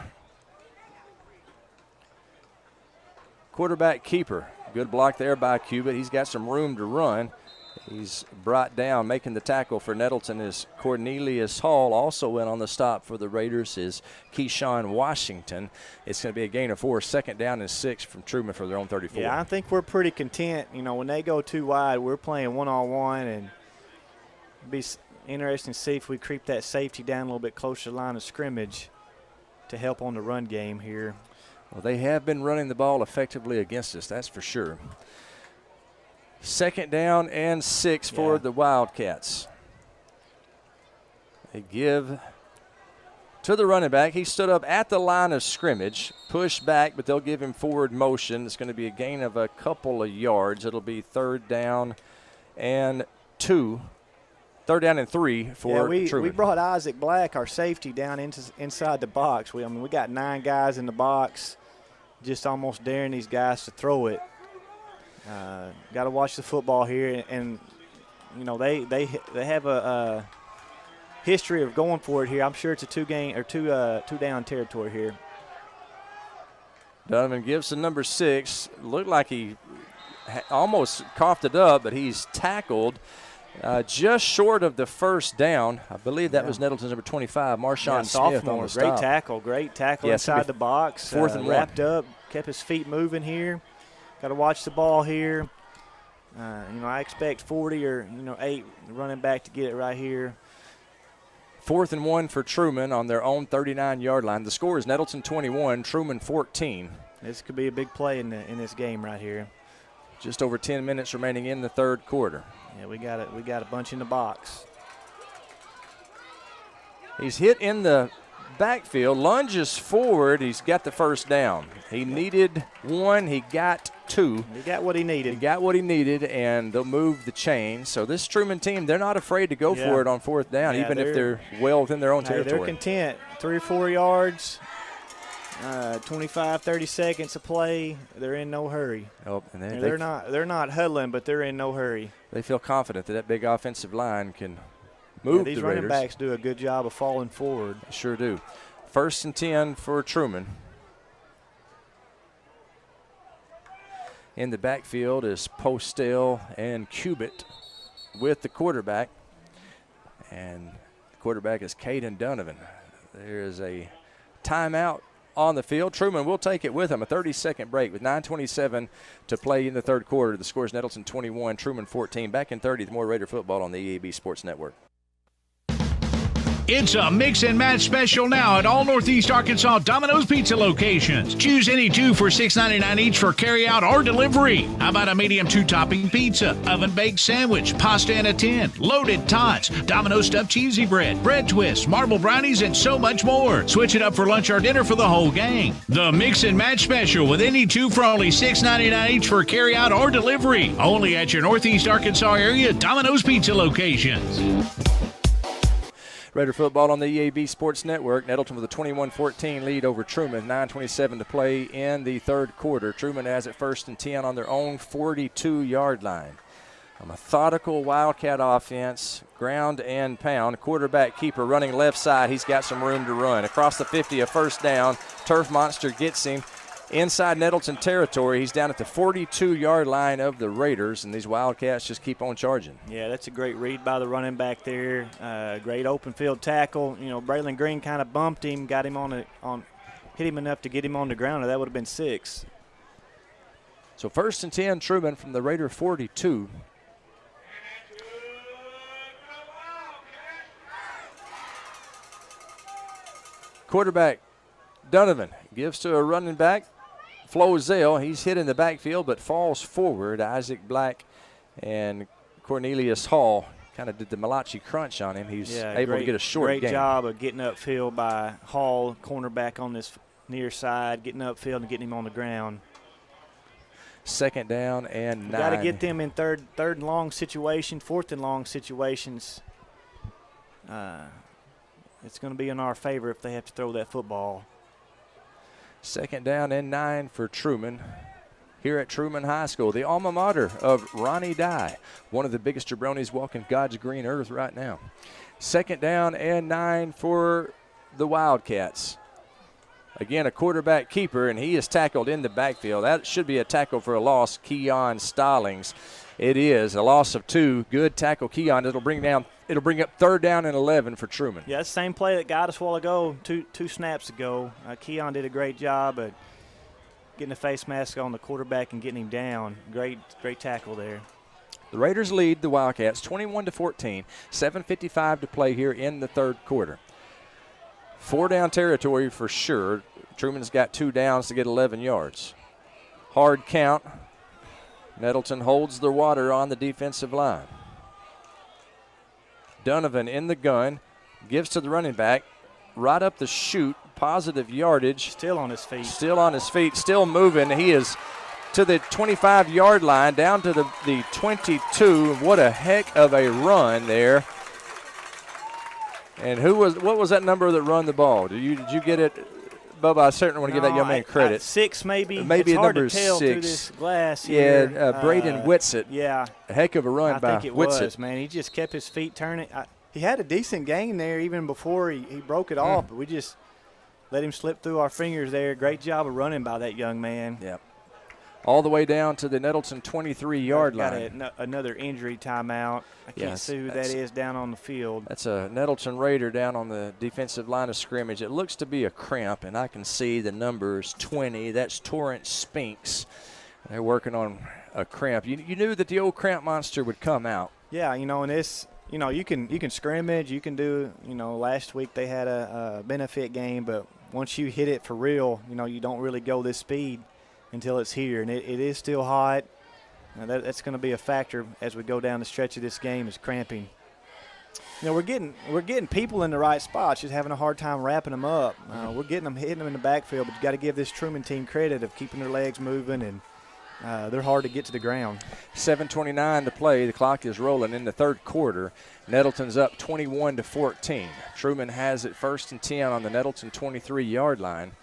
Quarterback keeper. Good block there by Cubitt. He's got some room to run. He's brought down. Making the tackle for Nettleton is Cornelius Hall. Also in on the stop for the Raiders is Keyshawn Washington. It's going to be a gain of 4. Second down and 6 from Truman for their own 34. Yeah, I think we're pretty content. You know, when they go too wide, we're playing one-on-one, and it'd be interesting to see if we creep that safety down a little bit closer to the line of scrimmage to help on the run game here. Well, they have been running the ball effectively against us, that's for sure. Second down and 6 for the Wildcats. They give to the running back. He stood up at the line of scrimmage, pushed back, but they'll give him forward motion. It's going to be a gain of a couple of yards. It'll be 3rd down and 2. 3rd down and 3 for Truman. We brought Isaac Black, our safety, down inside the box. We got 9 guys in the box, just almost daring these guys to throw it. Got to watch the football here, and you know they have a history of going for it here. I'm sure it's a two down territory here. Donovan Gibson, number 6, looked like he almost coughed it up, but he's tackled just short of the first down. I believe that was Nettleton's number 25, Marshawn Smith on the stop. Great tackle inside the box. 4th and 1. Wrapped up, kept his feet moving here. Got to watch the ball here. You know, I expect 40 or 8 running back to get it right here. 4th and 1 for Truman on their own 39-yard line. The score is Nettleton 21, Truman 14. This could be a big play in this game right here. Just over 10 minutes remaining in the 3rd quarter. Yeah, we got a bunch in the box. He's hit in the backfield, lunges forward. He's got the first down. He needed 1. He got 2. He got what he needed. And they'll move the chain. So this Truman team, they're not afraid to go for it on 4th down, even if they're well within their own territory. They're content. 3 or 4 yards, 25, 30 seconds to play. They're in no hurry. Oh, and they're not huddling, but they're in no hurry. They feel confident that big offensive line can move these the running Raiders. backs do a good job of falling forward. They sure do. 1st and 10 for Truman. In the backfield is Postel and Cubitt with the quarterback. And the quarterback is Caden Donovan. There is a timeout on the field. Truman will take it with him. A 30-second break with 9:27 to play in the 3rd quarter. The score is Nettleton 21, Truman 14. Back in 30 with more Raider football on the EAB Sports Network. It's a mix and match special now at all Northeast Arkansas Domino's Pizza locations. Choose any 2 for $6.99 each for carryout or delivery. How about a medium 2-topping pizza, oven-baked sandwich, pasta in a tin, loaded tots, Domino's stuffed cheesy bread, bread twists, marble brownies, and so much more. Switch it up for lunch or dinner for the whole gang. The mix and match special with any 2 for only $6.99 each for carryout or delivery. Only at your Northeast Arkansas area Domino's Pizza locations. Raider football on the EAB Sports Network. Nettleton with a 21-14 lead over Truman. 9:27 to play in the 3rd quarter. Truman has it 1st and 10 on their own 42-yard line. A methodical Wildcat offense, ground and pound. Quarterback keeper running left side. He's got some room to run. Across the 50, a 1st down. Turf Monster gets him inside Nettleton territory. He's down at the 42-yard line of the Raiders, and these Wildcats just keep on charging. Yeah, that's a great read by the running back there. Great open field tackle. You know, Braylon Green kind of bumped him, got him hit him enough to get him on the ground, or that would have been 6. So 1st and 10, Truman from the Raider 42. Quarterback Donovan gives to a running back, Flozell. He's hit in the backfield but falls forward. Isaac Black and Cornelius Hall kind of did the Malachi crunch on him. He's able to get a short gain. Great job of getting upfield by Hall, cornerback on this near side, getting upfield and getting him on the ground. 2nd down and 9. Got to get them in third and long situation, 4th and long situations. It's going to be in our favor if they have to throw that football. 2nd down and 9 for Truman. here at Truman High School, the alma mater of Ronnie Dye, one of the biggest jabronis walking God's green earth right now. 2nd down and 9 for the Wildcats. Again, a quarterback keeper, and he is tackled in the backfield. That should be a tackle for a loss, Keon Stallings. It is a loss of 2. Good tackle, Keon. It'll bring up 3rd down and 11 for Truman. Yeah, it's the same play that got us a while ago, two snaps ago. Keon did a great job at getting the face mask on the quarterback and getting him down. Great tackle there. The Raiders lead the Wildcats 21-14. 7:55 to play here in the 3rd quarter. 4-down territory for sure. Truman's got 2 downs to get 11 yards. Hard count. Nettleton holds the water on the defensive line. Donovan in the gun, gives to the running back, right up the chute, positive yardage. Still on his feet. Still on his feet, still moving. He is to the 25-yard line, down to the 22. What a heck of a run there. And what was that number that run the ball? Did you get it, Bubba? I certainly want to give that young man credit. 6 maybe. Maybe it's hard number to tell 6 through this glass here. here. Braden Whitsitt. Yeah. A heck of a run by Whitsitt. I think it was, man. He just kept his feet turning. He had a decent gain there even before he broke it off, but we just let him slip through our fingers there. Great job of running by that young man. Yep. All the way down to the Nettleton 23-yard line. Got another injury timeout. I can't see who that is down on the field. That's a Nettleton Raider down on the defensive line of scrimmage. It looks to be a cramp, and I can see the numbers 20. That's Torrance Spinks. They're working on a cramp. You knew that the old cramp monster would come out. Yeah, and this, you can scrimmage. You can do, last week they had a benefit game, but once you hit it for real, you don't really go this speed until it's here, and it is still hot. That's going to be a factor as we go down the stretch of this game is cramping. We're getting people in the right spots, just having a hard time wrapping them up. We're hitting them in the backfield, but you got to give this Truman team credit of keeping their legs moving, and they're hard to get to the ground. 7:29 to play. The clock is rolling in the 3rd quarter. Nettleton's up 21-14. Truman has it 1st and 10 on the Nettleton 23-yard line.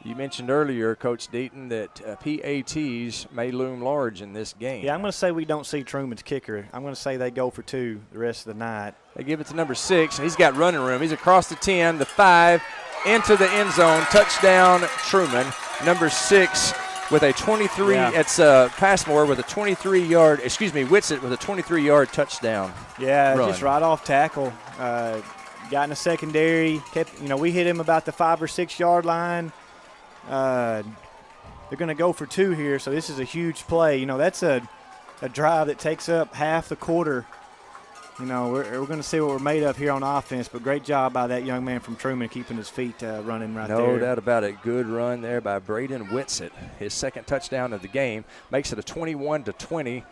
You mentioned earlier, Coach Deaton, that PATs may loom large in this game. Yeah, I'm going to say we don't see Truman's kicker. I'm going to say they go for 2 the rest of the night. They give it to number 6, and he's got running room. He's across the 10, the 5, into the end zone. Touchdown, Truman. Number 6 with a 23. Yeah. It's Passmore with a 23-yard. Whitsitt with a 23-yard touchdown. Yeah, run. Just right off tackle. Got in the secondary. We hit him about the 5 or 6 yard line. They're going to go for 2 here, so this is a huge play. That's a drive that takes up half the quarter. We're going to see what we're made of here on offense, but great job by that young man from Truman keeping his feet running right there. No doubt about it. Good run there by Braden Whitsitt. His 2nd touchdown of the game makes it a 21-20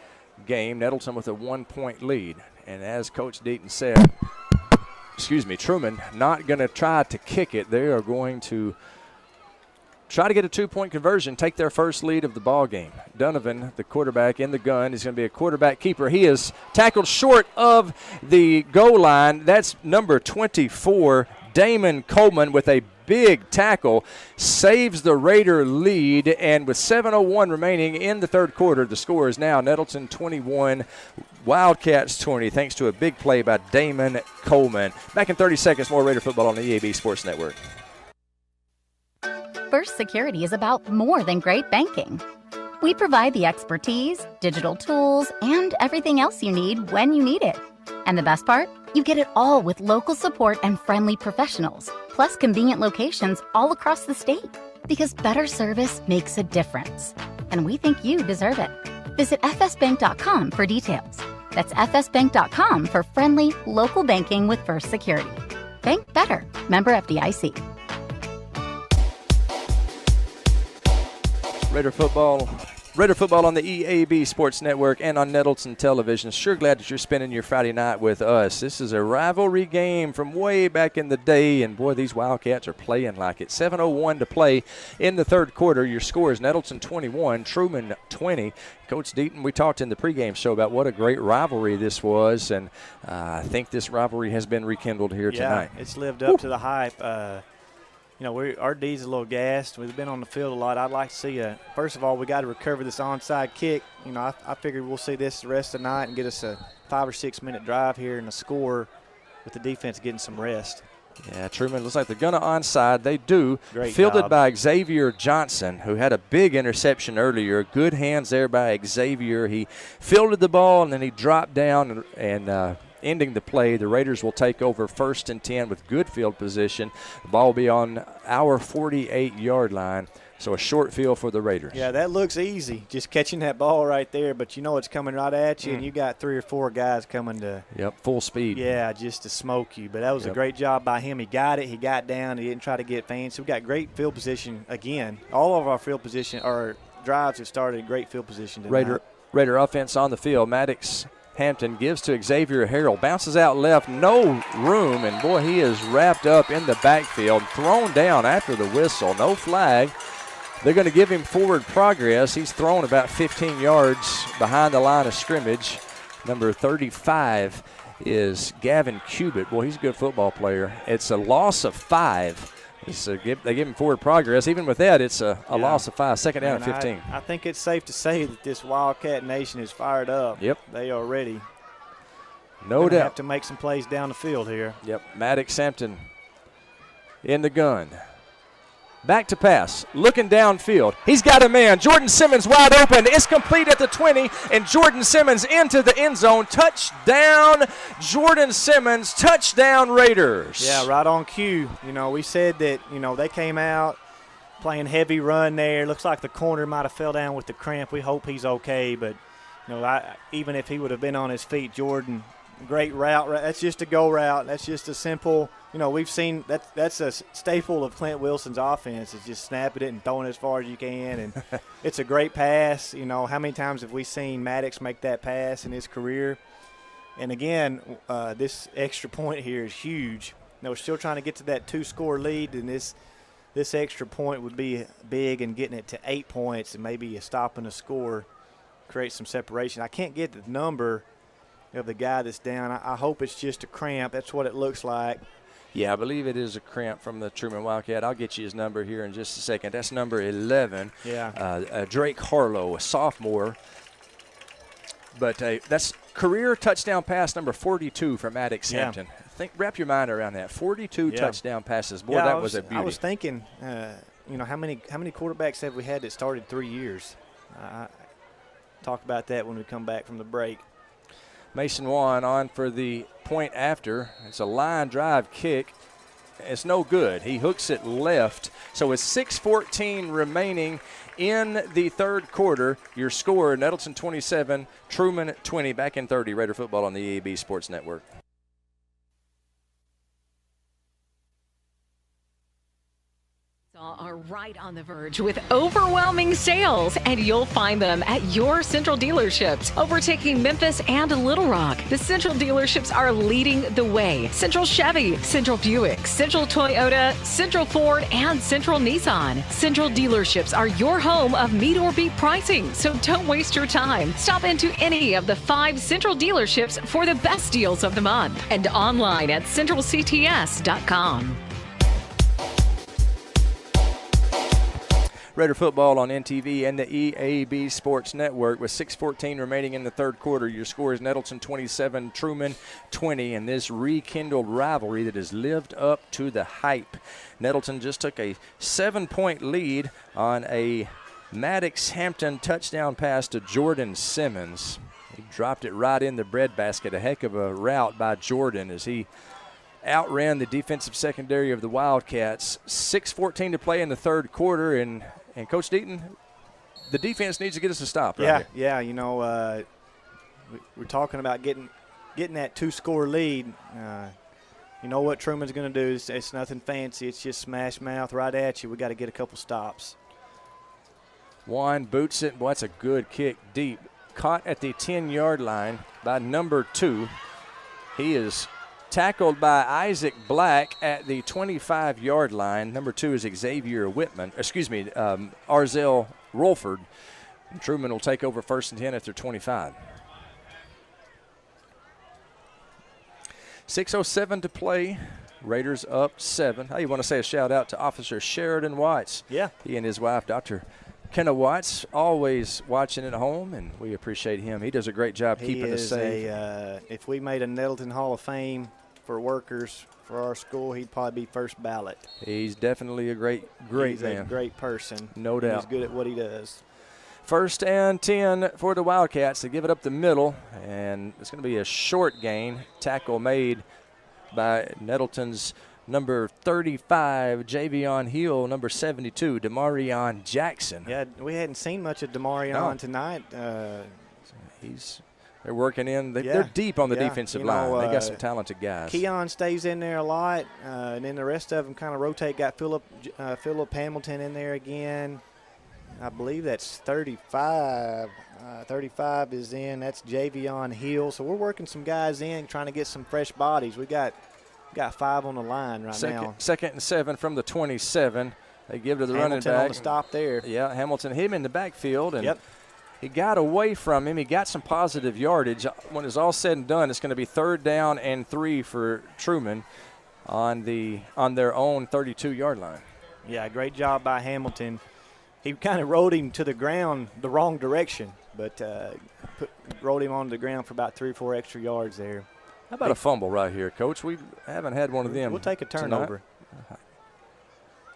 game. Nettleton with a 1-point lead. And as Coach Deaton said, Truman not going to try to kick it. They are going to try to get a 2-point conversion, take their first lead of the ball game. Donovan, the quarterback in the gun, is going to be a quarterback keeper. He is tackled short of the goal line. That's number 24, Damon Coleman, with a big tackle, saves the Raider lead. And with 7:01 remaining in the 3rd quarter, the score is now Nettleton 21, Wildcats 20, thanks to a big play by Damon Coleman. Back in 30 seconds, more Raider football on the EAB Sports Network. First Security is about more than great banking. We provide the expertise, digital tools, and everything else you need when you need it. And the best part? You get it all with local support and friendly professionals, plus convenient locations all across the state. Because better service makes a difference. And we think you deserve it. Visit fsbank.com for details. That's fsbank.com for friendly, local banking with First Security. Bank better. Member FDIC. Raider football on the EAB Sports Network and on Nettleton Television. Sure glad that you're spending your Friday night with us. This is a rivalry game from way back in the day, and boy, these Wildcats are playing like it. 7:01 to play in the 3rd quarter. Your score is Nettleton 21, Truman 20. Coach Deaton, we talked in the pregame show about what a great rivalry this was, and I think this rivalry has been rekindled here tonight. Yeah, it's lived up to the hype. our D's a little gassed. We've been on the field a lot. I'd like to see first of all, we got to recover this onside kick. I figured we'll see this the rest of the night and get us a 5 or 6 minute drive here and a score with the defense getting some rest. Yeah, Truman looks like they're going to onside. They do. Great Fielded job by Xavier Johnson, who had a big interception earlier. Good hands there by Xavier. He fielded the ball, and then he dropped down and ending the play. The Raiders will take over 1st and 10 with good field position. The ball will be on our 48-yard line. So a short field for the Raiders. Yeah, that looks easy, just catching that ball right there. But it's coming right at you, and you got 3 or 4 guys coming to. Yep, full speed. Yeah, just to smoke you. But that was a great job by him. He got it. He got down. He didn't try to get fancy. We got great field position again. All of our field position, our drives have started in great field position tonight. Raider offense on the field. Maddox Hampton gives to Xavier Harrell. Bounces out left. No room. And, boy, he is wrapped up in the backfield. Thrown down after the whistle. No flag. They're going to give him forward progress. He's thrown about 15 yards behind the line of scrimmage. Number 35 is Gavin Cubitt. Boy, he's a good football player. It's a loss of 5. They give him forward progress. Even with that, it's a loss of 5. Second down and 15. I think it's safe to say that this Wildcat Nation is fired up. Yep. They are ready. No doubt. Have to make some plays down the field here. Yep. Maddox Hampton in the gun. Back to pass, looking downfield. He's got a man. Jordan Simmons wide open. It's complete at the 20, and Jordan Simmons into the end zone. Touchdown, Jordan Simmons. Touchdown, Raiders. Yeah, right on cue. We said that, they came out playing heavy run there. Looks like the corner might have fell down with the cramp. We hope he's okay, but, even if he would have been on his feet, Jordan, great route. That's just a go route. That's just a simple – we've seen that's a staple of Clint Wilson's offense is just snapping it and throwing it as far as you can. And it's a great pass. How many times have we seen Maddox make that pass in his career? And, again, this extra point here is huge. We're still trying to get to that 2-score lead, and this extra point would be big, and getting it to 8 points and maybe stopping a score creates some separation. I can't get the number of the guy that's down. I hope it's just a cramp. That's what it looks like. Yeah, I believe it is a cramp from the Truman Wildcat. I'll get you his number here in just a second. That's number 11. Yeah. Drake Harlow, a sophomore. But that's career touchdown pass number 42 for Maddox Hampton. Wrap your mind around that. 42 touchdown passes. Boy, that was a beauty. I was thinking, how many quarterbacks have we had that started 3 years? Talk about that when we come back from the break. Mason Wan on for the point after. It's a line drive kick. It's no good. He hooks it left. So with 6:14 remaining in the third quarter, your score, Nettleton 27, Truman 20. Back in 30, Raider football on the EAB Sports Network. Are right on the verge with overwhelming sales, and you'll find them at your Central dealerships, overtaking Memphis and Little Rock. The Central dealerships are leading the way. Central Chevy, Central Buick, Central Toyota, Central Ford, and Central Nissan. Central dealerships are your home of meet or beat pricing, so don't waste your time. Stop into any of the 5 Central dealerships for the best deals of the month, and online at centralcts.com. Raider football on NTV and the EAB Sports Network with 6:14 remaining in the third quarter. Your score is Nettleton 27, Truman 20, and this rekindled rivalry that has lived up to the hype. Nettleton just took a 7-point lead on a Maddox Hampton touchdown pass to Jordan Simmons. He dropped it right in the breadbasket. A heck of a route by Jordan as he outran the defensive secondary of the Wildcats. 6:14 to play in the third quarter, and Coach Deaton, the defense needs to get us a stop. Right here. Yeah. We're talking about getting that 2-score lead. You know what Truman's going to do? It's nothing fancy. It's just smash mouth right at you. We got to get a couple stops. Juan boots it. Boy, that's a good kick deep. Caught at the 10-yard line by number 2. He is tackled by Isaac Black at the 25-yard line. Number 2 is Xavier Arzell Rolford. And Truman will take over 1st and 10 after 25. 6:07 to play Raiders up 7. Hey, you want to say a shout-out to Officer Sheridan Watts. Yeah. He and his wife, Dr. Kenna Watts, always watching at home, and we appreciate him. He does a great job keeping us safe. If we made a Nettleton Hall of Fame for workers for our school, he'd probably be first ballot. He's definitely a great man. He's a great person. No doubt. He's good at what he does. 1st and 10 for the Wildcats. They give it up the middle, and it's going to be a short gain. Tackle made by Nettleton's number 35, Javion Hill, number 72, Demarion Jackson. Yeah, we hadn't seen much of Demarion tonight. They're working in. They're deep on the defensive line. They got some talented guys. Keon stays in there a lot, and then the rest of them kind of rotate. Got Philip Hamilton in there again. I believe that's 35. 35 is in. That's Javion Hill. So we're working some guys in, trying to get some fresh bodies. We got 5 on the line right now. 2nd and 7 from the 27. They give to the running back. Hamilton on the stop there. Yeah, Hamilton hit him in the backfield, and yep. He got away from him. He got some positive yardage. When it's all said and done, it's going to be 3rd down and 3 for Truman on their own 32-yard line. Yeah, great job by Hamilton. He kind of rode him to the ground the wrong direction, but rode him on the ground for about 3 or 4 extra yards there. How about a fumble right here, Coach? We haven't had one of them. We'll take a turnover. Tonight.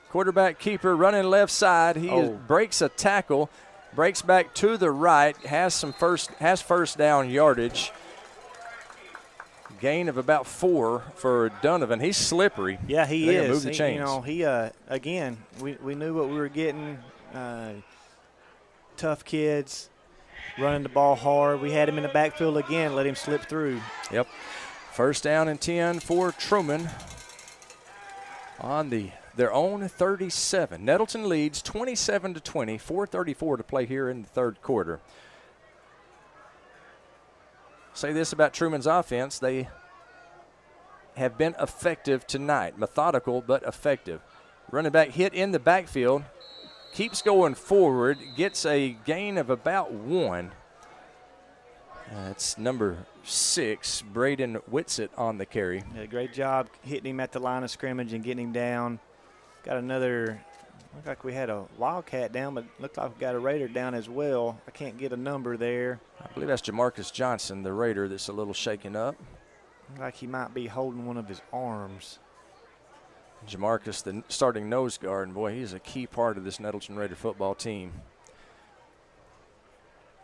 Quarterback keeper running left side. He breaks a tackle, breaks back to the right, has first down yardage. Gain of about 4 for Donovan. He's slippery. Yeah, he is. Move the chains. Again, we knew what we were getting. Tough kids, running the ball hard. We had him in the backfield again, let him slip through. Yep. 1st down and 10 for Truman on their own 37. Nettleton leads 27-20, 4:34 to play here in the 3rd quarter. Say this about Truman's offense. They have been effective tonight. Methodical but effective. Running back hit in the backfield. Keeps going forward. Gets a gain of about 1. That's number 6, Braden Whitsitt on the carry. Yeah, great job hitting him at the line of scrimmage and getting him down. Got another, looked like we had a Wildcat down, but looked like we got a Raider down as well. I can't get a number there. I believe that's Jamarcus Johnson, the Raider, that's a little shaken up. Looked like he might be holding one of his arms. Jamarcus, the starting nose guard, and boy, he's a key part of this Nettleton Raider football team.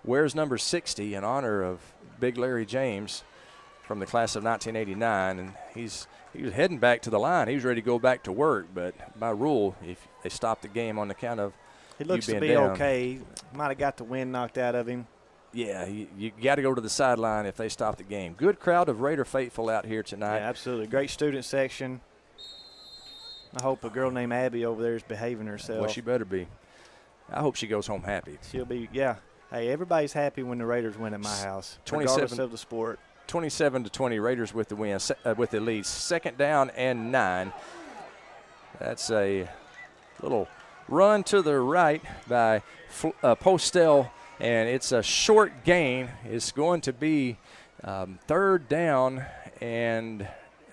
Wears number 60 in honor of Big Larry James from the class of 1989, and he was heading back to the line. He was ready to go back to work, but by rule, if they stopped the game on account of he looks you being to be down. okay. Might have got the wind knocked out of him. Yeah, you got to go to the sideline if they stop the game. Good crowd of Raider faithful out here tonight. Yeah, absolutely. Great student section. I hope a girl named Abby over there is behaving herself. Well, she better be. I hope she goes home happy. She'll be, yeah. Hey, everybody's happy when the Raiders win at my house, regardless of the sport. 27-20, Raiders with the win, with the lead. 2nd down and 9. That's a little run to the right by Postel, and it's a short gain. It's going to be 3rd down and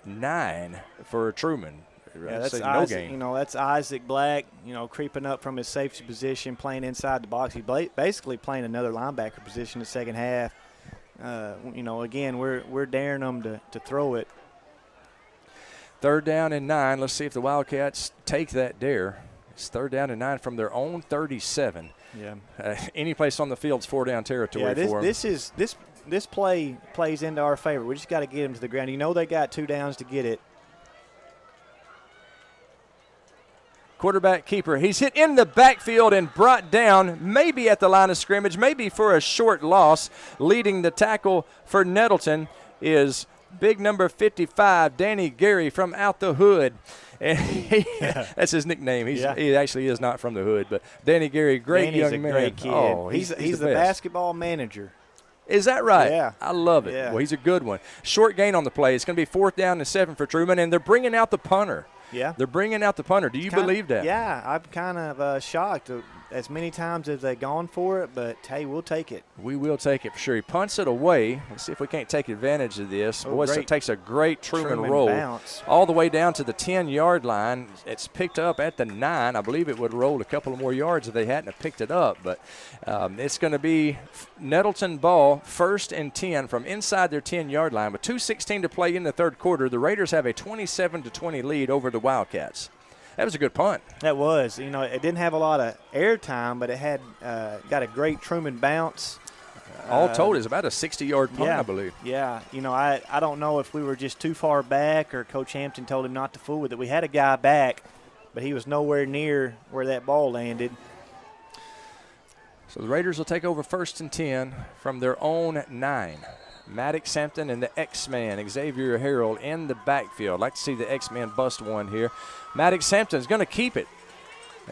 9 for Truman. Yeah, that's no Isaac, gain. that's Isaac Black, creeping up from his safety position, playing inside the box. He's basically playing another linebacker position in the second half. Again, we're daring them to throw it. 3rd down and 9. Let's see if the Wildcats take that dare. It's 3rd down and 9 from their own 37. Yeah. Any place on the field's 4-down territory for them. This play plays into our favor. We just got to get them to the ground. They got 2 downs to get it. Quarterback keeper. He's hit in the backfield and brought down, maybe at the line of scrimmage, maybe for a short loss. Leading the tackle for Nettleton is big number 55, Danny Gary from out the hood. And that's his nickname. He actually is not from the hood, but Danny Gary, great Danny's young man. Great kid. Oh, he's the best. basketball manager. Is that right? Yeah. I love it. Yeah. Well, he's a good one. Short gain on the play. It's going to be 4th down and 7 for Truman, and they're bringing out the punter. Yeah. They're bringing out the punter. Do you believe that? Yeah, I'm kind of shocked. as many times as they've gone for it, but, hey, we'll take it. We will take it for sure. He punts it away. Let's see if we can't take advantage of this. Boy, it takes a great Truman roll bounce. all the way down to the 10-yard line. It's picked up at the 9. I believe it would have rolled a couple of more yards if they hadn't have picked it up. But it's going to be Nettleton ball, 1st and 10 from inside their 10-yard line. With 2:16 to play in the third quarter, the Raiders have a 27-20 lead over the Wildcats. That was a good punt. That was. You know, it didn't have a lot of air time, but it had got a great Truman bounce. All told, it's about a 60-yard punt, I believe. Yeah. You know, I don't know if we were just too far back or Coach Hampton told him not to fool with it. We had a guy back, but he was nowhere near where that ball landed. So the Raiders will take over 1st and 10 from their own 9. Maddox Hampton and the X-Man, Xavier Harrell, in the backfield. I'd like to see the X-Man bust one here. Maddox Hampton's going to keep it.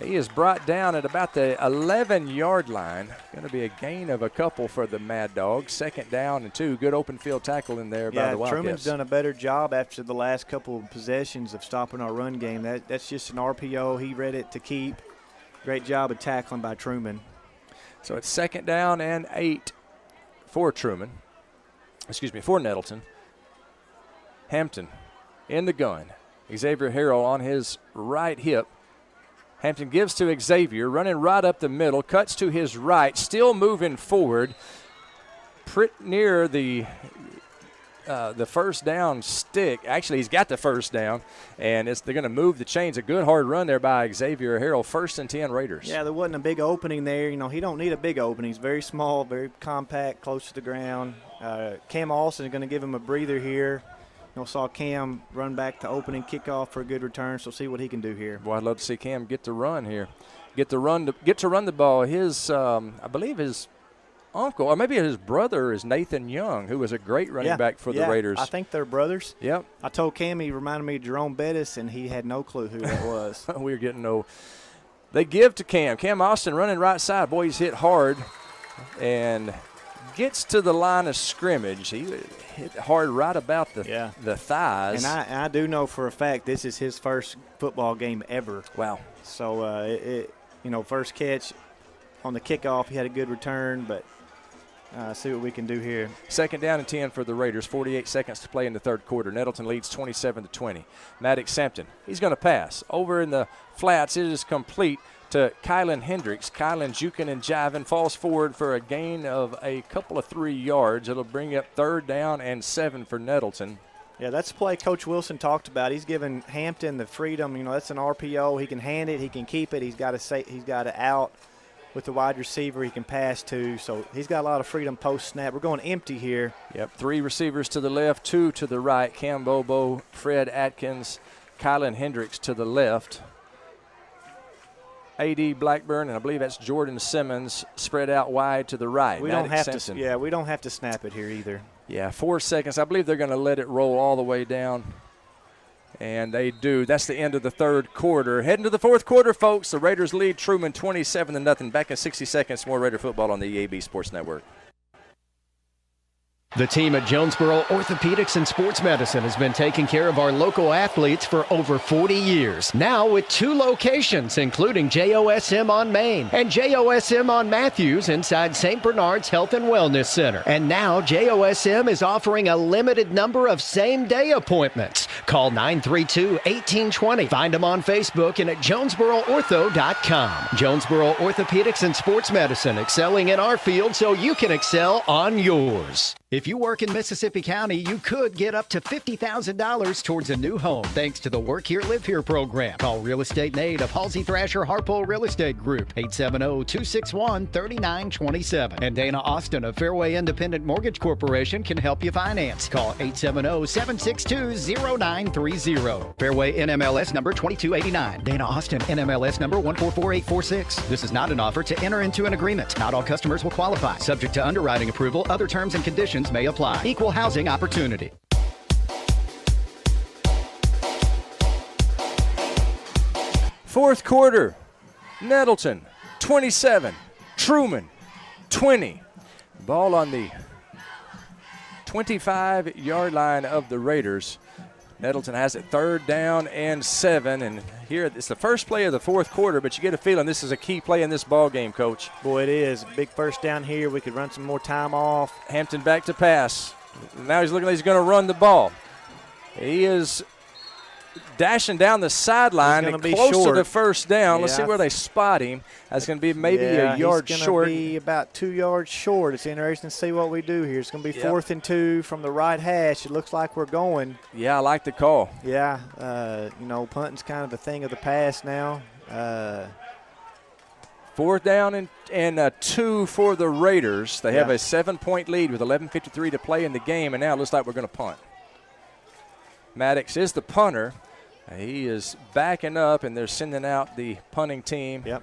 He is brought down at about the 11-yard line. Going to be a gain of a couple for the Mad Dogs. 2nd down and 2. Good open field tackle in there by the Wildcats. Truman's done a better job after the last couple of possessions of stopping our run game. That's just an RPO. He read it to keep. Great job of tackling by Truman. So it's 2nd down and 8 for Truman. For Nettleton. Hampton in the gun. Xavier Harrell on his right hip. Hampton gives to Xavier, running right up the middle, cuts to his right, still moving forward, pretty near the first down stick. Actually, he's got the first down, and they're going to move the chains. A good hard run there by Xavier Harrell. 1st and 10 Raiders. Yeah, there wasn't a big opening there. You know, he don't need a big opening. He's very small, very compact, close to the ground. Cam Austin is going to give him a breather here. You know, saw Cam run back to opening kickoff for a good return, so see what he can do here. Boy, I'd love to see Cam get to run here. Get to run the ball. His, I believe his uncle, or maybe his brother, is Nathan Young, who was a great running back for the Raiders. I think they're brothers. Yep. I told Cam he reminded me of Jerome Bettis, and he had no clue who that was. We were getting no. They give to Cam. Cam Austin running right side. Boy, he's hit hard and gets to the line of scrimmage. He hit hard right about the thighs. And I do know for a fact this is his first football game ever. Wow. So, first catch on the kickoff, he had a good return, but see what we can do here. 2nd down and 10 for the Raiders. 48 seconds to play in the third quarter. Nettleton leads 27-20. Maddox Hampton, he's going to pass. Over in the flats, it is complete to Kylan Hendricks. Kylan juking and jiving, falls forward for a gain of a couple of 3 yards. It'll bring up 3rd down and 7 for Nettleton. Yeah, that's the play Coach Wilson talked about. He's given Hampton the freedom. You know, that's an RPO. He can hand it. He can keep it. He's got to out with the wide receiver he can pass to. So he's got a lot of freedom post-snap. We're going empty here. Yep, 3 receivers to the left, 2 to the right. Cam Bobo, Fred Atkins, Kylan Hendricks to the left. A.D. Blackburn, and I believe that's Jordan Simmons, spread out wide to the right. We don't have to snap it here either. Yeah, 4 seconds. I believe they're going to let it roll all the way down. And they do. That's the end of the third quarter. Heading to the fourth quarter, folks. The Raiders lead Truman 27-0. Back in 60 seconds, more Raider football on the EAB Sports Network. The team at Jonesboro Orthopedics and Sports Medicine has been taking care of our local athletes for over 40 years. Now with 2 locations, including JOSM on Main and JOSM on Matthews inside St. Bernard's Health and Wellness Center. And now JOSM is offering a limited number of same-day appointments. Call 932-1820. Find them on Facebook and at JonesboroOrtho.com. Jonesboro Orthopedics and Sports Medicine, excelling in our field so you can excel on yours. If you work in Mississippi County, you could get up to $50,000 towards a new home thanks to the Work Here, Live Here program. Call Real Estate Nate of Halsey Thrasher Harpole Real Estate Group, 870-261-3927. And Dana Austin of Fairway Independent Mortgage Corporation can help you finance. Call 870-762-0930. Fairway NMLS number 2289. Dana Austin NMLS number 144846. This is not an offer to enter into an agreement. Not all customers will qualify. Subject to underwriting approval, other terms and conditions may apply. Equal housing opportunity. Fourth quarter, Nettleton 27, Truman 20. Ball on the 25-yard line of the Raiders. Nettleton has it 3rd down and 7, and here it's the first play of the 4th quarter, but you get a feeling this is a key play in this ball game, Coach. Boy, it is. Big first down here. We could run some more time off. Hampton back to pass. Now he's looking like he's going to run the ball. He is dashing down the sideline and close to the first down. Let's see where they spot him. That's going to be maybe a yard short. He's going to be about 2 yards short. It's interesting to see what we do here. It's going to be 4th and 2 from the right hash. It looks like we're going. Yeah, I like the call. Yeah, punting's kind of a thing of the past now. 4th down and 2 for the Raiders. They have a 7-point lead with 11:53 to play in the game, and now it looks like we're going to punt. Maddox is the punter. He is backing up, and they're sending out the punting team. Yep.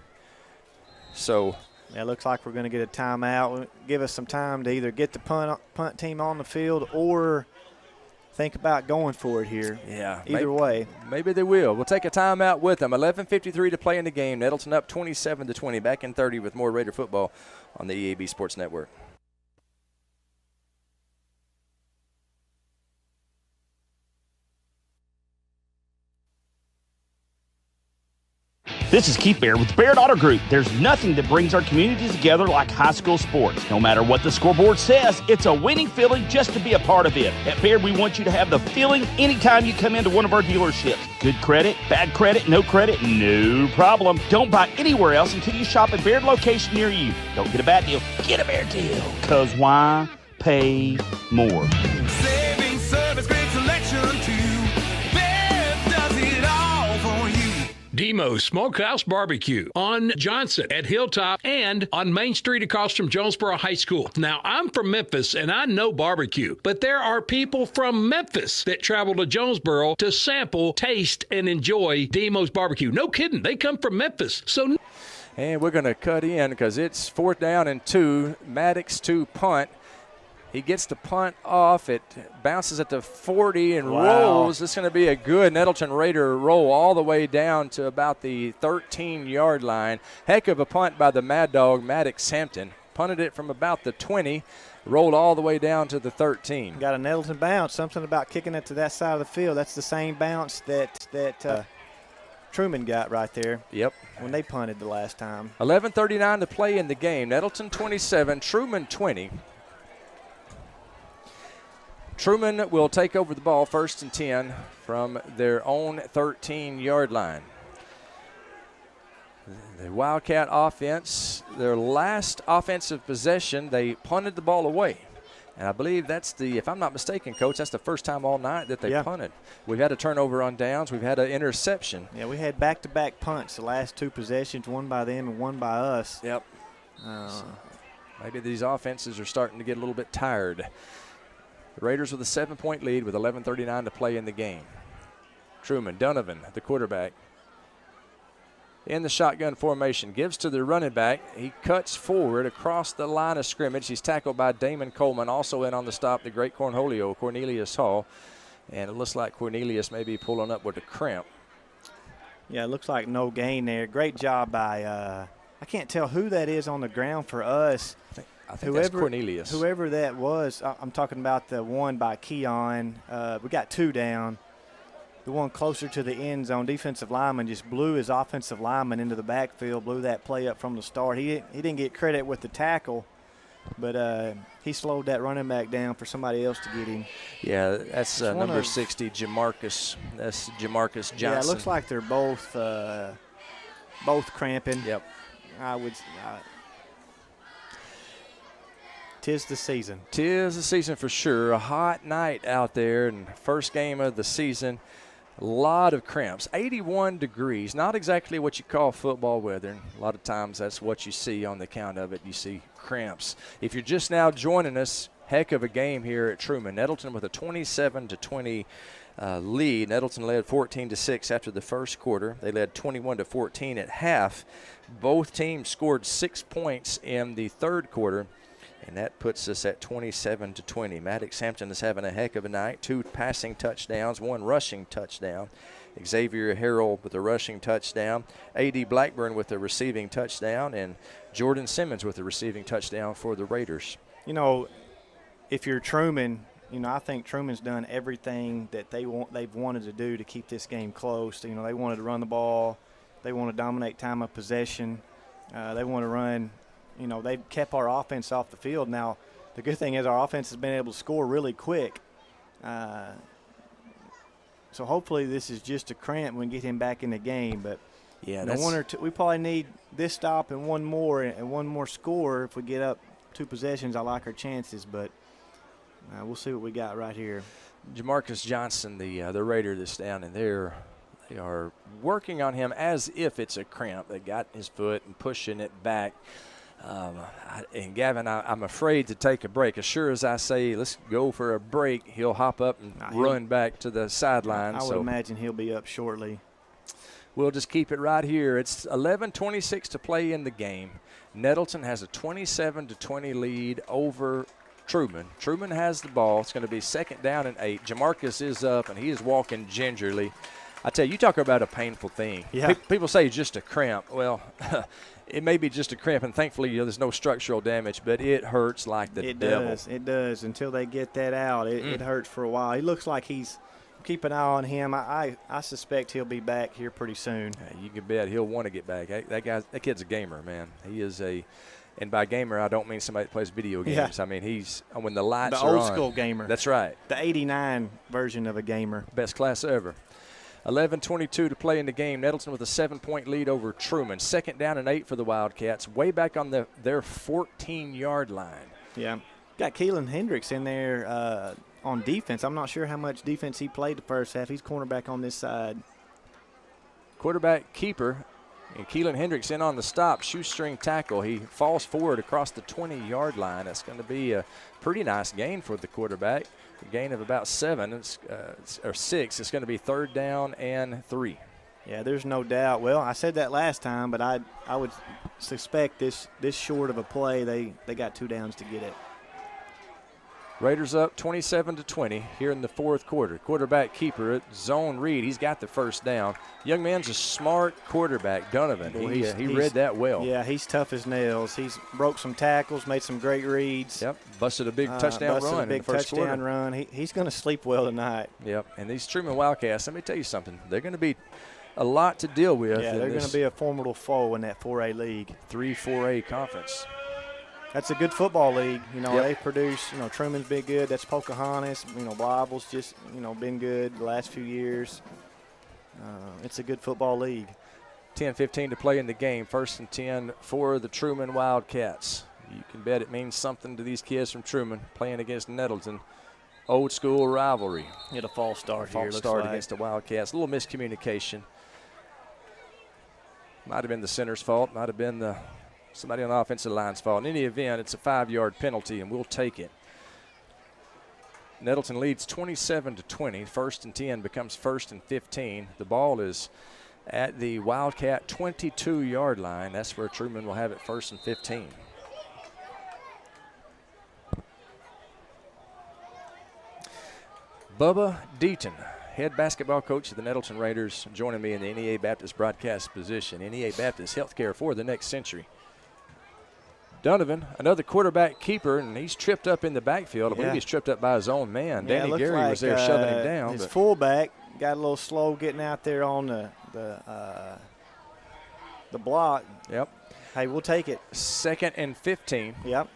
So it looks like we're going to get a timeout. Give us some time to either get the punt team on the field or think about going for it here. Yeah. Either way. Maybe they will. We'll take a timeout with them. 11:53 to play in the game. Nettleton up 27-20. Back in 30 with more Raider football on the EAB Sports Network. This is Keith Baird with the Baird Auto Group. There's nothing that brings our communities together like high school sports. No matter what the scoreboard says, it's a winning feeling just to be a part of it. At Baird, we want you to have the feeling anytime you come into one of our dealerships. Good credit, bad credit, no problem. Don't buy anywhere else until you shop at Baird location near you. Don't get a bad deal, get a Baird deal. Because why pay more? Saving service, great selection too. Baird does it all for you. Demo's Smokehouse Barbecue on Johnson at Hilltop and on Main Street across from Jonesboro High School. Now, I'm from Memphis, and I know barbecue, but there are people from Memphis that travel to Jonesboro to sample, taste, and enjoy Demo's Barbecue. No kidding. They come from Memphis. And we're going to cut in because it's 4th down and 2. Maddox to punt. He gets the punt off. It bounces at the 40 and rolls. This is going to be a good Nettleton Raider roll all the way down to about the 13-yard line. Heck of a punt by the Mad Dog, Maddox Hampton. Punted it from about the 20, rolled all the way down to the 13. Got a Nettleton bounce. Something about kicking it to that side of the field. That's the same bounce that Truman got right there. Yep. When they punted the last time. 11:39 to play in the game. Nettleton 27, Truman 20. Truman will take over the ball 1st and 10 from their own 13-yard line. The Wildcat offense, their last offensive possession, they punted the ball away. And I believe that's if I'm not mistaken, Coach, that's the first time all night that they punted. We've had a turnover on downs. We've had an interception. Yeah, we had back-to-back punts the last 2 possessions, one by them and one by us. Yep. So maybe these offenses are starting to get a little bit tired. The Raiders with a 7-point lead with 11:39 to play in the game. Truman, Donovan, the quarterback, in the shotgun formation, gives to the running back. He cuts forward across the line of scrimmage. He's tackled by Damon Coleman. Also in on the stop, the great Cornelius Hall. And it looks like Cornelius may be pulling up with a cramp. Yeah, it looks like no gain there. Great job by I can't tell who that is on the ground for us. I think that's Cornelius. Whoever that was, I'm talking about the one by Keon. We got 2 down. The one closer to the end zone, defensive lineman just blew his offensive lineman into the backfield, blew that play up from the start. He didn't get credit with the tackle, but he slowed that running back down for somebody else to get him. Yeah, that's number 60, Jamarcus. That's Jamarcus Johnson. Yeah, it looks like they're both cramping. Yep. Tis the season. Tis the season for sure. A hot night out there, and first game of the season. A lot of cramps. 81 degrees. Not exactly what you call football weather. A lot of times that's what you see on the count of it. You see cramps. If you're just now joining us, heck of a game here at Truman. Nettleton with a 27-20 lead. Nettleton led 14-6 after the first quarter. They led 21-14 at half. Both teams scored 6 points in the third quarter. And that puts us at 27-20. Maddox Hampton is having a heck of a night. 2 passing touchdowns, 1 rushing touchdown. Xavier Harrell with a rushing touchdown. A.D. Blackburn with a receiving touchdown. And Jordan Simmons with a receiving touchdown for the Raiders. You know, if you're Truman, I think Truman's done everything that they've wanted to do to keep this game close. They wanted to run the ball. They want to dominate time of possession. They want to run. They've kept our offense off the field. Now, the good thing is our offense has been able to score really quick. So hopefully this is just a cramp when we get him back in the game. But yeah, one or two, we probably need this stop and one more score. If we get up 2 possessions, I like our chances. But we'll see what we got right here. Jamarcus Johnson, the Raider that's down in there, they are working on him as if it's a cramp. They got his foot and pushing it back. And Gavin, I'm afraid to take a break. As sure as I say, let's go for a break, he'll hop up and run back to the sideline. I would imagine he'll be up shortly. We'll just keep it right here. It's 11:26 to play in the game. Nettleton has a 27-20 lead over Truman. Truman has the ball. It's going to be 2nd down and 8. Jamarcus is up, and he is walking gingerly. I tell you, talk about a painful thing. Yeah. People say it's just a cramp. Well, it may be just a cramp, and thankfully there's no structural damage, but it hurts like the devil. It does. Until they get that out, it hurts for a while. He looks like he's – keep an eye on him. I suspect he'll be back here pretty soon. You can bet he'll want to get back. That kid's a gamer, man. He is a – and by gamer, I don't mean somebody that plays video games. Yeah. I mean, he's – when the lights are on. The old-school gamer. That's right. The 89 version of a gamer. Best class ever. 11:22 to play in the game. Nettleton with a 7-point lead over Truman. 2nd down and 8 for the Wildcats, way back on their 14-yard line. Yeah. Got Keelan Hendricks in there on defense. I'm not sure how much defense he played the first half. He's cornerback on this side. Quarterback keeper, and Keelan Hendricks in on the stop, shoestring tackle. He falls forward across the 20-yard line. That's going to be a pretty nice gain for the quarterback. A gain of about 7 or 6. It's going to be 3rd down and 3. Yeah, there's no doubt. Well, I said that last time, but I would suspect this short of a play, they got 2 downs to get it. Raiders up 27-20 here in the 4th quarter. Quarterback keeper at zone read. He's got the 1st down. Young man's a smart quarterback, Donovan. Boy, he read that well. Yeah, he's tough as nails. He's broke some tackles, made some great reads. Yep, busted a big touchdown run in the first quarter. He's going to sleep well tonight. Yep, and these Truman Wildcats, let me tell you something. They're going to be a lot to deal with. Yeah, they're going to be a formidable foe in that 4A league. 3-4A conference. That's a good football league. They produce, Truman's been good. That's Pocahontas. Bible's just, been good the last few years. It's a good football league. 10:15 to play in the game. 1st and 10 for the Truman Wildcats. You can bet it means something to these kids from Truman playing against Nettleton. Old school rivalry. Get a false start here. False start against the Wildcats. A little miscommunication. Might have been the center's fault. Might have been somebody on the offensive line's fault. In any event, it's a 5-yard penalty, and we'll take it. Nettleton leads 27-20. 1st and 10 becomes 1st and 15. The ball is at the Wildcat 22-yard line. That's where Truman will have it 1st and 15. Bubba Deaton, head basketball coach of the Nettleton Raiders, joining me in the NEA Baptist broadcast position. NEA Baptist, healthcare for the next century. Donovan, another quarterback keeper, and he's tripped up in the backfield. I believe he's tripped up by his own man. Yeah, Danny Gary was there shoving him down. His fullback got a little slow getting out there on the block. Yep. Hey, we'll take it. 2nd and 15. Yep.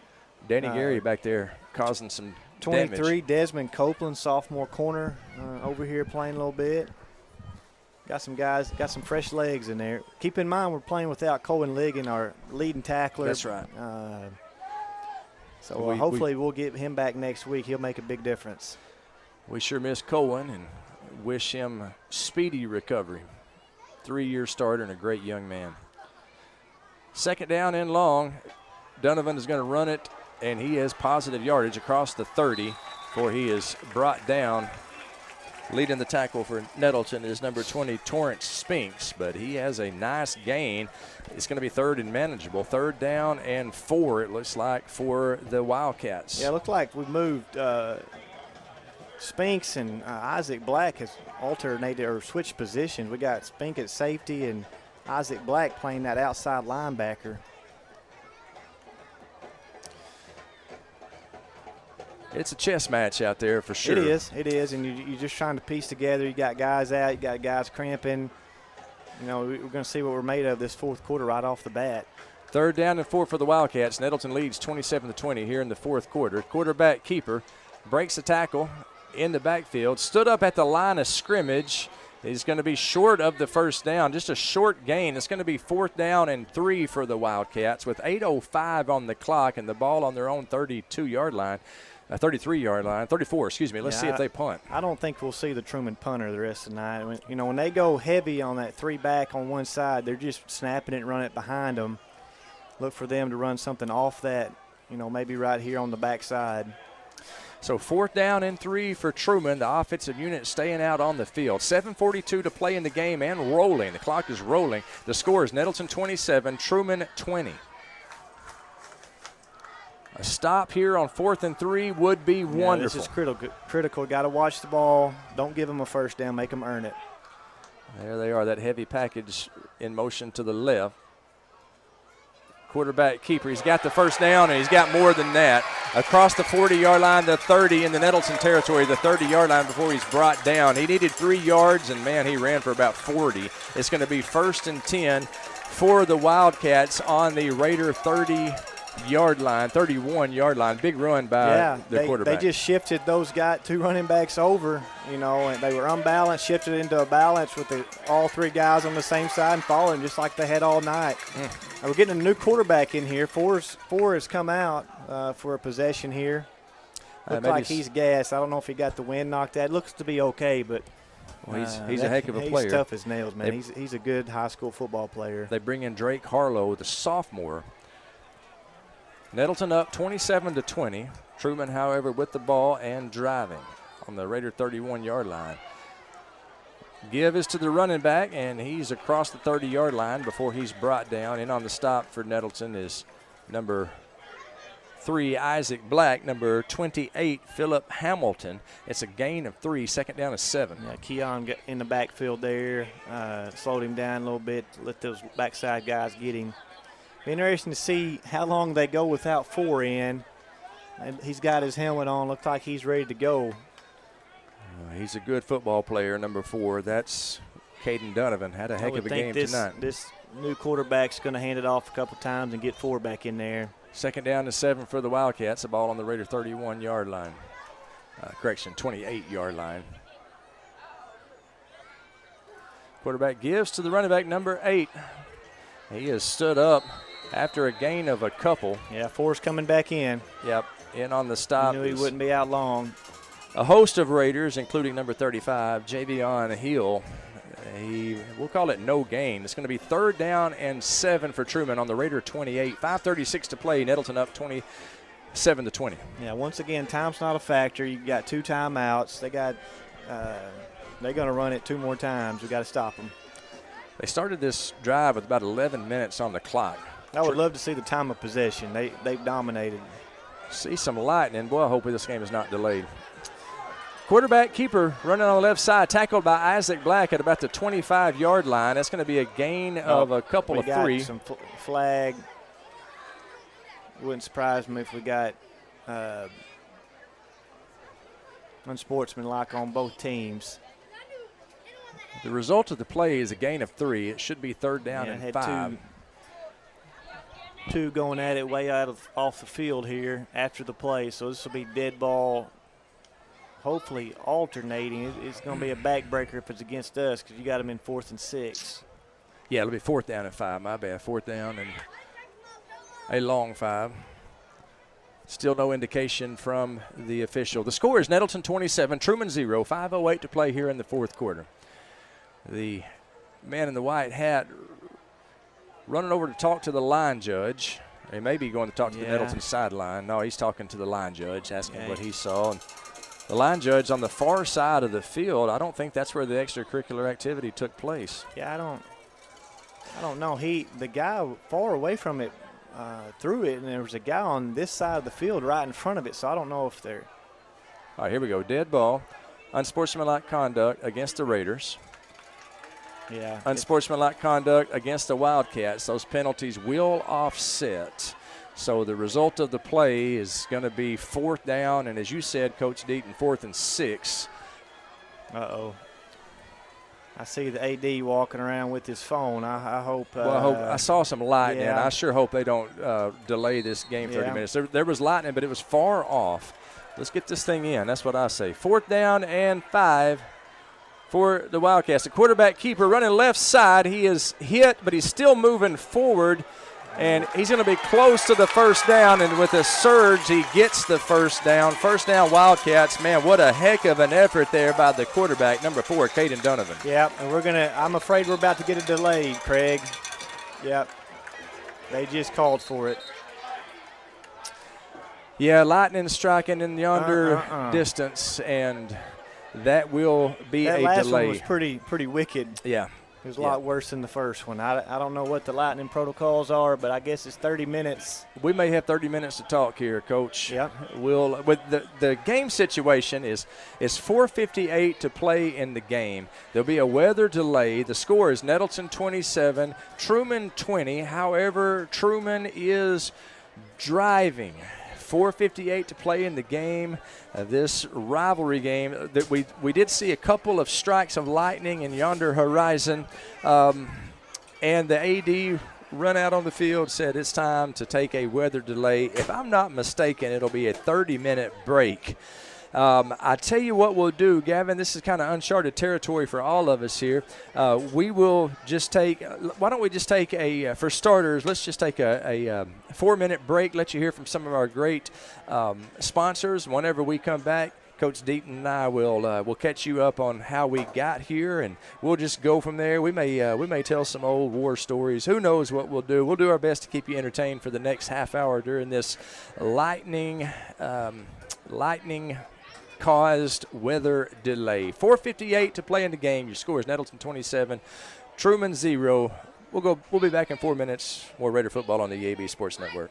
Danny Gary back there causing some 23, damage. Desmond Copeland, sophomore corner, over here playing a little bit. Got some guys, got some fresh legs in there. Keep in mind we're playing without Cohen Ligon, our leading tackler. That's right. So hopefully we'll get him back next week. He'll make a big difference. We sure miss Cohen and wish him a speedy recovery. 3-year starter and a great young man. 2nd down and long. Donovan is going to run it, and he has positive yardage across the 30 before he is brought down. Leading the tackle for Nettleton is number 20, Torrance Spinks, but he has a nice gain. It's going to be 3rd and manageable. 3rd down and 4, it looks like, for the Wildcats. Yeah, it looks like we've moved Spinks and Isaac Black has alternated or switched positions. We got Spink at safety and Isaac Black playing that outside linebacker. It's a chess match out there for sure. It is, and you're just trying to piece together. You got guys out, you got guys cramping. You know, we're going to see what we're made of this fourth quarter right off the bat. 3rd down and 4 for the Wildcats. Nettleton leads 27-20 here in the fourth quarter. Quarterback keeper breaks the tackle in the backfield, stood up at the line of scrimmage. He's going to be short of the first down, just a short gain. It's going to be 4th down and 3 for the Wildcats with 8:05 on the clock and the ball on their own 32-yard line. 33-yard line, 34, excuse me. Let's see if they punt. I don't think we'll see the Truman punter the rest of the night. When they go heavy on that 3-back on one side, they're just snapping it and running it behind them. Look for them to run something off that, maybe right here on the backside. So 4th down and 3 for Truman. The offensive unit staying out on the field. 7:42 to play in the game and rolling. The clock is rolling. The score is Nettleton 27, Truman 20. A stop here on 4th and 3 would be wonderful. This is critical. Got to watch the ball. Don't give them a first down. Make them earn it. There they are, that heavy package in motion to the left. Quarterback keeper, he's got the first down, and he's got more than that. Across the 40-yard line, the 30 in the Nettleton territory, the 30-yard line before he's brought down. He needed 3 yards, and, man, he ran for about 40. It's going to be 1st and 10 for the Wildcats on the Raider 31-yard line. Big run by the quarterback. They just shifted those 2 running backs over, and they were unbalanced, shifted into a balance with all 3 guys on the same side and following just like they had all night. We're getting a new quarterback in here. Four has come out for a possession here. Looks like he's gassed. I don't know if he got the wind knocked out. Looks to be okay, but he's a heck of a player. He's tough as nails, man. He's a good high school football player. They bring in Drake Harlow, the sophomore. Nettleton up 27-20. Truman, however, with the ball and driving on the Raider 31-yard line. Give is to the running back, and he's across the 30-yard line before he's brought down. In on the stop for Nettleton is number 3, Isaac Black, number 28, Philip Hamilton. It's a gain of 3, 2nd down and 7. Yeah, Keon got in the backfield there, slowed him down a little bit, let those backside guys get him. Be interesting to see how long they go without 4 in. And he's got his helmet on. Looks like he's ready to go. He's a good football player, number 4. That's Caden Donovan. Had a heck of a game tonight. This new quarterback's going to hand it off a couple times and get 4 back in there. 2nd down and 7 for the Wildcats. The ball on the Raider 31-yard line. 28-yard line. Quarterback gives to the running back, number 8. He has stood up after a gain of a couple. Yeah, 4's coming back in. Yep, in on the stop. He knew he wouldn't be out long. A host of Raiders, including number 35, Javion Hill. We'll call it no gain. It's going to be 3rd down and 7 for Truman on the Raider 28. 5:36 to play. Nettleton up 27-20. Yeah, once again, time's not a factor. You got 2 timeouts. They're going to run it 2 more times. We got to stop them. They started this drive with about 11 minutes on the clock. I would love to see the time of possession. They've dominated. See some lightning. Boy, I hope this game is not delayed. Quarterback keeper running on the left side, tackled by Isaac Black at about the 25-yard line. That's going to be a gain of a couple of 3. Some flag. Wouldn't surprise me if we got unsportsmanlike on both teams. The result of the play is a gain of 3. It should be 3rd down and 5. Two going at it way off the field here after the play. So this will be dead ball, hopefully alternating. It's going to be a backbreaker if it's against us because you got them in 4th and 6. Yeah, it'll be 4th down and 5. My bad. 4th down and a long 5. Still no indication from the official. The score is Nettleton 27, Truman 0. 5:08 to play here in the fourth quarter. The man in the white hat running over to talk to the line judge. He may be going to talk to the Nettleton sideline. No, he's talking to the line judge, asking what he saw. And the line judge on the far side of the field, I don't think that's where the extracurricular activity took place. Yeah, I don't know. The guy far away from it threw it, and there was a guy on this side of the field right in front of it, so I don't know if they're. All right, here we go. Dead ball. Unsportsmanlike conduct against the Raiders. Unsportsmanlike conduct against the Wildcats. Those penalties will offset. So the result of the play is going to be 4th down, and as you said, Coach Deaton, 4th and 6. Uh-oh. I see the AD walking around with his phone. I hope. I saw some lightning. Yeah. I sure hope they don't delay this game 30 minutes. There was lightning, but it was far off. Let's get this thing in. That's what I say. 4th down and 5 for the Wildcats. The quarterback keeper running left side. He is hit, but he's still moving forward. And he's going to be close to the first down, and with a surge, he gets the first down. First down, Wildcats. Man, what a heck of an effort there by the quarterback, number 4, Caden Donovan. Yep, and I'm afraid we're about to get a delay, Craig. Yep, they just called for it. Yeah, lightning striking in yonder distance, and that will be a delay. That last one was pretty wicked. Yeah. It was a lot worse than the first one. I don't know what the lightning protocols are, but I guess it's 30 minutes. We may have 30 minutes to talk here, Coach. Yep. With the game situation is 4:58 to play in the game. There'll be a weather delay. The score is Nettleton 27, Truman 20. However, Truman is driving. 4:58 to play in the game, this rivalry game. That we did see a couple of strikes of lightning in yonder horizon, and the AD run out on the field, said it's time to take a weather delay. If I'm not mistaken, it'll be a 30-minute break. I tell you what we'll do, Gavin, this is kind of uncharted territory for all of us here. We will just take, why don't we just take for starters, let's just take a 4-minute break, let you hear from some of our great sponsors. Whenever we come back, Coach Deaton and I will catch you up on how we got here, and we'll just go from there. We may tell some old war stories. Who knows what we'll do? We'll do our best to keep you entertained for the next half hour during this lightning caused weather delay. 4:58 to play in the game. Your score is Nettleton 27, Truman 0. We'll be back in 4 minutes. More Raider football on the EAB Sports Network.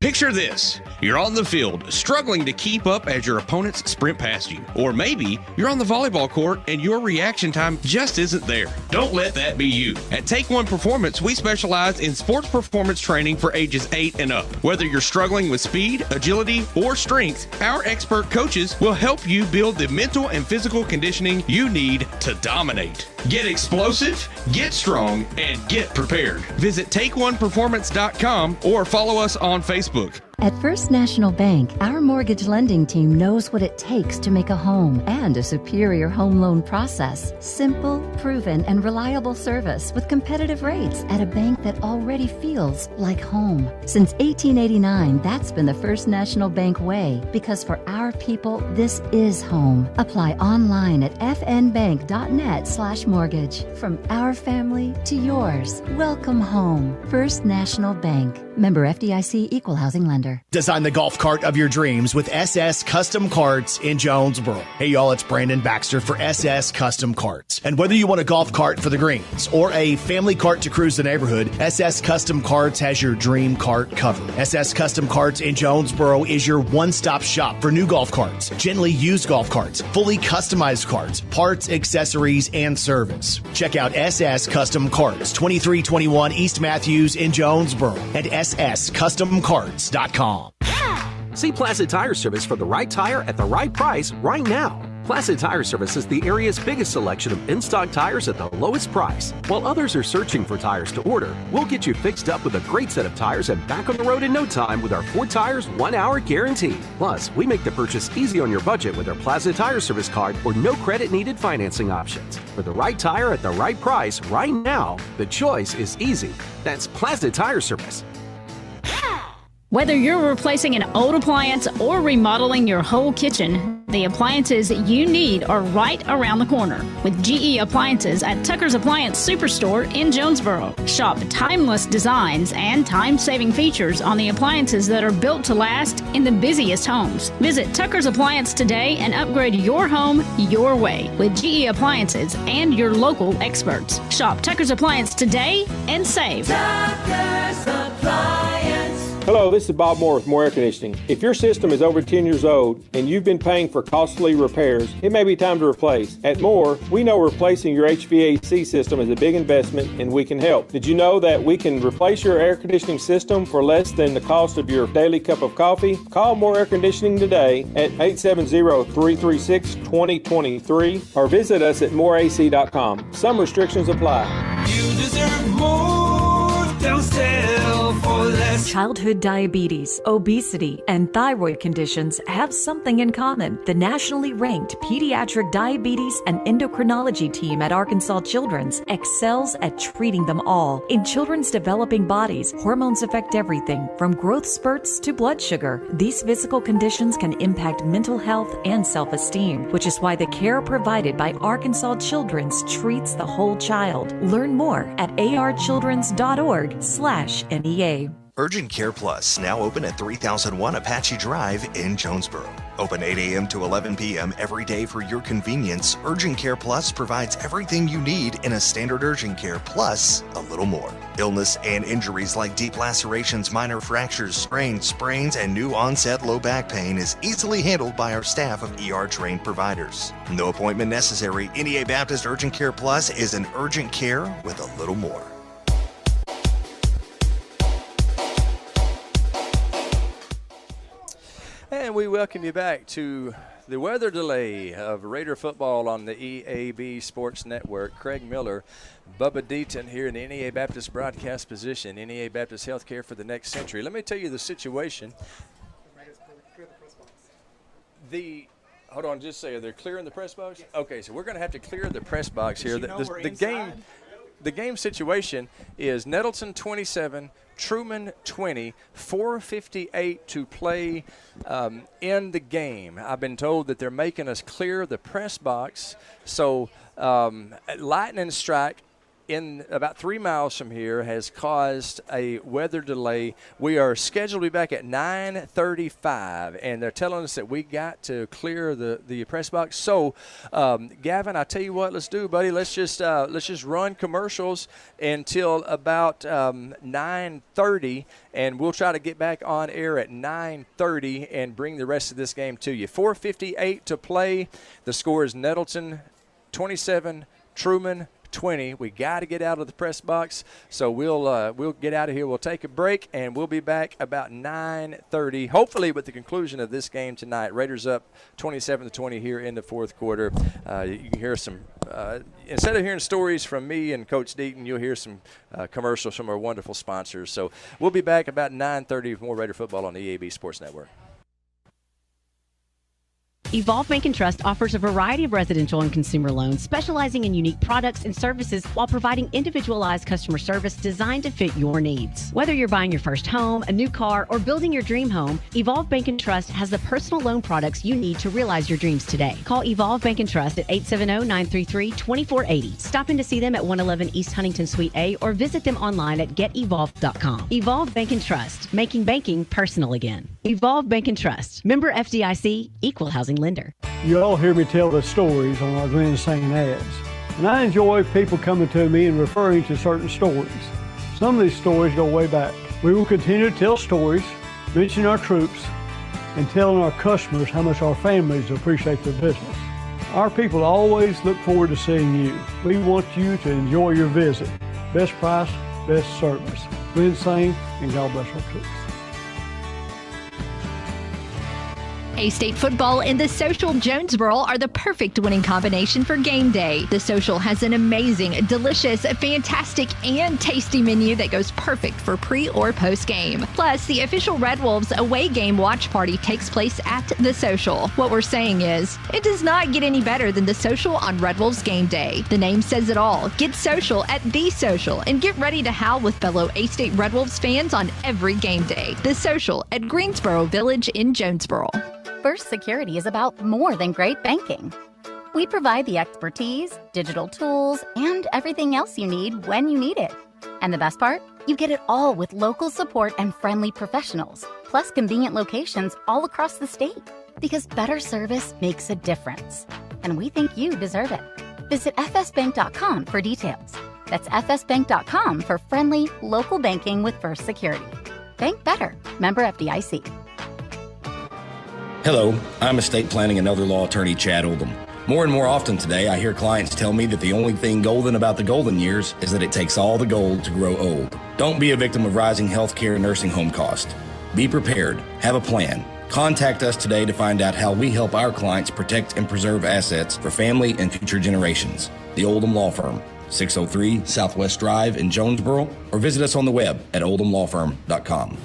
Picture this. You're on the field, struggling to keep up as your opponents sprint past you. Or maybe you're on the volleyball court and your reaction time just isn't there. Don't let that be you. At Take One Performance, we specialize in sports performance training for ages 8 and up. Whether you're struggling with speed, agility, or strength, our expert coaches will help you build the mental and physical conditioning you need to dominate. Get explosive, get strong, and get prepared. Visit TakeOnePerformance.com or follow us on Facebook. At First National Bank, our mortgage lending team knows what it takes to make a home and a superior home loan process. Simple, proven, and reliable service with competitive rates at a bank that already feels like home. Since 1889, that's been the First National Bank way, because for our people, this is home. Apply online at fnbank.net/mortgage. From our family to yours, welcome home. First National Bank. Member FDIC, Equal Housing Lender. Design the golf cart of your dreams with SS Custom Carts in Jonesboro. Hey y'all, it's Brandon Baxter for SS Custom Carts. And whether you want a golf cart for the greens or a family cart to cruise the neighborhood, SS Custom Carts has your dream cart covered. SS Custom Carts in Jonesboro is your one-stop shop for new golf carts, gently used golf carts, fully customized carts, parts, accessories, and service. Check out SS Custom Carts, 2321 East Matthews in Jonesboro and sscustomcarts.com. See Placid Tire Service for the right tire at the right price right now. Placid Tire Service is the area's biggest selection of in-stock tires at the lowest price. While others are searching for tires to order, we'll get you fixed up with a great set of tires and back on the road in no time with our 4 tires, 1 hour guarantee. Plus, we make the purchase easy on your budget with our Placid Tire Service card or no credit needed financing options. For the right tire at the right price right now, the choice is easy. That's Placid Tire Service. Whether you're replacing an old appliance or remodeling your whole kitchen, the appliances you need are right around the corner with GE Appliances at Tucker's Appliance Superstore in Jonesboro. Shop timeless designs and time-saving features on the appliances that are built to last in the busiest homes. Visit Tucker's Appliance today and upgrade your home your way with GE Appliances and your local experts. Shop Tucker's Appliance today and save. Tucker's Appliance. Hello, this is Bob Moore with Moore Air Conditioning. If your system is over 10 years old and you've been paying for costly repairs, it may be time to replace. At Moore, we know replacing your HVAC system is a big investment and we can help. Did you know that we can replace your air conditioning system for less than the cost of your daily cup of coffee? Call Moore Air Conditioning today at 870-336-2023 or visit us at moreac.com. Some restrictions apply. You deserve more. Don't settle for less. Childhood diabetes, obesity, and thyroid conditions have something in common. The nationally ranked pediatric diabetes and endocrinology team at Arkansas Children's excels at treating them all. In children's developing bodies, hormones affect everything from growth spurts to blood sugar. These physical conditions can impact mental health and self-esteem, which is why the care provided by Arkansas Children's treats the whole child. Learn more at archildrens.org/NEA. Urgent Care Plus, now open at 3001 Apache Drive in Jonesboro. Open 8 a.m. to 11 p.m. every day for your convenience. Urgent Care Plus provides everything you need in a standard urgent care, plus a little more. Illness and injuries like deep lacerations, minor fractures, sprains, and new onset low back pain is easily handled by our staff of ER-trained providers. No appointment necessary. NEA Baptist Urgent Care Plus is an urgent care with a little more. And we welcome you back to the weather delay of Raider football on the EAB Sports Network. Craig Miller, Bubba Deaton here in the NEA Baptist broadcast position, NEA Baptist Healthcare for the next century. Let me tell you the situation. Hold on, just say, are they clearing the press box? Okay, so we're going to have to clear the press box here. The game situation is Nettleton 27, Truman 20, 4:58 to play in the game. I've been told that they're making us clear the press box. So lightning strike in about 3 miles from here has caused a weather delay. We are scheduled to be back at 9:35, and they're telling us that we got to clear the press box. So, Gavin, I tell you what, let's do, buddy. Let's just run commercials until about 9:30, and we'll try to get back on air at 9:30 and bring the rest of this game to you. 4:58 to play. The score is Nettleton 27, Truman 20. We got to get out of the press box, so we'll get out of here. We'll take a break, and we'll be back about 9:30, hopefully with the conclusion of this game tonight. Raiders up 27-20 here in the fourth quarter. You can hear some instead of hearing stories from me and Coach Deaton, you'll hear some commercials from our wonderful sponsors. So we'll be back about 9:30 with more Raider football on the EAB Sports Network. Evolve Bank & Trust offers a variety of residential and consumer loans, specializing in unique products and services while providing individualized customer service designed to fit your needs. Whether you're buying your first home, a new car, or building your dream home, Evolve Bank & Trust has the personal loan products you need to realize your dreams today. Call Evolve Bank & Trust at 870-933-2480. Stop in to see them at 111 East Huntington Suite A or visit them online at getevolve.com. Evolve Bank & Trust, making banking personal again. Evolve Bank & Trust, member FDIC, equal housing lender. You all hear me tell the stories on our Glenn Saint ads, and I enjoy people coming to me and referring to certain stories. Some of these stories go way back. We will continue to tell stories, mention our troops, and telling our customers how much our families appreciate their business. Our people always look forward to seeing you. We want you to enjoy your visit. Best price, best service. Glenn Saint, and God bless our troops. A-State football and the Social Jonesboro are the perfect winning combination for game day. The Social has an amazing, delicious, fantastic, and tasty menu that goes perfect for pre or post game. Plus, the official Red Wolves away game watch party takes place at the Social. What we're saying is, it does not get any better than the Social on Red Wolves game day. The name says it all. Get social at the Social and get ready to howl with fellow A-State Red Wolves fans on every game day. The Social at Greensboro Village in Jonesboro. First Security is about more than great banking. We provide the expertise, digital tools, and everything else you need when you need it. And the best part? You get it all with local support and friendly professionals, plus convenient locations all across the state. Because better service makes a difference. And we think you deserve it. Visit fsbank.com for details. That's fsbank.com for friendly, local banking with First Security. Bank better. Member FDIC. Hello, I'm estate planning and elder law attorney Chad Oldham. More and more often today, I hear clients tell me that the only thing golden about the golden years is that it takes all the gold to grow old. Don't be a victim of rising healthcare and nursing home costs. Be prepared. Have a plan. Contact us today to find out how we help our clients protect and preserve assets for family and future generations. The Oldham Law Firm, 603 Southwest Drive in Jonesboro, or visit us on the web at oldhamlawfirm.com.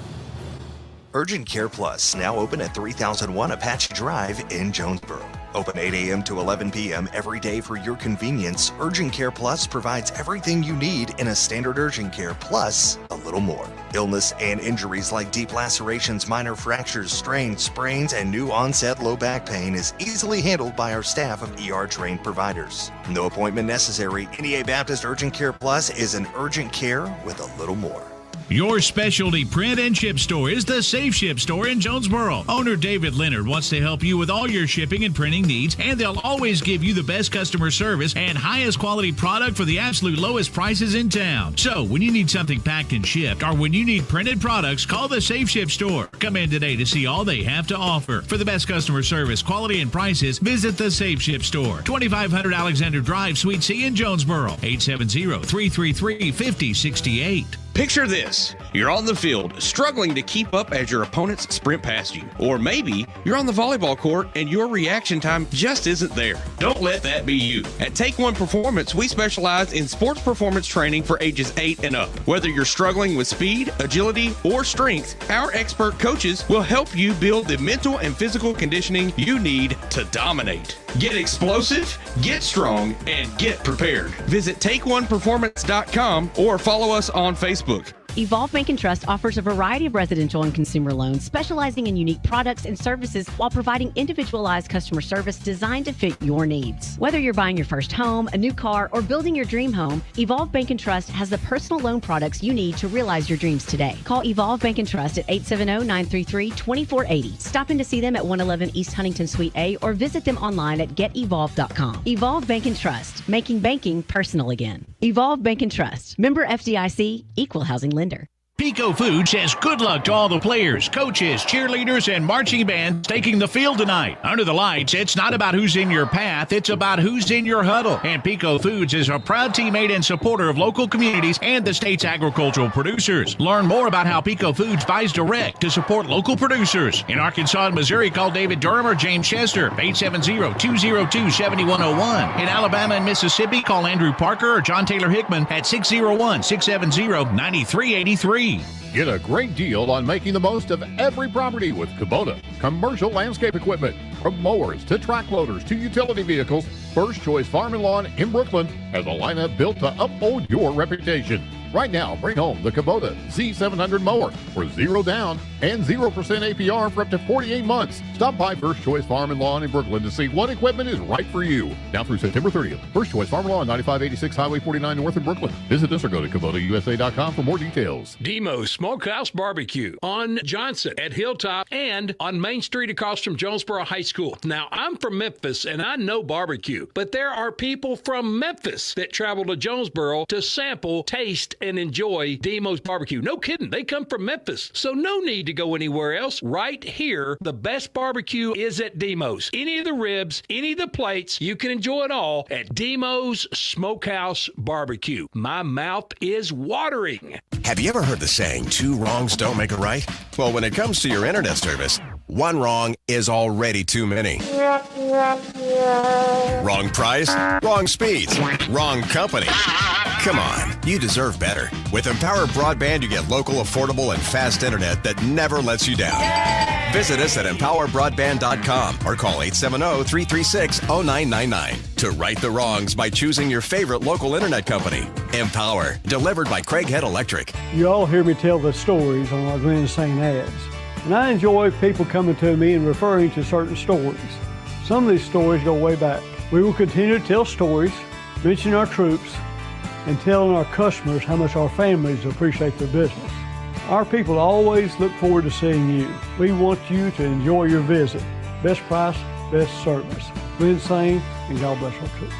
Urgent Care Plus, now open at 3001 Apache Drive in Jonesboro. Open 8 a.m. to 11 p.m. every day for your convenience. Urgent Care Plus provides everything you need in a standard urgent care, plus a little more. Illness and injuries like deep lacerations, minor fractures, strains, sprains, and new onset low back pain is easily handled by our staff of ER-trained providers. No appointment necessary. NEA Baptist Urgent Care Plus is an urgent care with a little more. Your specialty print and ship store is the Safe Ship Store in Jonesboro. Owner David Leonard wants to help you with all your shipping and printing needs, and they'll always give you the best customer service and highest quality product for the absolute lowest prices in town. So when you need something packed and shipped, or when you need printed products, call the Safe Ship Store. Come in today to see all they have to offer. For the best customer service, quality, and prices, visit the Safe Ship Store, 2500 Alexander Drive, Suite C in Jonesboro, 870-333-5068. Picture this. You're on the field, struggling to keep up as your opponents sprint past you. Or maybe you're on the volleyball court and your reaction time just isn't there. Don't let that be you. At Take One Performance, we specialize in sports performance training for ages 8 and up. Whether you're struggling with speed, agility, or strength, our expert coaches will help you build the mental and physical conditioning you need to dominate. Get explosive, get strong, and get prepared. Visit TakeOnePerformance.com or follow us on Facebook. Evolve Bank and Trust offers a variety of residential and consumer loans, specializing in unique products and services while providing individualized customer service designed to fit your needs. Whether you're buying your first home, a new car, or building your dream home, Evolve Bank and Trust has the personal loan products you need to realize your dreams today. Call Evolve Bank and Trust at 870-933-2480. Stop in to see them at 111 East Huntington Suite A or visit them online at getevolve.com. Evolve Bank and Trust, making banking personal again. Evolve Bank and Trust. Member FDIC, Equal Housing Lender. Pico Food says good luck to all the players, coaches, cheerleaders, and marching bands taking the field tonight. Under the lights, it's not about who's in your path, it's about who's in your huddle. And Pico Foods is a proud teammate and supporter of local communities and the state's agricultural producers. Learn more about how Pico Foods buys direct to support local producers. In Arkansas and Missouri, call David Durham or James Chester, 870-202-7101. In Alabama and Mississippi, call Andrew Parker or John Taylor Hickman at 601-670-9383. Get a great deal on making the most of every property with Kubota commercial landscape equipment. From mowers to track loaders to utility vehicles, First Choice Farm and Lawn in Brooklyn has a lineup built to uphold your reputation. Right now, bring home the Kubota Z700 mower for 0 down and 0% APR for up to 48 months. Stop by First Choice Farm and Lawn in Brooklyn to see what equipment is right for you. Now through September 30th, First Choice Farm and Lawn, 9586 Highway 49 North in Brooklyn. Visit us or go to KubotaUSA.com for more details. Demo's Smokehouse Barbecue on Johnson at Hilltop and on Main Street across from Jonesboro High School. Now, I'm from Memphis and I know barbecue, but there are people from Memphis that travel to Jonesboro to sample, taste, and enjoy Demo's Barbecue. No kidding. They come from Memphis, so no need to go anywhere else. Right here, the best barbecue is at Demo's. Any of the ribs, any of the plates, you can enjoy it all at Demo's Smokehouse Barbecue. My mouth is watering. Have you ever heard the saying, 2 wrongs don't make a right? Well, when it comes to your internet service, 1 wrong is already too many. Wrong price, wrong speeds, wrong company. Come on, you deserve better. With Empower Broadband, you get local, affordable, and fast internet that never lets you down. Yay! Visit us at empowerbroadband.com or call 870-336-0999 to right the wrongs by choosing your favorite local internet company. Empower, delivered by Craighead Electric. You all hear me tell the stories on our Glenn St. ads, and I enjoy people coming to me and referring to certain stories. Some of these stories go way back. We will continue to tell stories, mention our troops, and telling our customers how much our families appreciate their business. Our people always look forward to seeing you. We want you to enjoy your visit. Best price, best service. Glenn St. and God bless our troops.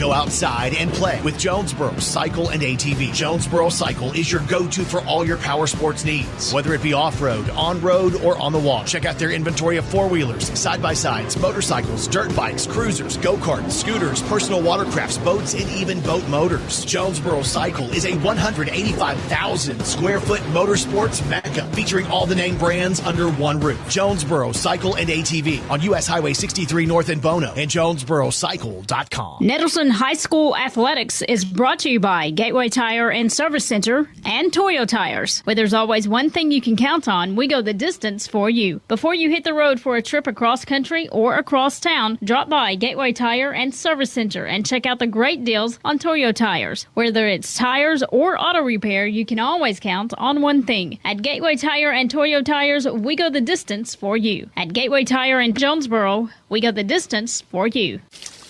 Go outside and play with Jonesboro Cycle and ATV. Jonesboro Cycle is your go-to for all your power sports needs, whether it be off-road, on-road, or on the walk. Check out their inventory of four-wheelers, side-by-sides, motorcycles, dirt bikes, cruisers, go-karts, scooters, personal watercrafts, boats, and even boat motors. Jonesboro Cycle is a 185,000 square foot motorsports mecca featuring all the name brands under one roof. Jonesboro Cycle and ATV on U.S. Highway 63 North in Bono and JonesboroCycle.com. Nettleton High School Athletics is brought to you by Gateway Tire and Service Center and Toyo Tires. Where there's always one thing you can count on, we go the distance for you. Before you hit the road for a trip across country or across town, drop by Gateway Tire and Service Center and check out the great deals on Toyo Tires. Whether it's tires or auto repair, you can always count on one thing. At Gateway Tire and Toyo Tires, we go the distance for you. At Gateway Tire in Jonesboro, we go the distance for you.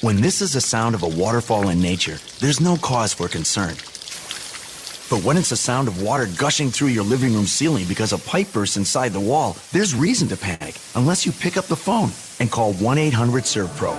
When this is the sound of a waterfall in nature, there's no cause for concern. But when it's the sound of water gushing through your living room ceiling because a pipe bursts inside the wall, there's reason to panic, unless you pick up the phone and call 1-800-SERVPRO.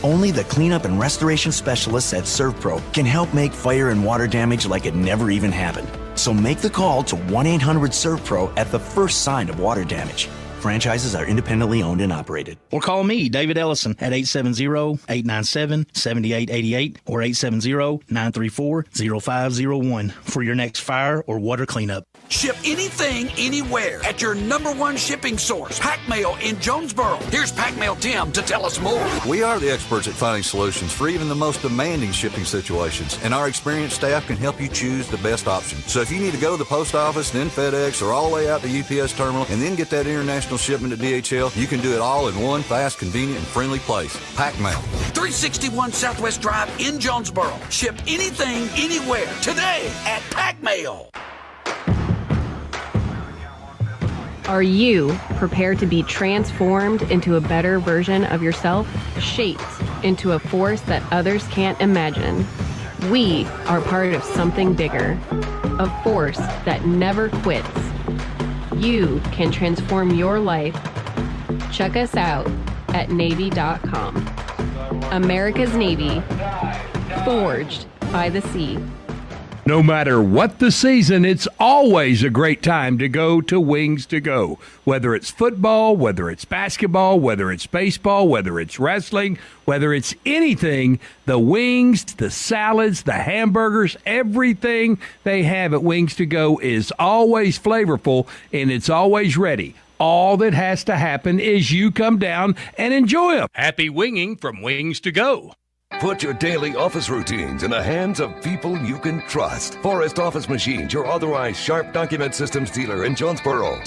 Only the cleanup and restoration specialists at ServPro can help make fire and water damage like it never even happened. So make the call to 1-800-SERVPRO at the first sign of water damage. Franchises are independently owned and operated. Or call me, David Ellison, at 870-897-7888 or 870-934-0501 for your next fire or water cleanup. Ship anything, anywhere at your #1 shipping source, Pack Mail in Jonesboro. Here's Pack Mail Tim to tell us more. We are the experts at finding solutions for even the most demanding shipping situations, and our experienced staff can help you choose the best option. So if you need to go to the post office, then FedEx, or all the way out to UPS terminal, and then get that international shipment to DHL, you can do it all in one fast, convenient, and friendly place. Pack Mail. 361 Southwest Drive in Jonesboro. Ship anything, anywhere, today at Pack Mail. Are you prepared to be transformed into a better version of yourself? Shaped into a force that others can't imagine? We are part of something bigger, a force that never quits. You can transform your life. Check us out at Navy.com. America's Navy, forged by the sea. No matter what the season, it's always a great time to go to Wings to Go. Whether it's football, whether it's basketball, whether it's baseball, whether it's wrestling, whether it's anything, the wings, the salads, the hamburgers, everything they have at Wings to Go is always flavorful and it's always ready. All that has to happen is you come down and enjoy them. Happy winging from Wings to Go. Put your daily office routines in the hands of people you can trust. Forrest Office Machines, your authorized Sharp Document Systems dealer in Jonesboro.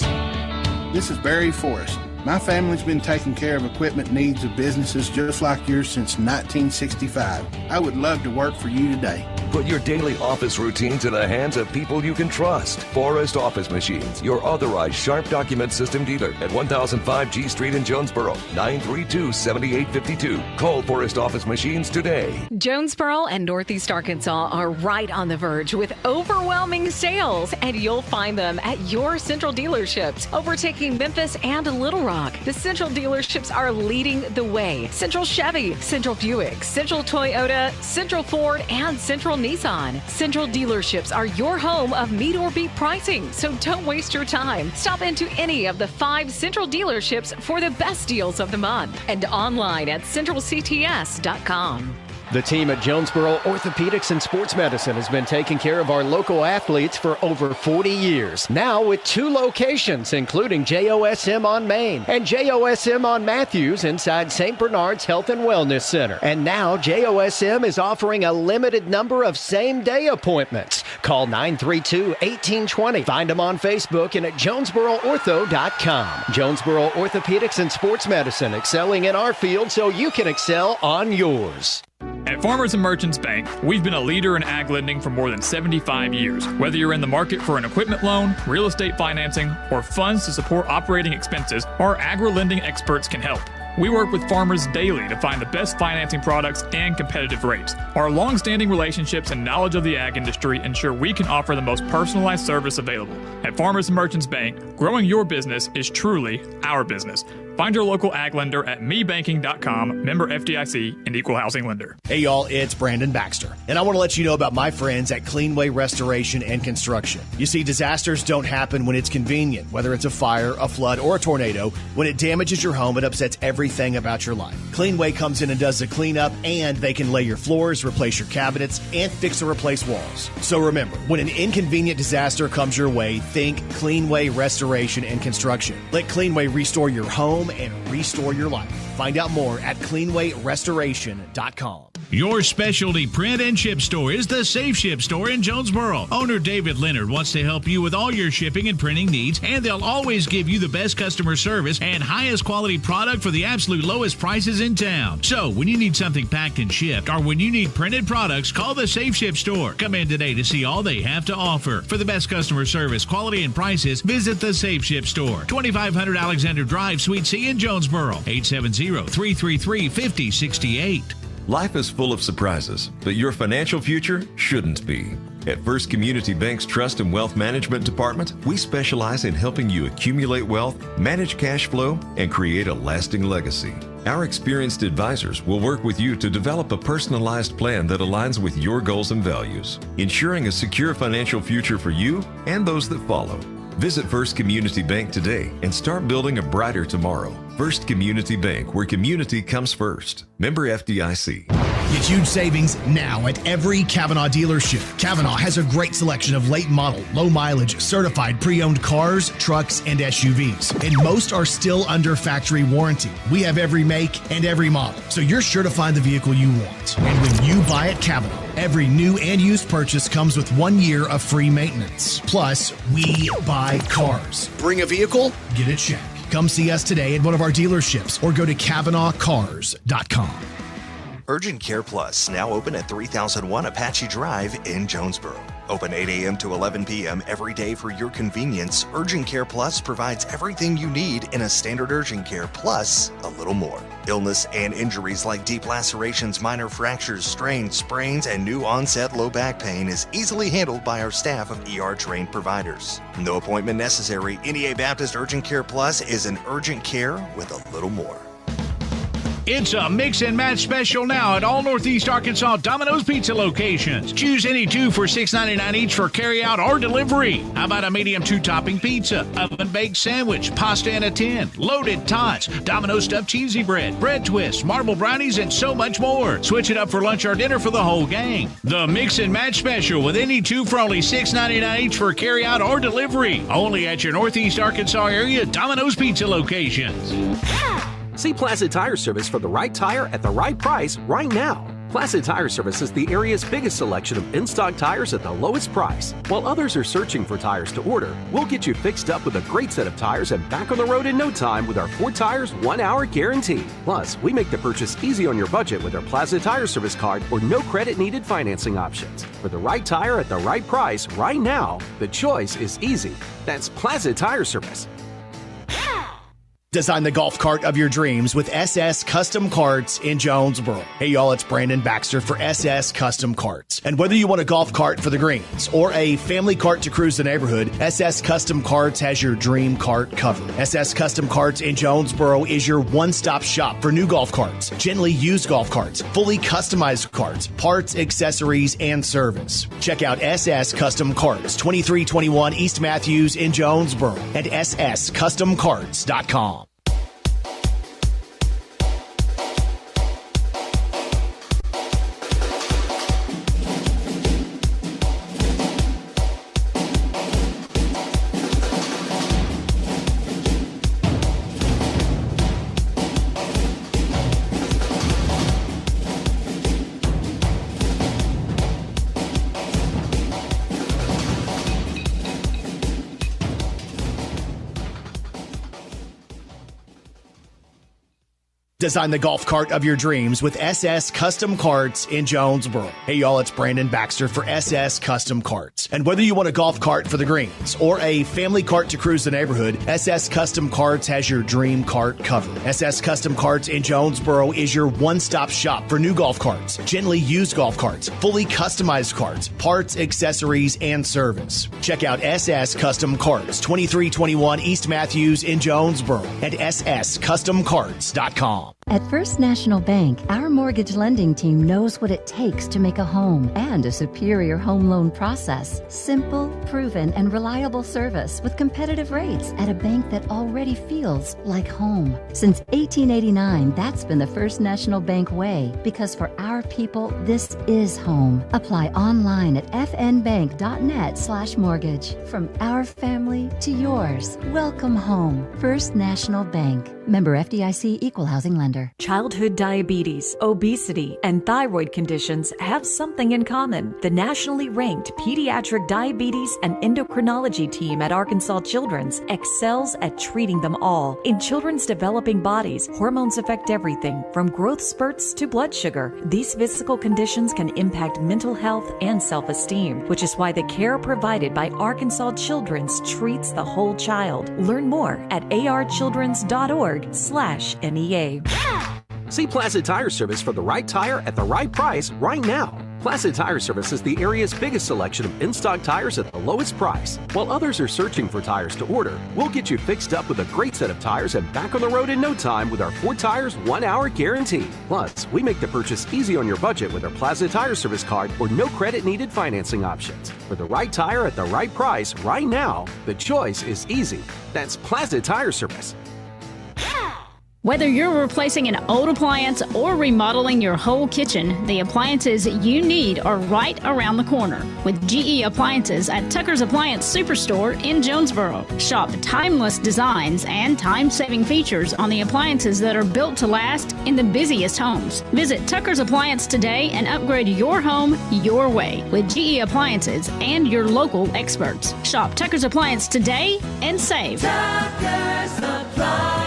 This is Barry Forrest. My family's been taking care of equipment needs of businesses just like yours since 1965. I would love to work for you today. Put your daily office routines in the hands of people you can trust. Forrest Office Machines, your authorized Sharp Document System dealer at 1005 G Street in Jonesboro, 932-7852. Call Forrest Office Machines today. Jonesboro and Northeast Arkansas are right on the verge with overwhelming sales, and you'll find them at your Central dealerships, overtaking Memphis and Little Rock. The Central dealerships are leading the way. Central Chevy, Central Buick, Central Toyota, Central Ford, and Central Nissan. Central dealerships are your home of meet or beat pricing, so don't waste your time. Stop into any of the 5 Central dealerships for the best deals of the month and online at centralcts.com. The team at Jonesboro Orthopedics and Sports Medicine has been taking care of our local athletes for over 40 years. Now with 2 locations, including JOSM on Main and JOSM on Matthews inside St. Bernard's Health and Wellness Center. And now JOSM is offering a limited number of same-day appointments. Call 932-1820. Find them on Facebook and at JonesboroOrtho.com. Jonesboro Orthopedics and Sports Medicine, excelling in our field so you can excel on yours. At Farmers and Merchants Bank, we've been a leader in ag lending for more than 75 years. Whether you're in the market for an equipment loan, real estate financing, or funds to support operating expenses, our agri-lending experts can help. We work with farmers daily to find the best financing products and competitive rates. Our long-standing relationships and knowledge of the ag industry ensure we can offer the most personalized service available. At Farmers and Merchants Bank, growing your business is truly our business. Find your local ag lender at mebanking.com, member FDIC, and equal housing lender. Hey y'all, it's Brandon Baxter, and I want to let you know about my friends at Cleanway Restoration and Construction. You see, disasters don't happen when it's convenient, whether it's a fire, a flood, or a tornado. When it damages your home, it upsets everything about your life. Cleanway comes in and does the cleanup, and they can lay your floors, replace your cabinets, and fix or replace walls. So remember, when an inconvenient disaster comes your way, think Cleanway Restoration and Construction. Let Cleanway restore your home and restore your life. Find out more at cleanwayrestoration.com. Your specialty print and ship store is the Safe Ship Store in Jonesboro. Owner David Leonard wants to help you with all your shipping and printing needs, and they'll always give you the best customer service and highest quality product for the absolute lowest prices in town. So when you need something packed and shipped, or when you need printed products, call the Safe Ship Store. Come in today to see all they have to offer. For the best customer service, quality, and prices, visit the Safe Ship Store, 2500 Alexander Drive, Suite C in Jonesboro, 870-333-5068. Life is full of surprises, but your financial future shouldn't be. At First Community Bank's Trust and Wealth Management Department, we specialize in helping you accumulate wealth, manage cash flow, and create a lasting legacy. Our experienced advisors will work with you to develop a personalized plan that aligns with your goals and values, ensuring a secure financial future for you and those that follow. Visit First Community Bank today and start building a brighter tomorrow. First Community Bank, where community comes first. Member FDIC. Get huge savings now at every Kavanaugh dealership. Kavanaugh has a great selection of late model, low mileage, certified pre-owned cars, trucks, and SUVs. And most are still under factory warranty. We have every make and every model, so you're sure to find the vehicle you want. And when you buy at Kavanaugh, every new and used purchase comes with 1 year of free maintenance. Plus, we buy cars. Bring a vehicle, get a check. Come see us today at one of our dealerships or go to KavanaughCars.com. Urgent Care Plus, now open at 3001 Apache Drive in Jonesboro. Open 8 a.m. to 11 p.m. every day for your convenience. Urgent Care Plus provides everything you need in a standard urgent care, plus a little more. Illness and injuries like deep lacerations, minor fractures, strains, sprains, and new onset low back pain is easily handled by our staff of ER-trained providers. No appointment necessary. NEA Baptist Urgent Care Plus is an urgent care with a little more. It's a mix and match special now at all Northeast Arkansas Domino's Pizza locations. Choose any two for $6.99 each for carryout or delivery. How about a medium 2-topping pizza, oven-baked sandwich, pasta in a tin, loaded tots, Domino's stuffed cheesy bread, bread twists, marble brownies, and so much more. Switch it up for lunch or dinner for the whole gang. The mix and match special with any two for only $6.99 each for carryout or delivery. Only at your Northeast Arkansas area Domino's Pizza locations. See Placid Tire Service for the right tire at the right price right now. Placid Tire Service is the area's biggest selection of in-stock tires at the lowest price. While others are searching for tires to order, we'll get you fixed up with a great set of tires and back on the road in no time with our 4 tires, 1 hour guarantee. Plus, we make the purchase easy on your budget with our Placid Tire Service card or no credit needed financing options. For the right tire at the right price right now, the choice is easy. That's Placid Tire Service. Design the golf cart of your dreams with SS Custom Carts in Jonesboro. Hey y'all, it's Brandon Baxter for SS Custom Carts. And whether you want a golf cart for the greens or a family cart to cruise the neighborhood, SS Custom Carts has your dream cart covered. SS Custom Carts in Jonesboro is your one-stop shop for new golf carts, gently used golf carts, fully customized carts, parts, accessories, and service. Check out SS Custom Carts, 2321 East Matthews in Jonesboro at sscustomcarts.com. Design the golf cart of your dreams with SS Custom Carts in Jonesboro. Hey y'all, it's Brandon Baxter for SS Custom Carts. And whether you want a golf cart for the greens or a family cart to cruise the neighborhood, SS Custom Carts has your dream cart covered. SS Custom Carts in Jonesboro is your one-stop shop for new golf carts, gently used golf carts, fully customized carts, parts, accessories, and service. Check out SS Custom Carts, 2321 East Matthews in Jonesboro at sscustomcarts.com. At First National Bank, our mortgage lending team knows what it takes to make a home and a superior home loan process. Simple, proven, and reliable service with competitive rates at a bank that already feels like home. Since 1889, that's been the First National Bank way, because for our people, this is home. Apply online at fnbank.net/mortgage. From our family to yours, welcome home. First National Bank. Member FDIC, Equal Housing Lender. Childhood diabetes, obesity, and thyroid conditions have something in common. The nationally ranked Pediatric Diabetes and Endocrinology team at Arkansas Children's excels at treating them all. In children's developing bodies, hormones affect everything from growth spurts to blood sugar. These physical conditions can impact mental health and self-esteem, which is why the care provided by Arkansas Children's treats the whole child. Learn more at archildrens.org/NEA. See Plaza Tire Service for the right tire at the right price right now. Plaza Tire Service is the area's biggest selection of in-stock tires at the lowest price. While others are searching for tires to order, we'll get you fixed up with a great set of tires and back on the road in no time with our 4 tires, 1 hour guarantee. Plus, we make the purchase easy on your budget with our Plaza Tire Service card or no credit needed financing options. For the right tire at the right price right now, the choice is easy. That's Plaza Tire Service. Whether you're replacing an old appliance or remodeling your whole kitchen, the appliances you need are right around the corner with GE Appliances at Tucker's Appliance Superstore in Jonesboro. Shop timeless designs and time-saving features on the appliances that are built to last in the busiest homes. Visit Tucker's Appliance today and upgrade your home your way with GE Appliances and your local experts. Shop Tucker's Appliance today and save. Tucker's Appliance.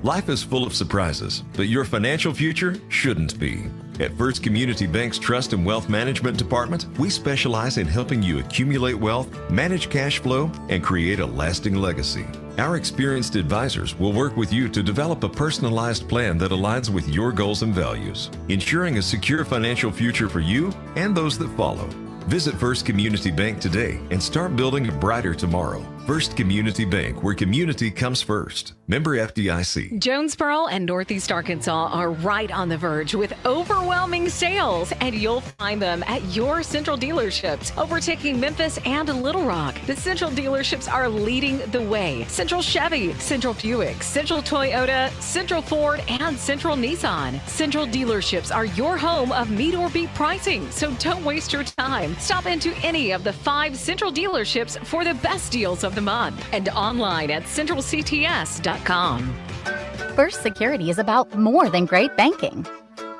Life is full of surprises, but your financial future shouldn't be. At First Community Bank's Trust and Wealth Management Department, we specialize in helping you accumulate wealth, manage cash flow, and create a lasting legacy. Our experienced advisors will work with you to develop a personalized plan that aligns with your goals and values, ensuring a secure financial future for you and those that follow. Visit First Community Bank today and start building a brighter tomorrow. First Community Bank, where community comes first. Member FDIC. Jonesboro and Northeast Arkansas are right on the verge with overwhelming sales, and you'll find them at your Central dealerships, overtaking Memphis and Little Rock. The Central dealerships are leading the way. Central Chevy, Central Buick, Central Toyota, Central Ford, and Central Nissan. Central dealerships are your home of meet or beat pricing, so don't waste your time. Stop into any of the 5 Central dealerships for the best deals of the month and online at centralcts.com. First Security is about more than great banking.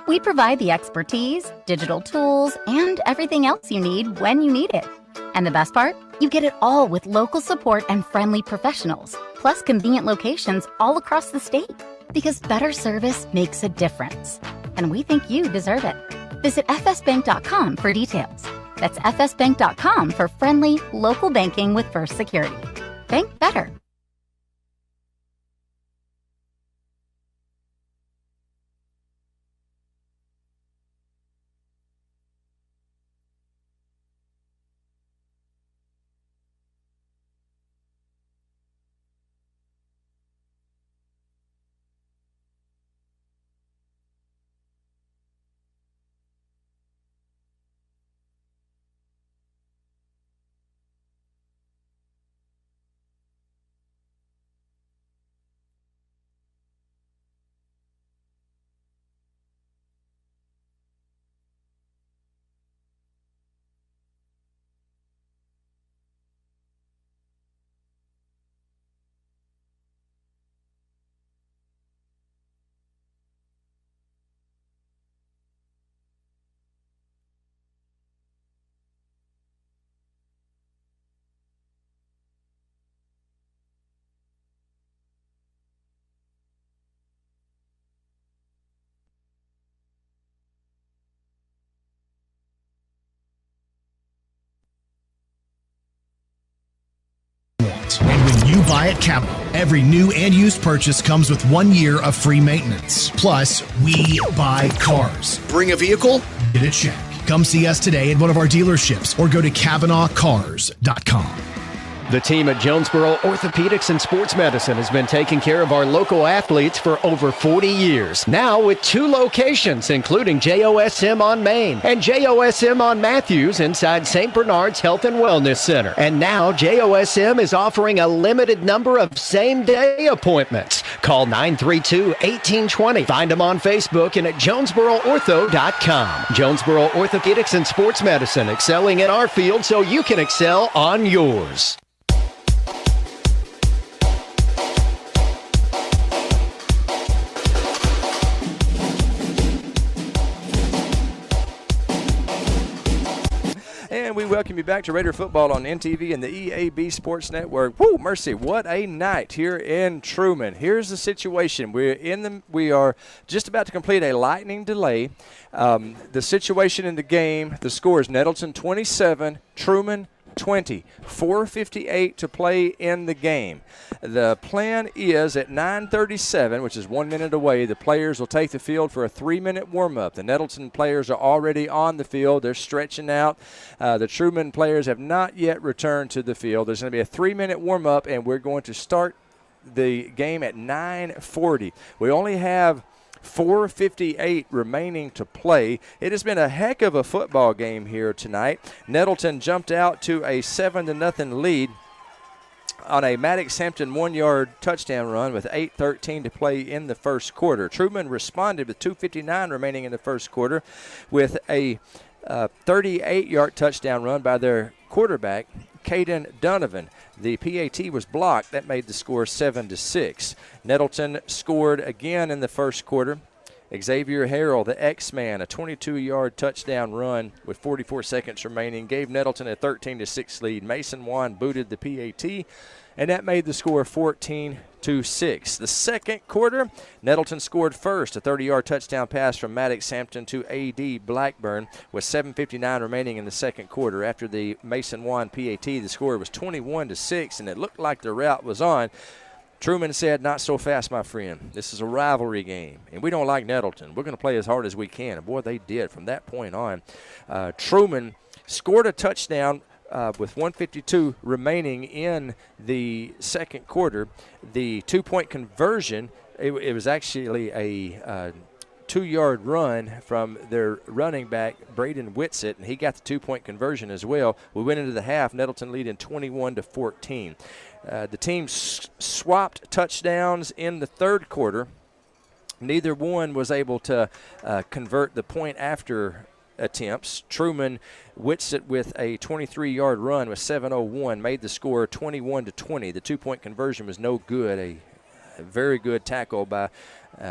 We provide the expertise, digital tools, and everything else you need when you need it. And the best part? You get it all with local support and friendly professionals, plus convenient locations all across the state. Because better service makes a difference. And we think you deserve it. Visit fsbank.com for details. That's fsbank.com for friendly, local banking with First Security. Bank better. You buy at Kavanaugh. Every new and used purchase comes with 1 year of free maintenance. Plus, we buy cars. Bring a vehicle, get a check. Come see us today at one of our dealerships or go to KavanaughCars.com. The team at Jonesboro Orthopedics and Sports Medicine has been taking care of our local athletes for over 40 years. Now with 2 locations, including JOSM on Main and JOSM on Matthews inside St. Bernard's Health and Wellness Center. And now JOSM is offering a limited number of same-day appointments. Call 932-1820. Find them on Facebook and at JonesboroOrtho.com. Jonesboro Orthopedics and Sports Medicine, excelling in our field so you can excel on yours. And we welcome you back to Raider Football on NTV and the EAB Sports Network. Woo, mercy, what a night here in Truman. Here's the situation. We are just about to complete a lightning delay. The situation in the game, the score is Nettleton 27, Truman 20, 4:58 to play in the game. The plan is at 9:37, which is 1 minute away, the players will take the field for a 3-minute warm-up. The Nettleton players are already on the field. They're stretching out. The Truman players have not yet returned to the field. There's going to be a 3-minute warm-up, and we're going to start the game at 9:40. We only have 4:58 remaining to play. It has been a heck of a football game here tonight. Nettleton jumped out to a 7-0 lead on a Maddox Hampton 1-yard touchdown run with 8:13 to play in the first quarter. Truman responded with 2:59 remaining in the first quarter with a 38-yard touchdown run by their quarterback, Caden Donovan. The PAT was blocked. That made the score 7-6. Nettleton scored again in the first quarter. Xavier Harrell, the X-Man, a 22-yard touchdown run with 44 seconds remaining, gave Nettleton a 13-6 lead. Mason Wan booted the PAT, and that made the score 14-6. The second quarter, Nettleton scored first, a 30-yard touchdown pass from Maddox Hampton to A.D. Blackburn with 7:59 remaining in the second quarter. After the Mason Wan PAT, the score was 21-6, and it looked like the route was on. Truman said, "Not so fast, my friend. This is a rivalry game, and we don't like Nettleton. We're going to play as hard as we can." And, boy, they did. From that point on, Truman scored a touchdown with 1:52 remaining in the second quarter. The two-point conversion, it was actually a 2-yard run from their running back, Braden Whitsitt, and he got the 2-point conversion as well. We went into the half, Nettleton leading 21-14. The team swapped touchdowns in the third quarter. Neither one was able to convert the point after attempts. Truman Whitsitt with a 23-yard run with 7:01 made the score 21-20. The 2-point conversion was no good. A very good tackle by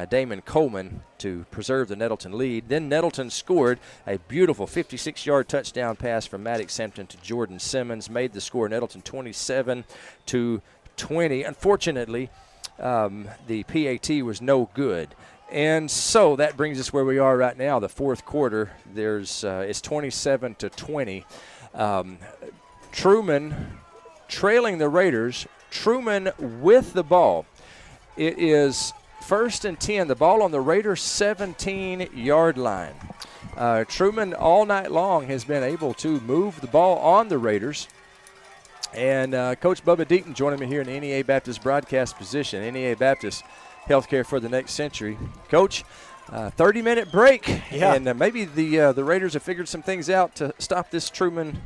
Damon Coleman to preserve the Nettleton lead. Then Nettleton scored a beautiful 56-yard touchdown pass from Maddox Hampton to Jordan Simmons, made the score Nettleton 27-20. Unfortunately, the PAT was no good. And so that brings us where we are right now, the fourth quarter. It's 27-20. Truman trailing the Raiders. Truman with the ball. It is 1st and 10. The ball on the Raiders' 17-yard line. Truman all night long has been able to move the ball on the Raiders. And Coach Bubba Deaton joining me here in the NEA Baptist broadcast position. NEA Baptist Healthcare for the next century. Coach, 30-minute break. Yeah. And maybe the Raiders have figured some things out to stop this Truman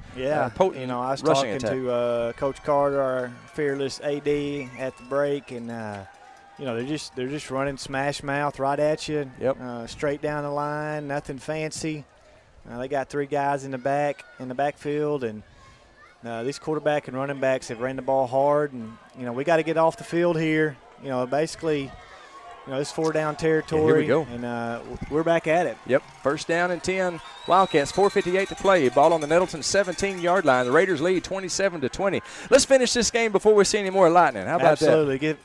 potent I was rushing talking attack. to Coach Carter, our fearless AD, at the break, and they're just running smash mouth right at you. Yep. Straight down the line, nothing fancy. They got 3 guys in the backfield, and these quarterback and running backs have ran the ball hard, and we got to get off the field here. Basically, it's 4-down territory. Yeah, here we go. And we're back at it. Yep, 1st down and 10. Wildcats, 4:58 to play. Ball on the Nettleton 17-yard line. The Raiders lead 27-20. Let's finish this game before we see any more lightning. How about that? Absolutely.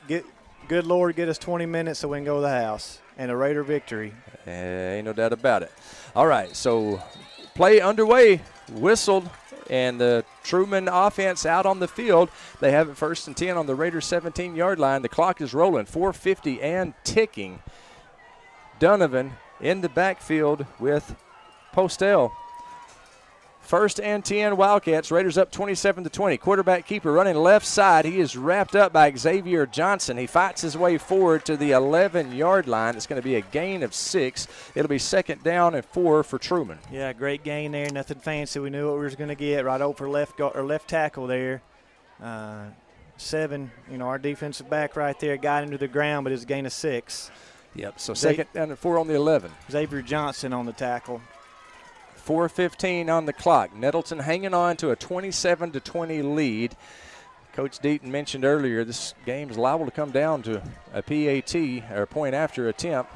Good Lord, get us 20 minutes so we can go to the house. And a Raider victory. Ain't no doubt about it. All right, so play underway whistled, and the Truman offense out on the field. They have it 1st and 10 on the Raiders' 17-yard line. The clock is rolling, 4:50 and ticking. Donovan in the backfield with Postel. 1st and 10 Wildcats. Raiders up 27-20. Quarterback keeper running left side. He is wrapped up by Xavier Johnson. He fights his way forward to the 11-yard line. It's going to be a gain of 6. It'll be 2nd down and 4 for Truman. Yeah, great gain there. Nothing fancy. We knew what we was going to get right over left tackle there. 7. Our defensive back right there got him to the ground, but it's a gain of 6. Yep. So 2nd down and 4 on the 11. Xavier Johnson on the tackle. 4:15 on the clock. Nettleton hanging on to a 27-20 lead. Coach Deaton mentioned earlier this game is liable to come down to a PAT, or point after attempt.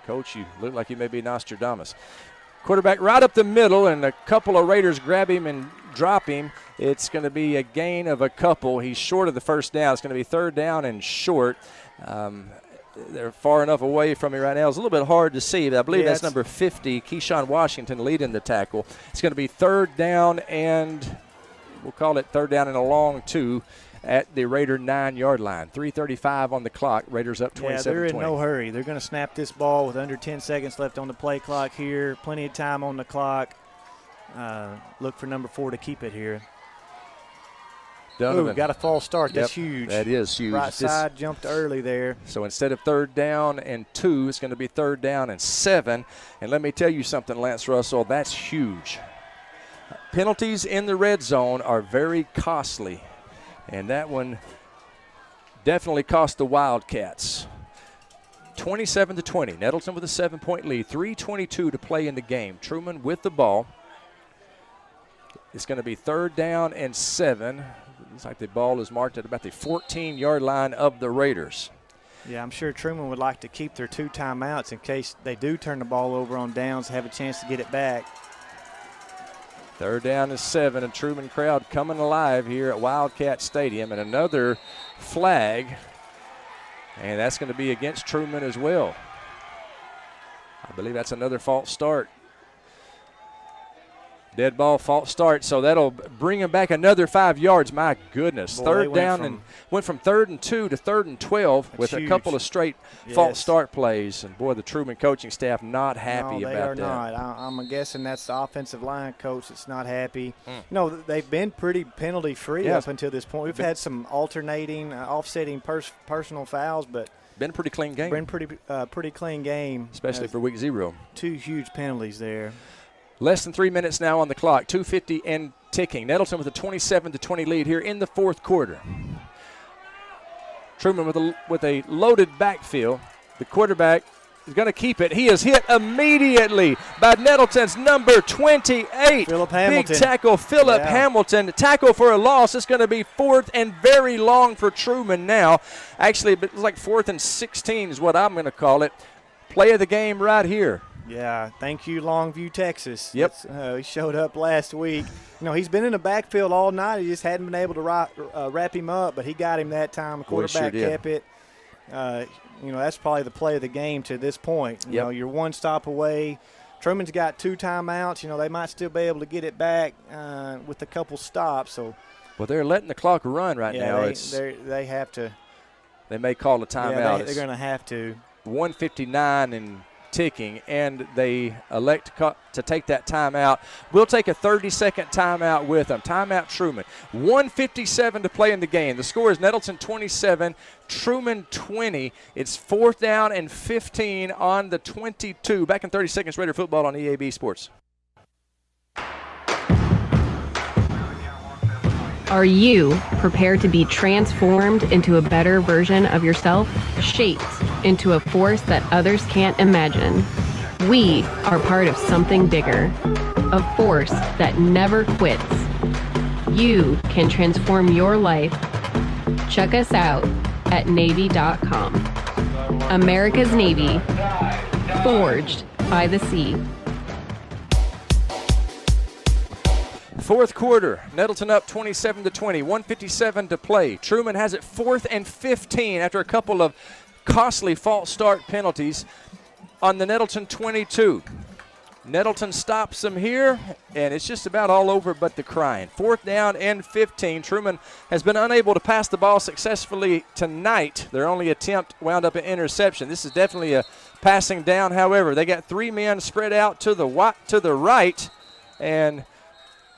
Coach, you look like you may be Nostradamus. Quarterback right up the middle, and a couple of Raiders grab him and drop him. It's going to be a gain of a couple. He's short of the 1st down. It's going to be 3rd down and short. They're far enough away from me right now. It's a little bit hard to see, but I believe that's number 50, Keyshawn Washington, leading the tackle. It's going to be 3rd down, and we'll call it 3rd down and a long 2 at the Raider 9-yard line. 3:35 on the clock. Raiders up 27-20. Yeah, they're in no hurry. They're going to snap this ball with under 10 seconds left on the play clock here. Plenty of time on the clock. Look for number 4 to keep it here. Donovan. Ooh, got a false start. That's huge. That is huge. Right side jumped early there. So instead of 3rd down and 2, it's going to be 3rd down and 7. And let me tell you something, Lance Russell, that's huge. Penalties in the red zone are very costly. And that one definitely cost the Wildcats. 27-20. Nettleton with a 7-point lead. 3:22 to play in the game. Truman with the ball. It's going to be 3rd down and 7. Looks like the ball is marked at about the 14-yard line of the Raiders. Yeah, I'm sure Truman would like to keep their 2 timeouts in case they do turn the ball over on downs, have a chance to get it back. 3rd down and 7, and Truman crowd coming alive here at Wildcat Stadium. And another flag, and that's going to be against Truman as well. I believe that's another false start. Dead ball, false start, so that'll bring him back another 5 yards. My goodness. Boy, 3rd down and went from 3rd and 2 to 3rd and 12 with a couple of straight false start plays. And, boy, the Truman coaching staff not happy about that. No, they are not. I'm guessing that's the offensive line coach that's not happy. They've been pretty penalty-free up until this point. We've had some alternating, offsetting personal fouls, but been a pretty clean game. Been pretty clean game. Especially for week 0. 2 huge penalties there. Less than 3 minutes now on the clock, 2:50 and ticking. Nettleton with a 27-20 lead here in the 4th quarter. Truman with a loaded backfield. The quarterback is going to keep it. He is hit immediately by Nettleton's number 28. Phillip Hamilton. Big tackle, Phillip Hamilton. Tackle for a loss. It's going to be 4th and very long for Truman now. Actually, it's like 4th and 16 is what I'm going to call it. Play of the game right here. Yeah, thank you, Longview, Texas. Yep. He showed up last week. He's been in the backfield all night. He just hadn't been able to wrap him up, but he got him that time. The quarterback kept it. That's probably the play of the game to this point. You're 1 stop away. Truman's got 2 timeouts. They might still be able to get it back with a couple stops. Well, they're letting the clock run right now. They have to. They may call a timeout. Yeah, they're going to have to. 1:59 and ticking, and they elect to take that timeout. We'll take a 30-second timeout with them. Timeout Truman. 1:57 to play in the game. The score is Nettleton 27, Truman 20. It's 4th down and 15 on the 22. Back in 30 seconds, Raider football on EAB Sports. Are you prepared to be transformed into a better version of yourself? Shaped into a force that others can't imagine? We are part of something bigger, a force that never quits. You can transform your life. Check us out at Navy.com. America's Navy, forged by the sea. 4th quarter, Nettleton up 27-20, 1:57 to play. Truman has it 4th and 15 after a couple of costly false start penalties on the Nettleton 22. Nettleton stops them here, and it's just about all over but the crying. 4th down and 15. Truman has been unable to pass the ball successfully tonight. Their only attempt wound up an interception. This is definitely a passing down. However, they got 3 men spread out to the right, and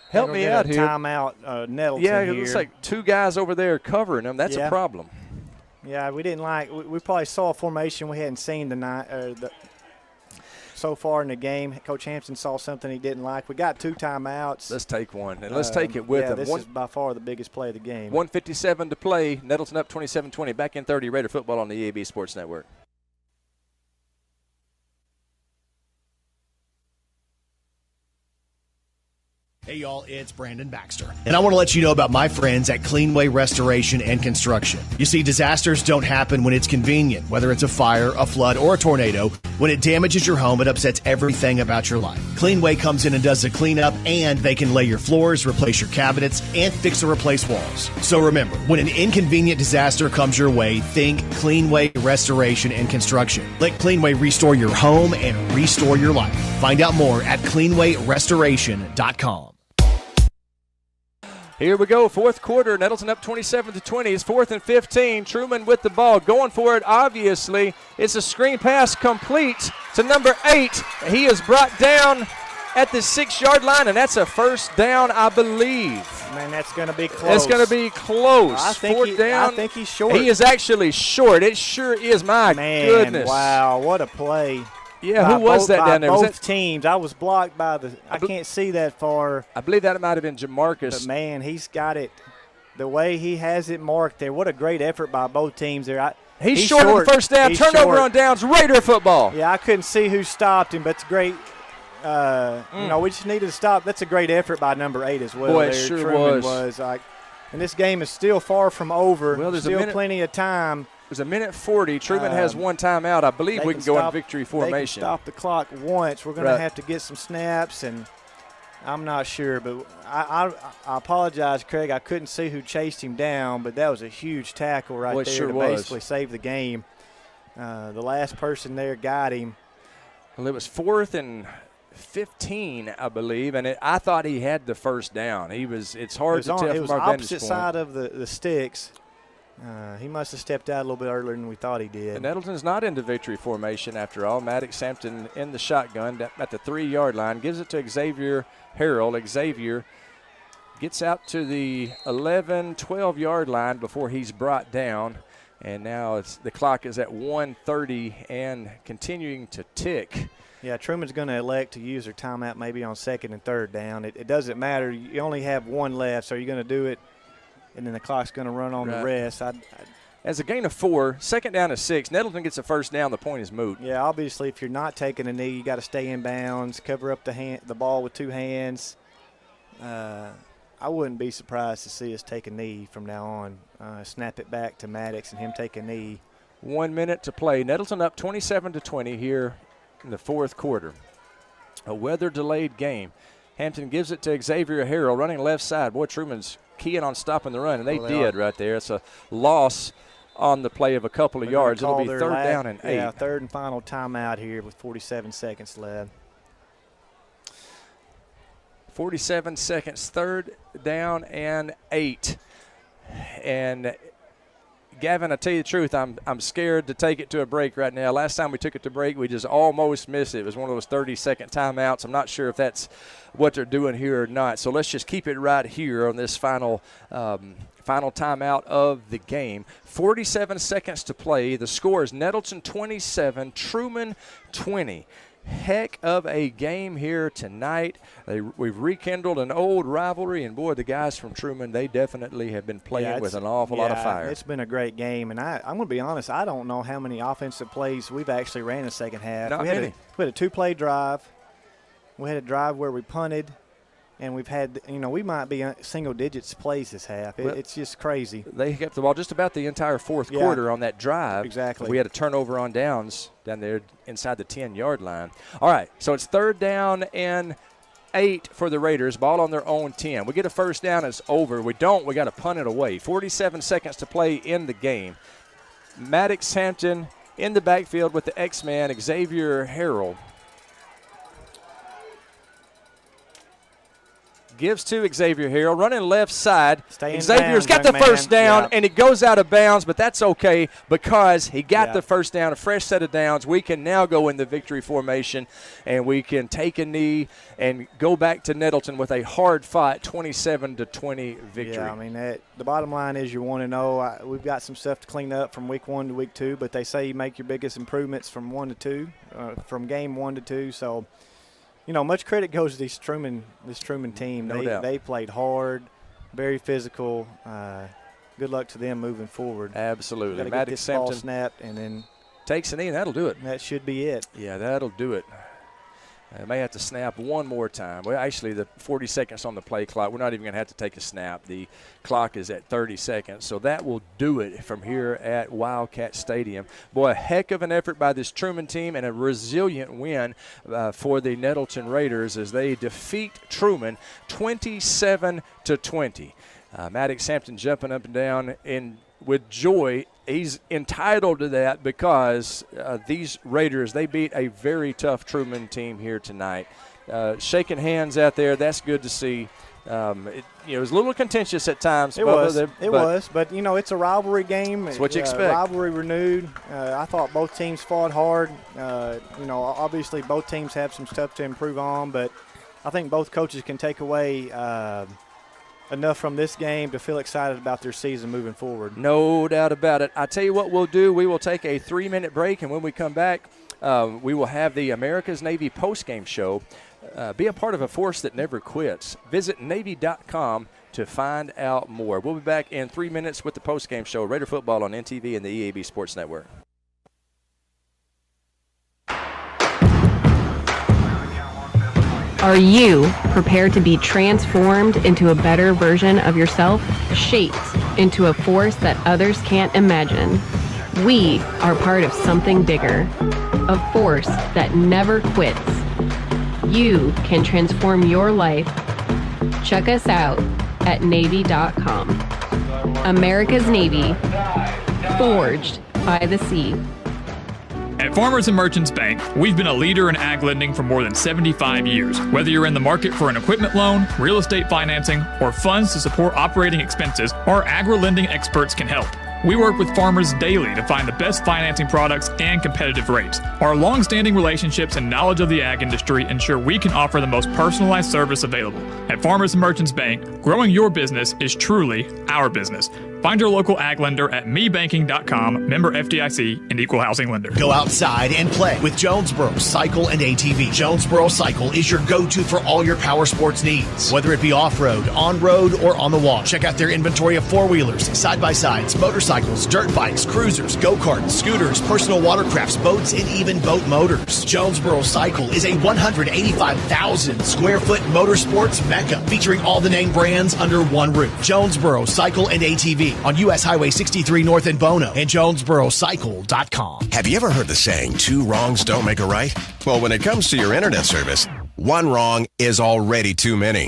help me out here. Timeout, Nettleton. Yeah, it here. looks like 2 guys over there covering them. That's a problem. Yeah, we didn't like. We probably saw a formation we hadn't seen tonight. So far in the game, Coach Hampton saw something he didn't like. We got 2 timeouts. Let's take one, and let's take it with them. This is by far the biggest play of the game. 1:57 to play. Nettleton up 27-20. Back in 30. Raider football on the EAB Sports Network. Hey y'all, it's Brandon Baxter. And I want to let you know about my friends at Cleanway Restoration and Construction. You see, disasters don't happen when it's convenient, whether it's a fire, a flood, or a tornado. When it damages your home, it upsets everything about your life. Cleanway comes in and does the cleanup, and they can lay your floors, replace your cabinets, and fix or replace walls. So remember, when an inconvenient disaster comes your way, think Cleanway Restoration and Construction. Let Cleanway restore your home and restore your life. Find out more at cleanwayrestoration.com. Here we go, 4th quarter. Nettleton up 27-20. It's 4th and 15. Truman with the ball, going for it. Obviously, it's a screen pass complete to number 8. He is brought down at the 6-yard line, and that's a first down, I believe. Man, that's going to be close. It's going to be close. I think 4th down. I think he's short. He is actually short. It sure is. My goodness. Wow, what a play. Yeah, who was that down there? Both teams. I was blocked by the – I can't see that far. I believe that might have been Jamarcus. But, man, he's got it the way he has it marked there. What a great effort by both teams there. He's short on the first down. Turnover on downs. Raider football. Yeah, I couldn't see who stopped him, but it's great. We just needed to stop. That's a great effort by number 8 as well. Boy, it sure Truman was. And this game is still far from over. Well, there's still plenty of time. There's a minute 40. Truman has 1 timeout. I believe we can go in victory formation. They can stop the clock once. We're going to have to get some snaps, and I'm not sure. But I apologize, Craig. I couldn't see who chased him down, but that was a huge tackle right there to basically save the game. The last person there got him. Well, it was 4th and 15, I believe, and I thought he had the first down. It's hard to tell from our vantage point. It was opposite side of the sticks. He must have stepped out a little bit earlier than we thought he did. And Nettleton's not into victory formation after all. Maddox Hampton in the shotgun at the 3-yard line. Gives it to Xavier Harrell. Xavier gets out to the 11, 12-yard line before he's brought down. And now the clock is at 1:30 and continuing to tick. Yeah, Truman's going to elect to use their timeout maybe on 2nd and 3rd down. It doesn't matter. You only have 1 left, so you're going to do it. And then the clock's going to run on the rest. As a gain of 4, 2nd down to 6, Nettleton gets a first down. The point is moot. Yeah, obviously, if you're not taking a knee, you got to stay in bounds, cover up the ball with 2 hands. I wouldn't be surprised to see us take a knee from now on. Snap it back to Maddox and him take a knee. 1 minute to play. Nettleton up 27-20 here in the 4th quarter. A weather-delayed game. Hampton gives it to Xavier Harrell, running left side. Boy, Truman's keying on stopping the run, and they did right there. It's a loss on the play of a couple of yards. It'll be 3rd down and 8. Yeah, 3rd and final timeout here with 47 seconds left. 47 seconds, 3rd down and 8. And Gavin, I tell you the truth, I'm scared to take it to a break right now. Last time we took it to break, we just almost missed it. It was one of those 30-second timeouts. I'm not sure if that's what they're doing here or not. So let's just keep it right here on this final timeout of the game. 47 seconds to play. The score is Nettleton 27, Truman 20. Heck of a game here tonight. We've rekindled an old rivalry, and boy, the guys from Truman, they definitely have been playing with an awful lot of fire. It's been a great game, and I'm going to be honest, I don't know how many offensive plays we've actually ran in the second half. Not many. We had a 2-play drive. We had a drive where we punted, and we've had, we might be single digits plays this half. It's just crazy. They kept the ball just about the entire 4th quarter on that drive. Exactly. We had a turnover on downs down there inside the 10-yard line. All right, so it's 3rd down and 8 for the Raiders. Ball on their own 10. We get a first down, it's over. We don't, we got to punt it away. 47 seconds to play in the game. Maddox Hampton in the backfield with the X-Man, Xavier Harrell. gives to Xavier Harrell, running left side. Xavier's got the first down, and he goes out of bounds, but that's okay because he got the first down, a fresh set of downs. We can now go in the victory formation, and we can take a knee and go back to Nettleton with a hard-fought 27-20 victory. Yeah, I mean, the bottom line is you're 1-0. We've got some stuff to clean up from week 1 to week 2, but they say you make your biggest improvements from 1 to 2, from game 1 to 2. So, much credit goes to this Truman team. No doubt. They played hard, very physical. Good luck to them moving forward. Absolutely. Got to get this ball snapped and then takes a knee, and that'll do it. That should be it. Yeah, that'll do it. May have to snap one more time. Well, actually, the 40 seconds on the play clock, we're not even going to have to take a snap. The clock is at 30 seconds, so that will do it from here at Wildcat Stadium. Boy, a heck of an effort by this Truman team and a resilient win for the Nettleton Raiders as they defeat Truman 27-20. Maddox Hampton jumping up and down with joy. He's entitled to that because these Raiders, they beat a very tough Truman team here tonight. Shaking hands out there, that's good to see. It was a little contentious at times. It was, but it's a rivalry game. That's what you expect. Rivalry renewed. I thought both teams fought hard. Obviously both teams have some stuff to improve on, but I think both coaches can take away enough from this game to feel excited about their season moving forward. No doubt about it. I tell you what we'll do. We will take a 3-minute break, and when we come back, we will have the America's Navy postgame show. Be a part of a force that never quits. Visit Navy.com to find out more. We'll be back in 3 minutes with the postgame show. Raider football on NTV and the EAB Sports Network. Are you prepared to be transformed into a better version of yourself? Shaped into a force that others can't imagine? We are part of something bigger, a force that never quits. You can transform your life. Check us out at Navy.com. America's Navy, forged by the sea. At Farmers and Merchants Bank, we've been a leader in ag lending for more than 75 years. Whether you're in the market for an equipment loan, real estate financing, or funds to support operating expenses, our agri-lending experts can help. We work with farmers daily to find the best financing products and competitive rates. Our long-standing relationships and knowledge of the ag industry ensure we can offer the most personalized service available. At Farmers and Merchants Bank, growing your business is truly our business. Find your local ag lender at mebanking.com, member FDIC, and equal housing lender. Go outside and play with Jonesboro Cycle and ATV. Jonesboro Cycle is your go-to for all your power sports needs, whether it be off-road, on-road, or on the wall. Check out their inventory of four-wheelers, side-by-sides, motorcycles, dirt bikes, cruisers, go-karts, scooters, personal watercrafts, boats, and even boat motors. Jonesboro Cycle is a 185,000 square foot motorsports mecca featuring all the name brands under one roof. Jonesboro Cycle and ATV on U.S. Highway 63 North in Bono and JonesboroCycle.com. Have you ever heard the saying, 2 wrongs don't make a right? Well, when it comes to your internet service, 1 wrong is already too many.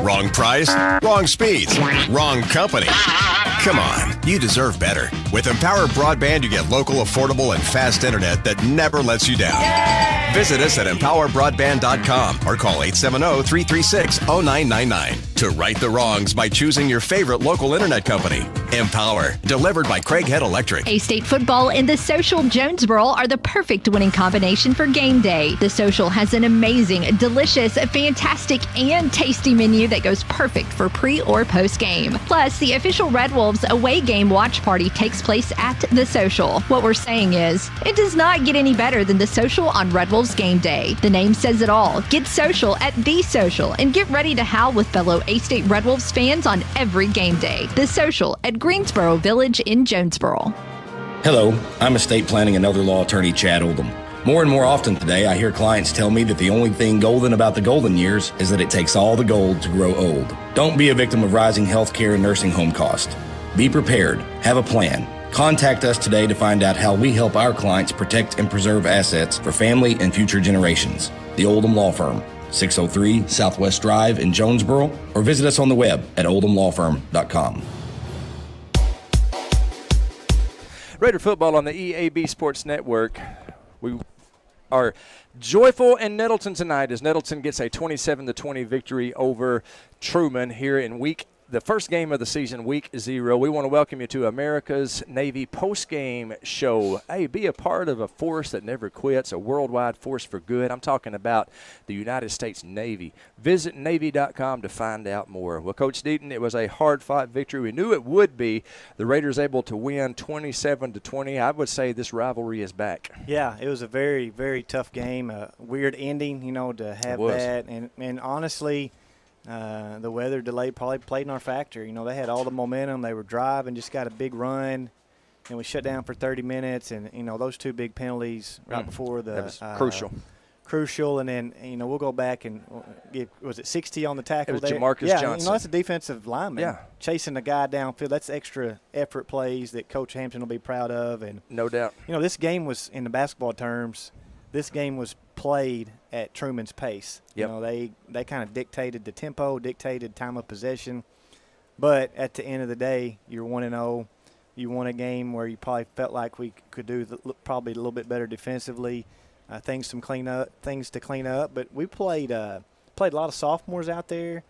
Wrong price, wrong speeds, wrong company. Come on, you deserve better. With Empower Broadband, you get local, affordable, and fast internet that never lets you down. Yay! Visit us at empowerbroadband.com or call 870-336-0999 to right the wrongs by choosing your favorite local internet company. Empower, delivered by Craighead Electric. A-State football and the Social Jonesboro are the perfect winning combination for game day. The Social has an amazing, delicious, fantastic, and tasty menu that goes perfect for pre or post game. Plus, the official Red Wolves away game watch party takes place at the Social. What we're saying is, it does not get any better than the Social on Red Wolves game day. The name says it all. Get social at the Social and get ready to howl with fellow A-State Red Wolves fans on every game day. The Social at Greensboro Village in Jonesboro. Hello, I'm estate planning and elder law attorney Chad Oldham. More and more often today, I hear clients tell me that the only thing golden about the golden years is that it takes all the gold to grow old. Don't be a victim of rising healthcare and nursing home costs. Be prepared. Have a plan. Contact us today to find out how we help our clients protect and preserve assets for family and future generations. The Oldham Law Firm, 603 Southwest Drive in Jonesboro, or visit us on the web at oldhamlawfirm.com. Raider football on the EAB Sports Network. We are joyful in Nettleton tonight as Nettleton gets a 27-20 victory over Truman here in the first game of the season, week 0. We want to welcome you to America's Navy postgame show. Hey, be a part of a force that never quits, a worldwide force for good. I'm talking about the United States Navy. Visit Navy.com to find out more. Well, Coach Deaton, it was a hard-fought victory. We knew it would be. The Raiders able to win 27-20. I would say this rivalry is back. Yeah, it was a very, very tough game. A weird ending, to have that. And honestly, the weather delay probably played in our factor. They had all the momentum. They were driving, just got a big run, and we shut down for 30 minutes. And, those 2 big penalties right before the – that was crucial. And then, we'll go back and was it 60 on the tackle? It was there? Jamarcus Johnson. That's a defensive lineman chasing the guy downfield. That's extra effort plays that Coach Hampton will be proud of. And no doubt. This game was, in the basketball terms, this game was played at Truman's pace. Yep. They kind of dictated the tempo, dictated time of possession. But at the end of the day, you're 1-0. You won a game where you probably felt like we could do probably a little bit better defensively. Things to clean up. But we played a lot of sophomores out there.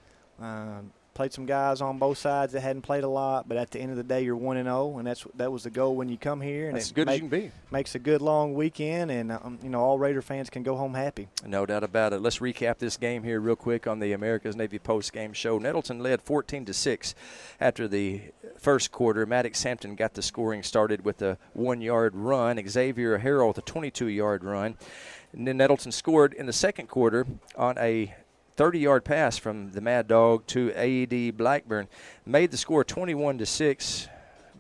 Played some guys on both sides that hadn't played a lot, but at the end of the day, you're 1-0, and that was the goal when you come here. And that's as good as you can be. Makes a good long weekend, and all Raider fans can go home happy. No doubt about it. Let's recap this game here real quick on the America's Navy post game show. Nettleton led 14-6 after the first quarter. Maddox Hampton got the scoring started with a 1-yard run. Xavier Harrell with a 22-yard run, and then Nettleton scored in the second quarter on a 30-yard pass from the Mad Dog to A.D. Blackburn, made the score 21-6.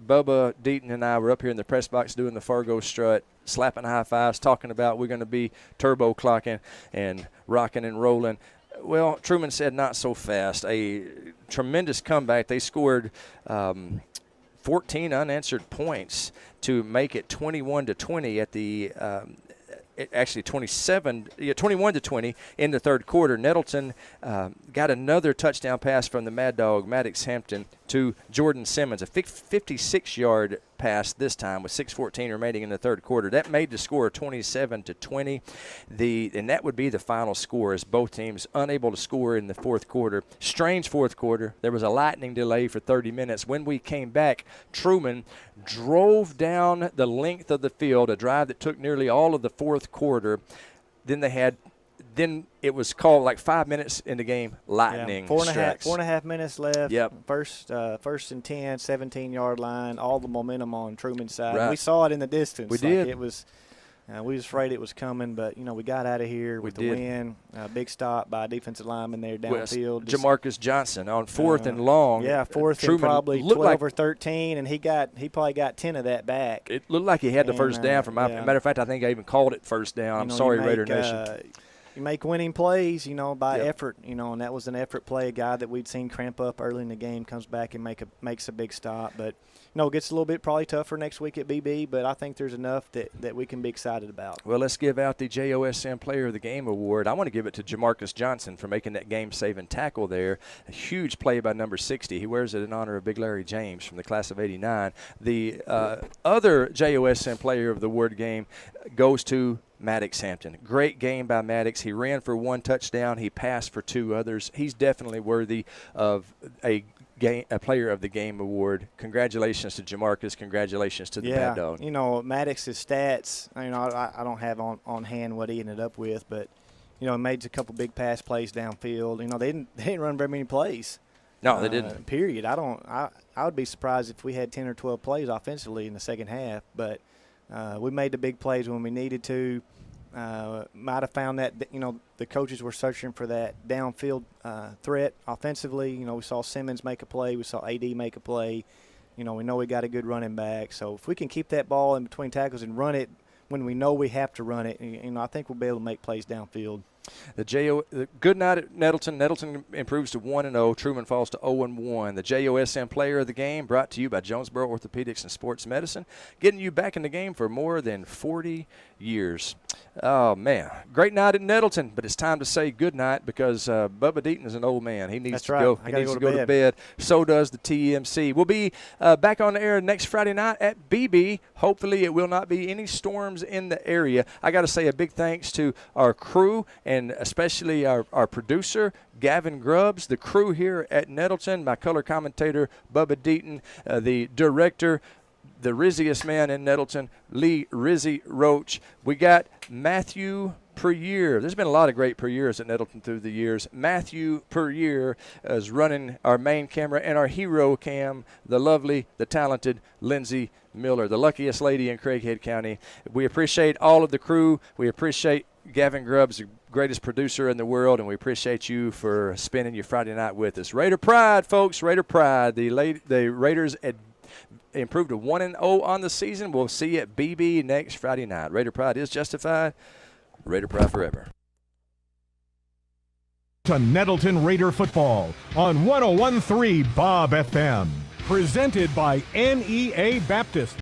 Bubba Deaton and I were up here in the press box doing the Fargo strut, slapping high fives, talking about we're going to be turbo clocking and rocking and rolling. Well, Truman said not so fast. A tremendous comeback. They scored 14 unanswered points to make it 21-20 at the actually 21-20 in the third quarter. Nettleton got another touchdown pass from the Mad Dog, Maddox Hampton, to Jordan Simmons, a 56-yard pass this time with 6:14 remaining in the third quarter. That made the score 27-20. And that would be the final score, as both teams unable to score in the fourth quarter. Strange fourth quarter. There was a lightning delay for 30 minutes. When we came back, Truman drove down the length of the field, a drive that took nearly all of the fourth quarter. Then it was called like 5 minutes in the game, lightning strikes. 4.5 minutes left. Yep. First and 10, 17-yard line, all the momentum on Truman's side. Right. We saw it in the distance. We did. It was, we was afraid it was coming, but, we got out of here with the win. Big stop by a defensive lineman there downfield. Jamarcus Johnson on 4th and long. Yeah, 4th and probably 12 or 13, and he probably got 10 of that back. It looked like he had the first down. Matter of fact, I think I even called it first down. I'm sorry, Raider Nation. You make winning plays, by effort, and that was an effort play. A guy that we'd seen cramp up early in the game comes back and makes a big stop. But, it gets a little bit probably tougher next week at BB, but I think there's enough that we can be excited about. Well, let's give out the JOSM Player of the Game award. I want to give it to Jamarcus Johnson for making that game-saving tackle there. A huge play by number 60. He wears it in honor of Big Larry James from the class of '89. The other JOSM Player of the Award game goes to Maddox Hampton. Great game by Maddox. He ran for 1 touchdown. He passed for 2 others. He's definitely worthy of a Player of the Game award. Congratulations to Jamarcus. Congratulations to the Mad Dog. Maddox's stats, I don't have on hand what he ended up with, but, he made a couple big pass plays downfield. They didn't run very many plays. No, they didn't. Period. I would be surprised if we had 10 or 12 plays offensively in the second half, but we made the big plays when we needed to. Might have found that, the coaches were searching for that downfield threat offensively. We saw Simmons make a play. We saw AD make a play. We know we got a good running back. So if we can keep that ball in between tackles and run it when we know we have to run it, I think we'll be able to make plays downfield. The good night at Nettleton. Nettleton improves to 1-0. Truman falls to 0-1. The JOSM Player of the Game brought to you by Jonesboro Orthopedics and Sports Medicine, getting you back in the game for more than 40 years. Oh, man. Great night at Nettleton, but it's time to say good night because Bubba Deaton is an old man. He needs to go. He needs to go to bed. So does the TMC. We'll be back on the air next Friday night at BB. Hopefully it will not be any storms in the area. I got to say a big thanks to our crew and especially our producer, Gavin Grubbs, the crew here at Nettleton, my color commentator, Bubba Deaton, the director, the rizziest man in Nettleton, Lee Rizzy Roach. We got Matthew Perrier. There's been a lot of great Perriers at Nettleton through the years. Matthew Perrier is running our main camera, and our hero cam, the lovely, the talented Lindsay Miller, the luckiest lady in Craighead County. We appreciate all of the crew. We appreciate Gavin Grubbs, the greatest producer in the world, and we appreciate you for spending your Friday night with us. Raider Pride, folks, Raider Pride. The Raiders improved to 1-0 on the season. We'll see you at BB next Friday night. Raider Pride is justified. Raider Pride forever. To Nettleton Raider football on 101.3 Bob FM. Presented by NEA Baptist.